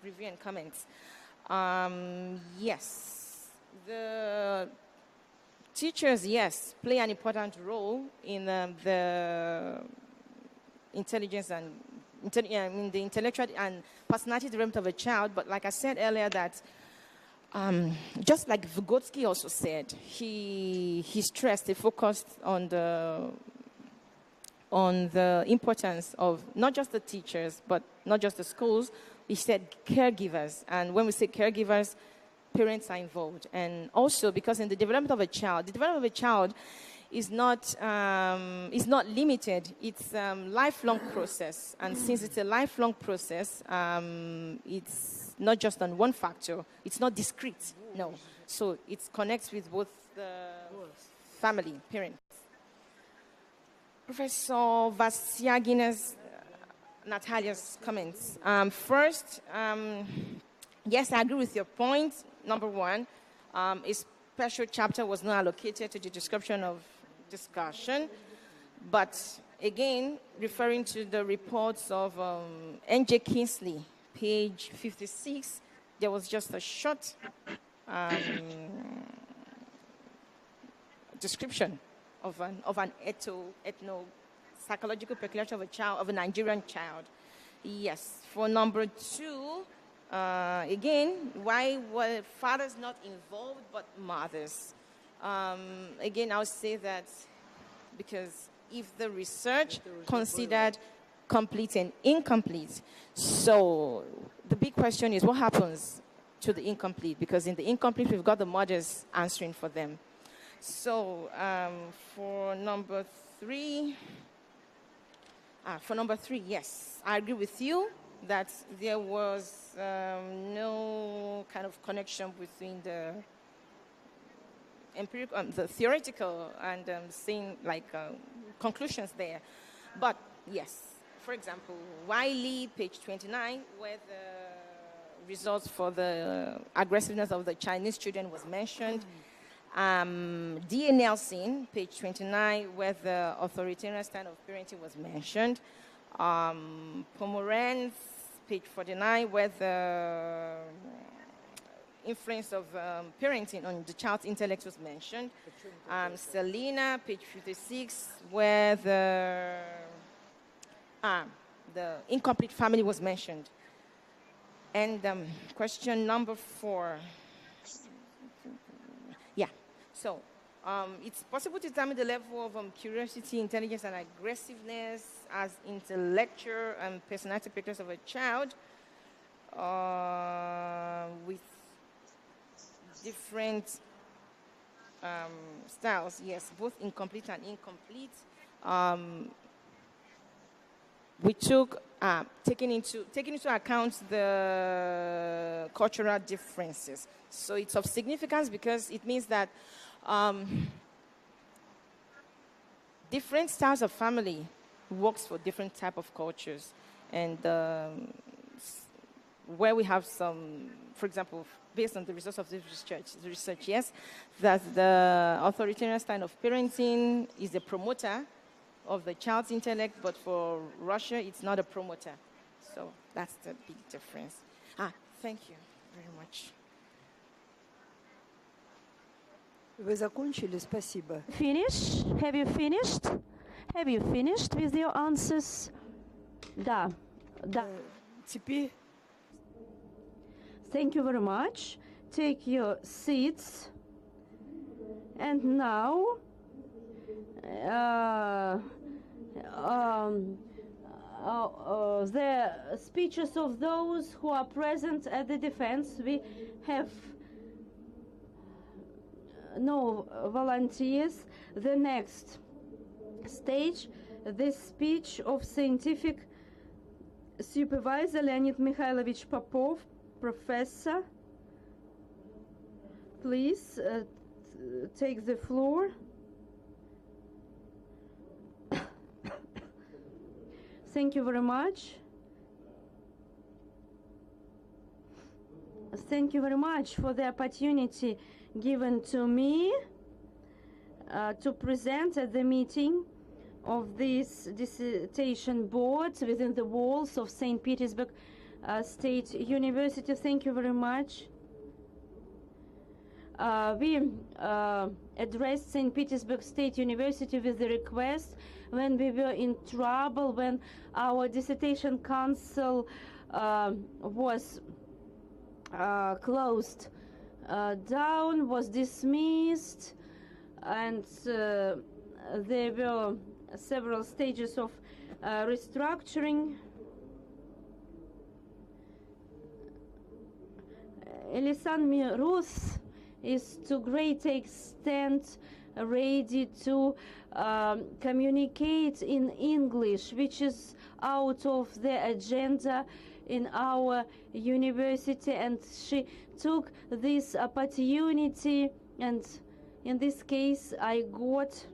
review and comments. Yes, the teachers, yes, play an important role in the intelligence and in the intellectual and personality development of a child. But like I said earlier, that just like Vygotsky also said, he stressed, he focused on the importance of not just the teachers, but not just the schools. He said caregivers, and when we say caregivers, parents are involved. And also because in the development of a child is not limited. It's a lifelong process. And since it's a lifelong process, it's not just on one factor. It's not discrete, no. So it connects with both the family, parents. Professor Vassiagina's Natalia's comments. First, yes, I agree with your point. Number 1, a special chapter was not allocated to the description of discussion. But again, referring to the reports of N.J. Kingsley, page 56, there was just a short description of an ethno-psychological peculiarity of a child, of a Nigerian child. Yes. For number 2, again, why were fathers not involved but mothers? Again, I would say that because if the research considered complete and incomplete, so the big question is what happens to the incomplete? Because in the incomplete, we've got the mothers answering for them. So for number 3, yes, I agree with you that there was no kind of connection between the empirical, the theoretical, and seeing conclusions there. But yes, for example, Wiley, page 29, where the results for the aggressiveness of the Chinese children was mentioned. D.A. Nelson, page 29, where the authoritarian style of parenting was mentioned. Pomerantz, page 49, where the influence of parenting on the child's intellect was mentioned. Selena, page 56, where the incomplete family was mentioned. And question number 4. Yeah. So it's possible to determine the level of curiosity, intelligence, and aggressiveness as intellectual and personality peculiarities of a child with different styles. Yes, both incomplete and incomplete. We took taking into account the cultural differences. So it's of significance because it means that different styles of family works for different type of cultures, and where we have some, for example, based on the results of this research, yes, that the authoritarian style of parenting is a promoter of the child's intellect, but for Russia, it's not a promoter. So that's the big difference. Thank you. very much. Вы закончили? Спасибо. Finish? Have you finished? Have you finished with your answers? Да. Да. Теперь Thank you very much. Take your seats. And now, the speeches of those who are present at the defense. We have no volunteers. The next stage, the speech of scientific supervisor Leonid Mikhailovich Popov, professor. Please take the floor. Thank you very much. Thank you very much for the opportunity given to me to present at the meeting of this dissertation board within the walls of St. Petersburg State University. Thank you very much. We addressed St. Petersburg State University with the request when we were in trouble, when our dissertation council was closed down, was dismissed, and there were several stages of restructuring. Ilesanmi Ruth is to great extent ready to communicate in English, which is out of the agenda in our university, and she took this opportunity, and in this case I got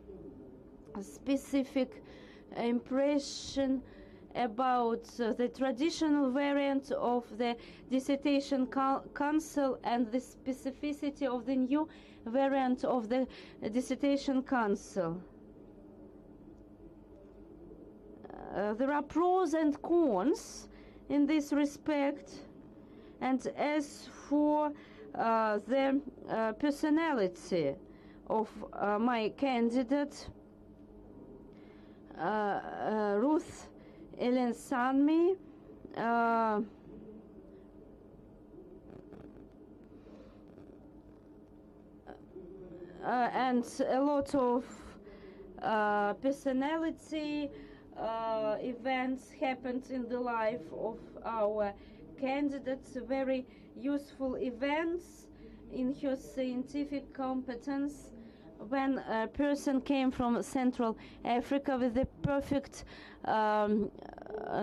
a specific impression about the traditional variant of the dissertation council and the specificity of the new variant of the dissertation council. There are pros and cons in this respect, and as for the personality of my candidate, Ruth Ilesanmi, and a lot of personality events happened in the life of our candidates, very useful events in her scientific competence. When a person came from Central Africa with the perfect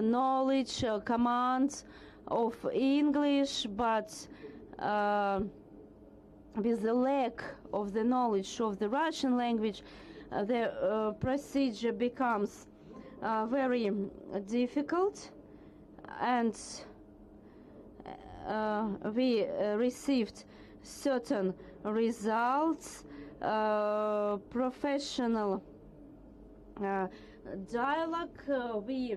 knowledge, command of English, but with the lack of the knowledge of the Russian language, the procedure becomes very difficult, and we received certain results. Professional dialogue, we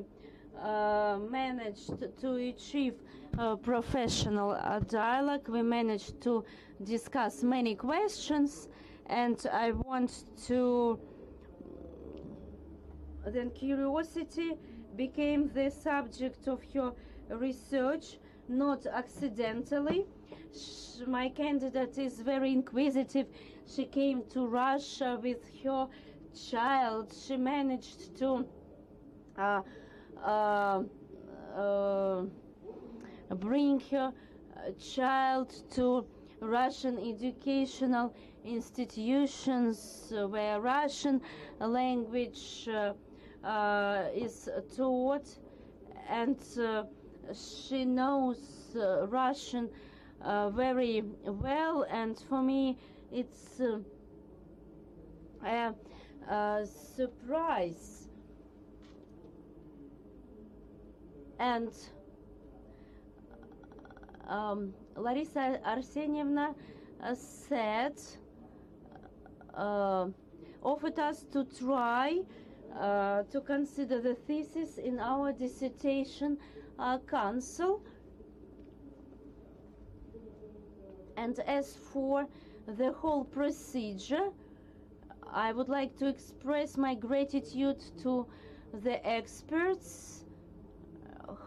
managed to achieve professional dialogue. We managed to discuss many questions, and I want to then curiosity became the subject of her research, not accidentally. My candidate is very inquisitive. She came to Russia with her child. She managed to bring her child to Russian educational institutions where Russian language is taught, and she knows Russian very well, and for me it's a surprise. And Larisa Arsenievna said, offered us to try to consider the thesis in our dissertation council. And as for the whole procedure, I would like to express my gratitude to the experts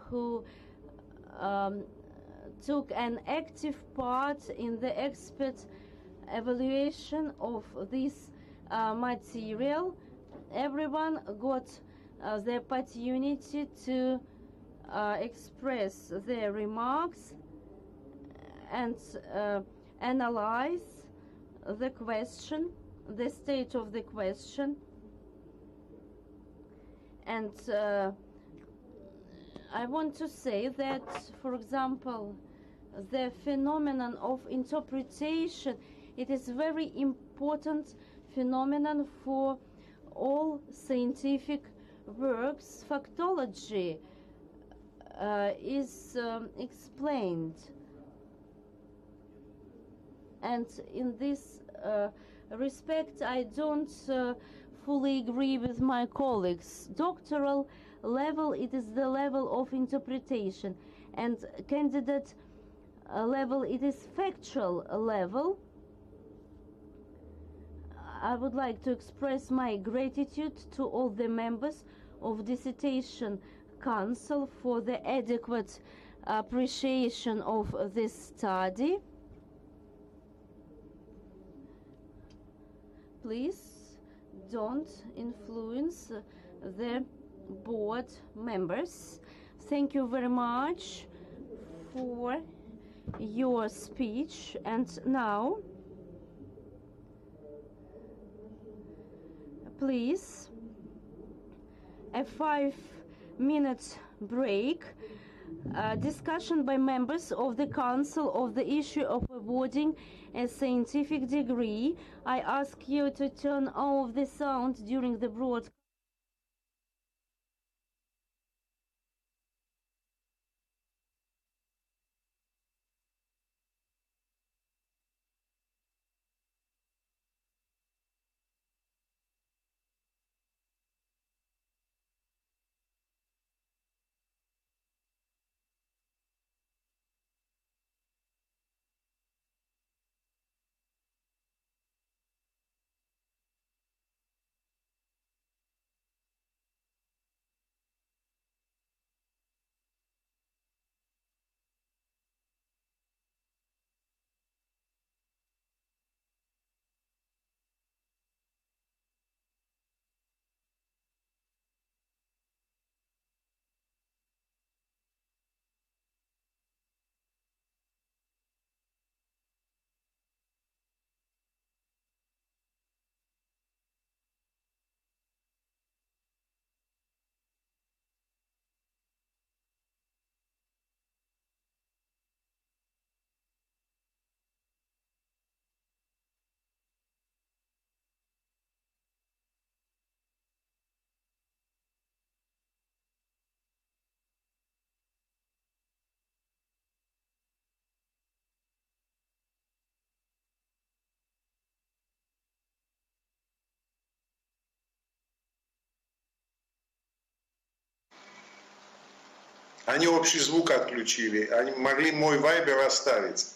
who took an active part in the expert evaluation of this material. Everyone got the opportunity to express their remarks and analyze the question, the state of the question. And I want to say that, for example, the phenomenon of interpretation, it is very important phenomenon for all scientific works. Factology is explained, and in this respect I don't fully agree with my colleagues. Doctoral level, it is the level of interpretation, and candidate level, it is factual level. I would like to express my gratitude to all the members of Dissertation Council for the adequate appreciation of this study. Please don't influence the board members. Thank you very much for your speech. And now, please, a 5-minute break. Discussion by members of the Council of the issue of awarding a scientific degree. I ask you to turn off the sound during the broadcast. Они общий звук отключили, они могли мой вайбер оставить.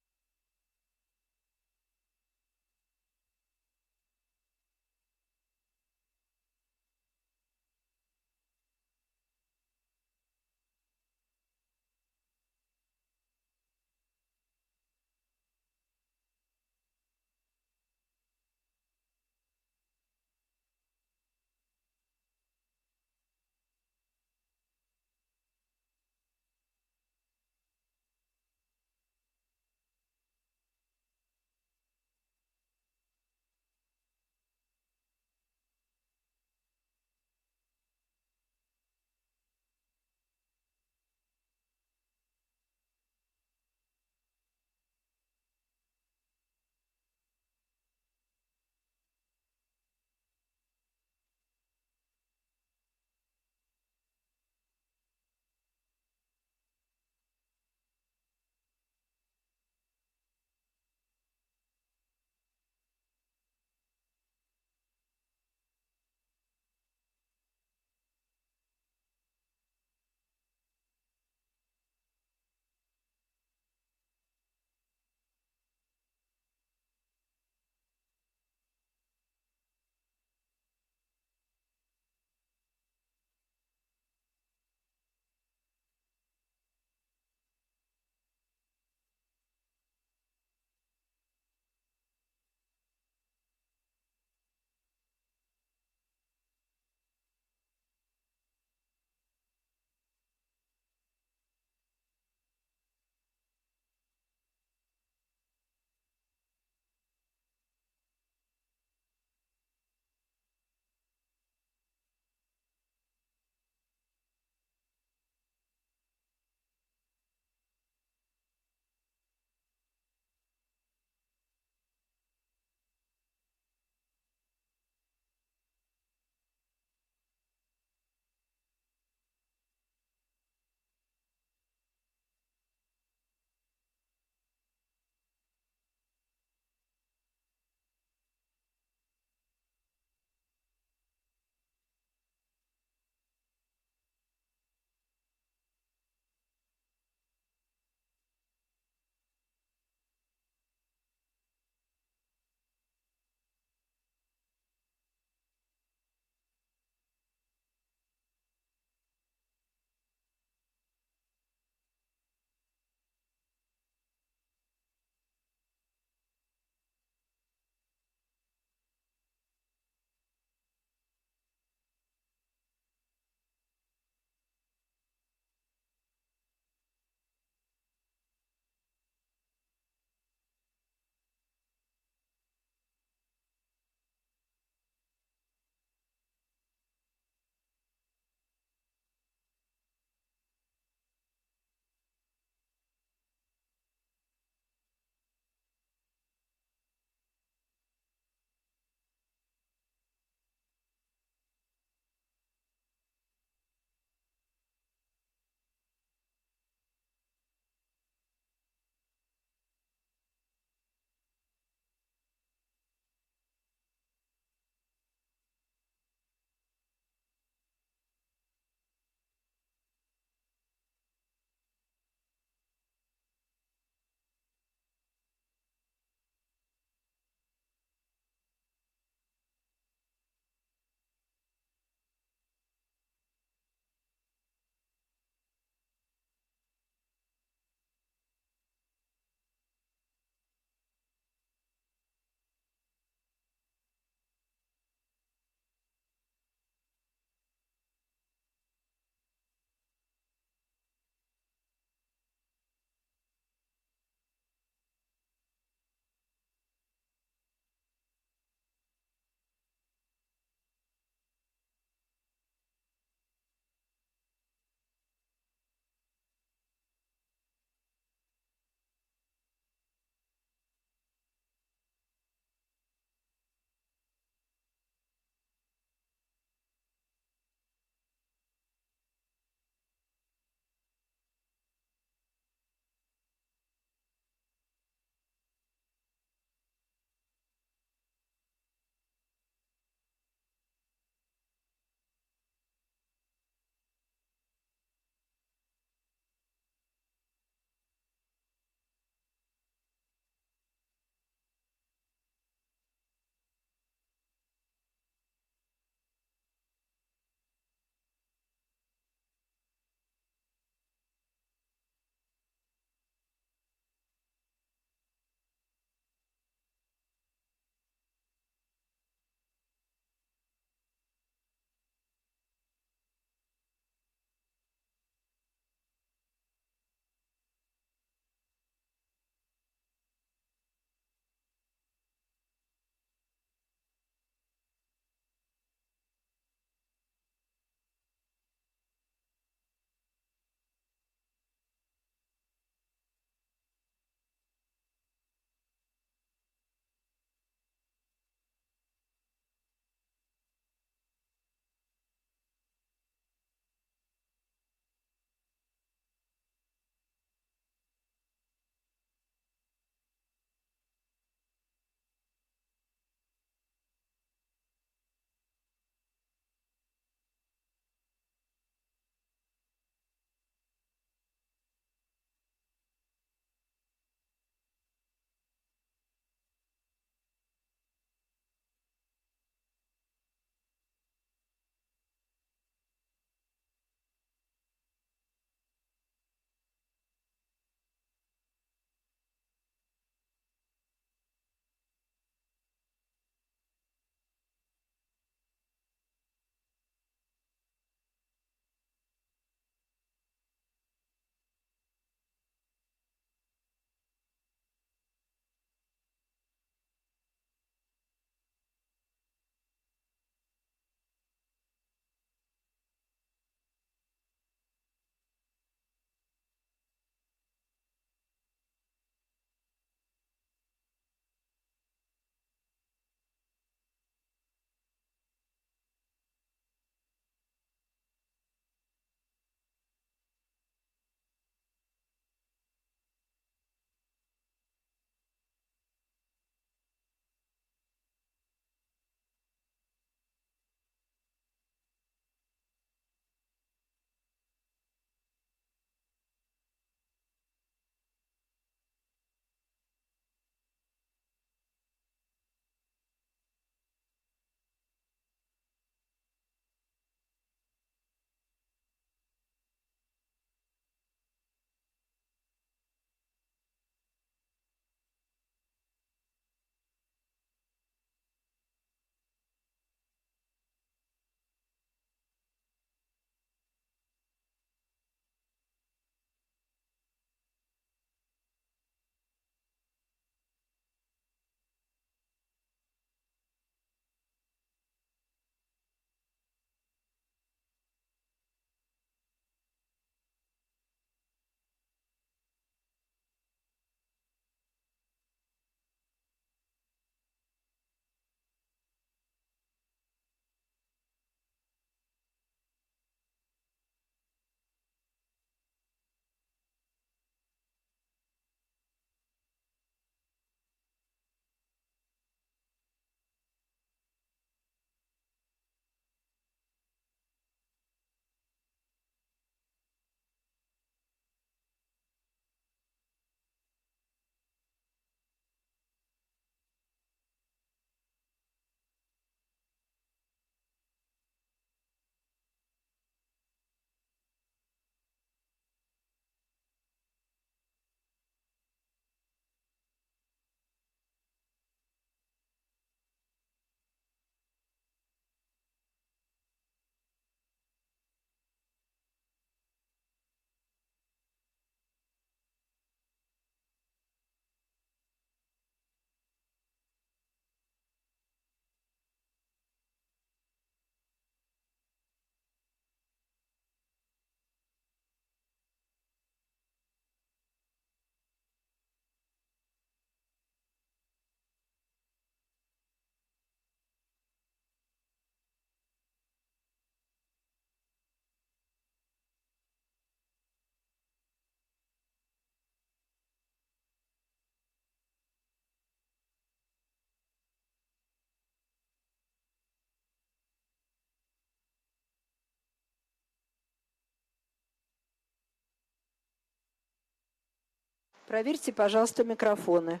Проверьте, пожалуйста, микрофоны.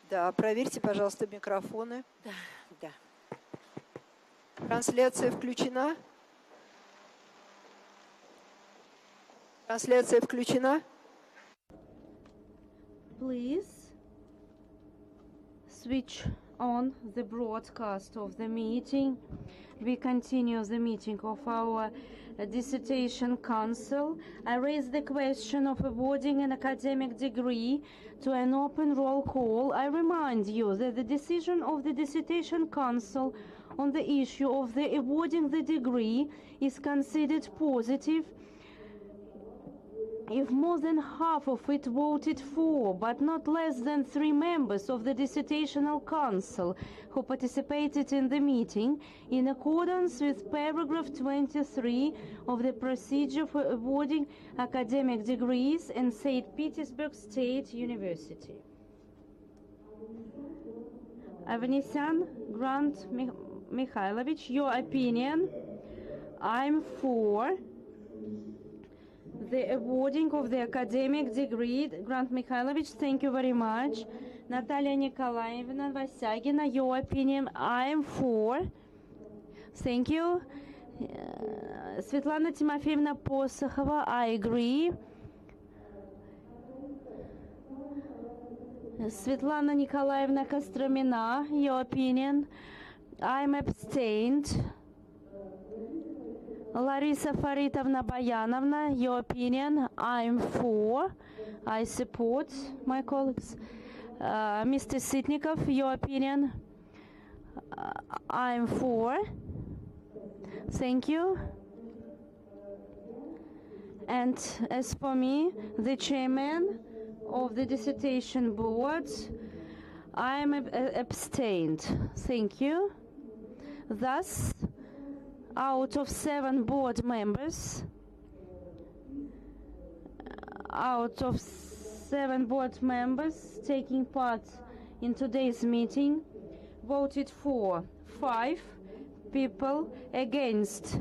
Да, проверьте, пожалуйста, микрофоны. Да. Трансляция включена? Трансляция включена? Please switch on the broadcast of the meeting. We continue the meeting of our Dissertation Council. I raise the question of awarding an academic degree to an open roll call. I remind you that the decision of the Dissertation Council on the issue of the awarding the degree is considered positive if more than half of it voted for, but not less than 3 members of the Dissertational Council who participated in the meeting, in accordance with paragraph 23 of the procedure for awarding academic degrees in St. Petersburg State University. Avanesian Grant Mikhailovich, your opinion? I'm for the awarding of the academic degree. Grant Mikhailovich, thank you very much. Natalia Nikolaevna Vasягина, your opinion? I am for. Thank you. Svetlana Timofeevna Posохова, I agree. Svetlana Nikolaevna Kostромина, your opinion? I am abstained. Larisa Faritovna Bayanovna, your opinion? I'm for. I support my colleagues. Mr. Sitnikov, your opinion? I'm for. Thank you. And as for me, the chairman of the dissertation board, I am abstained. Thank you. Thus, out of 7 board members, taking part in today's meeting, voted for 5 people, against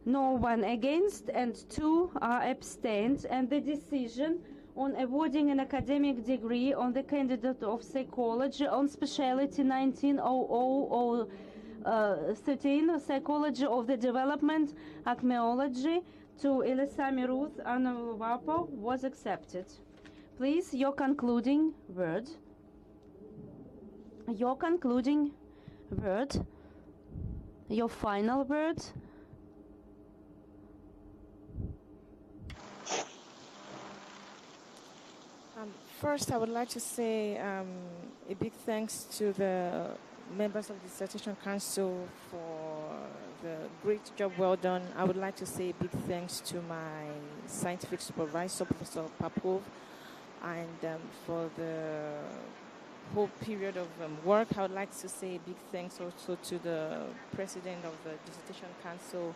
no one against, and 2 are abstained, and the decision on awarding an academic degree on the candidate of psychology on specialty 190013, Psychology of the Development, Acmeology, to Ilesanmi Ruth Anuoluwapo was accepted. Please, your concluding word. Your concluding word. Your final word. First, I would like to say a big thanks to the members of the Dissertation Council for the great job well done. I would like to say a big thanks to my scientific supervisor, Professor Popov, and for the whole period of work. I would like to say a big thanks also to the president of the Dissertation Council,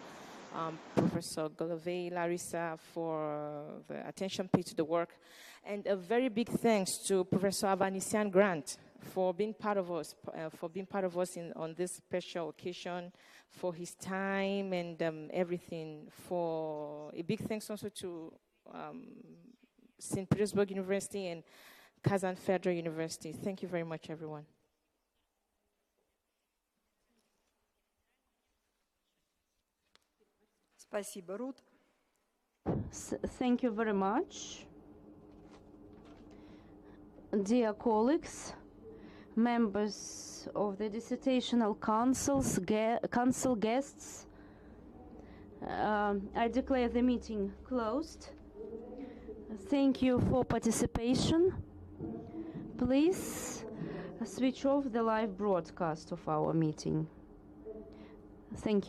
Professor Golovay Larissa, for the attention paid to the work. And a very big thanks to Professor Avanesian Grant for being part of us, on this special occasion, for his time and everything. For a big thanks also to St. Petersburg University and Kazan Federal University. Thank you very much, everyone. Спасибо, Ruth. Thank you very much. Dear colleagues, members of the Dissertational Council guests, I declare the meeting closed. Thank you for participation. Please switch off the live broadcast of our meeting. Thank you.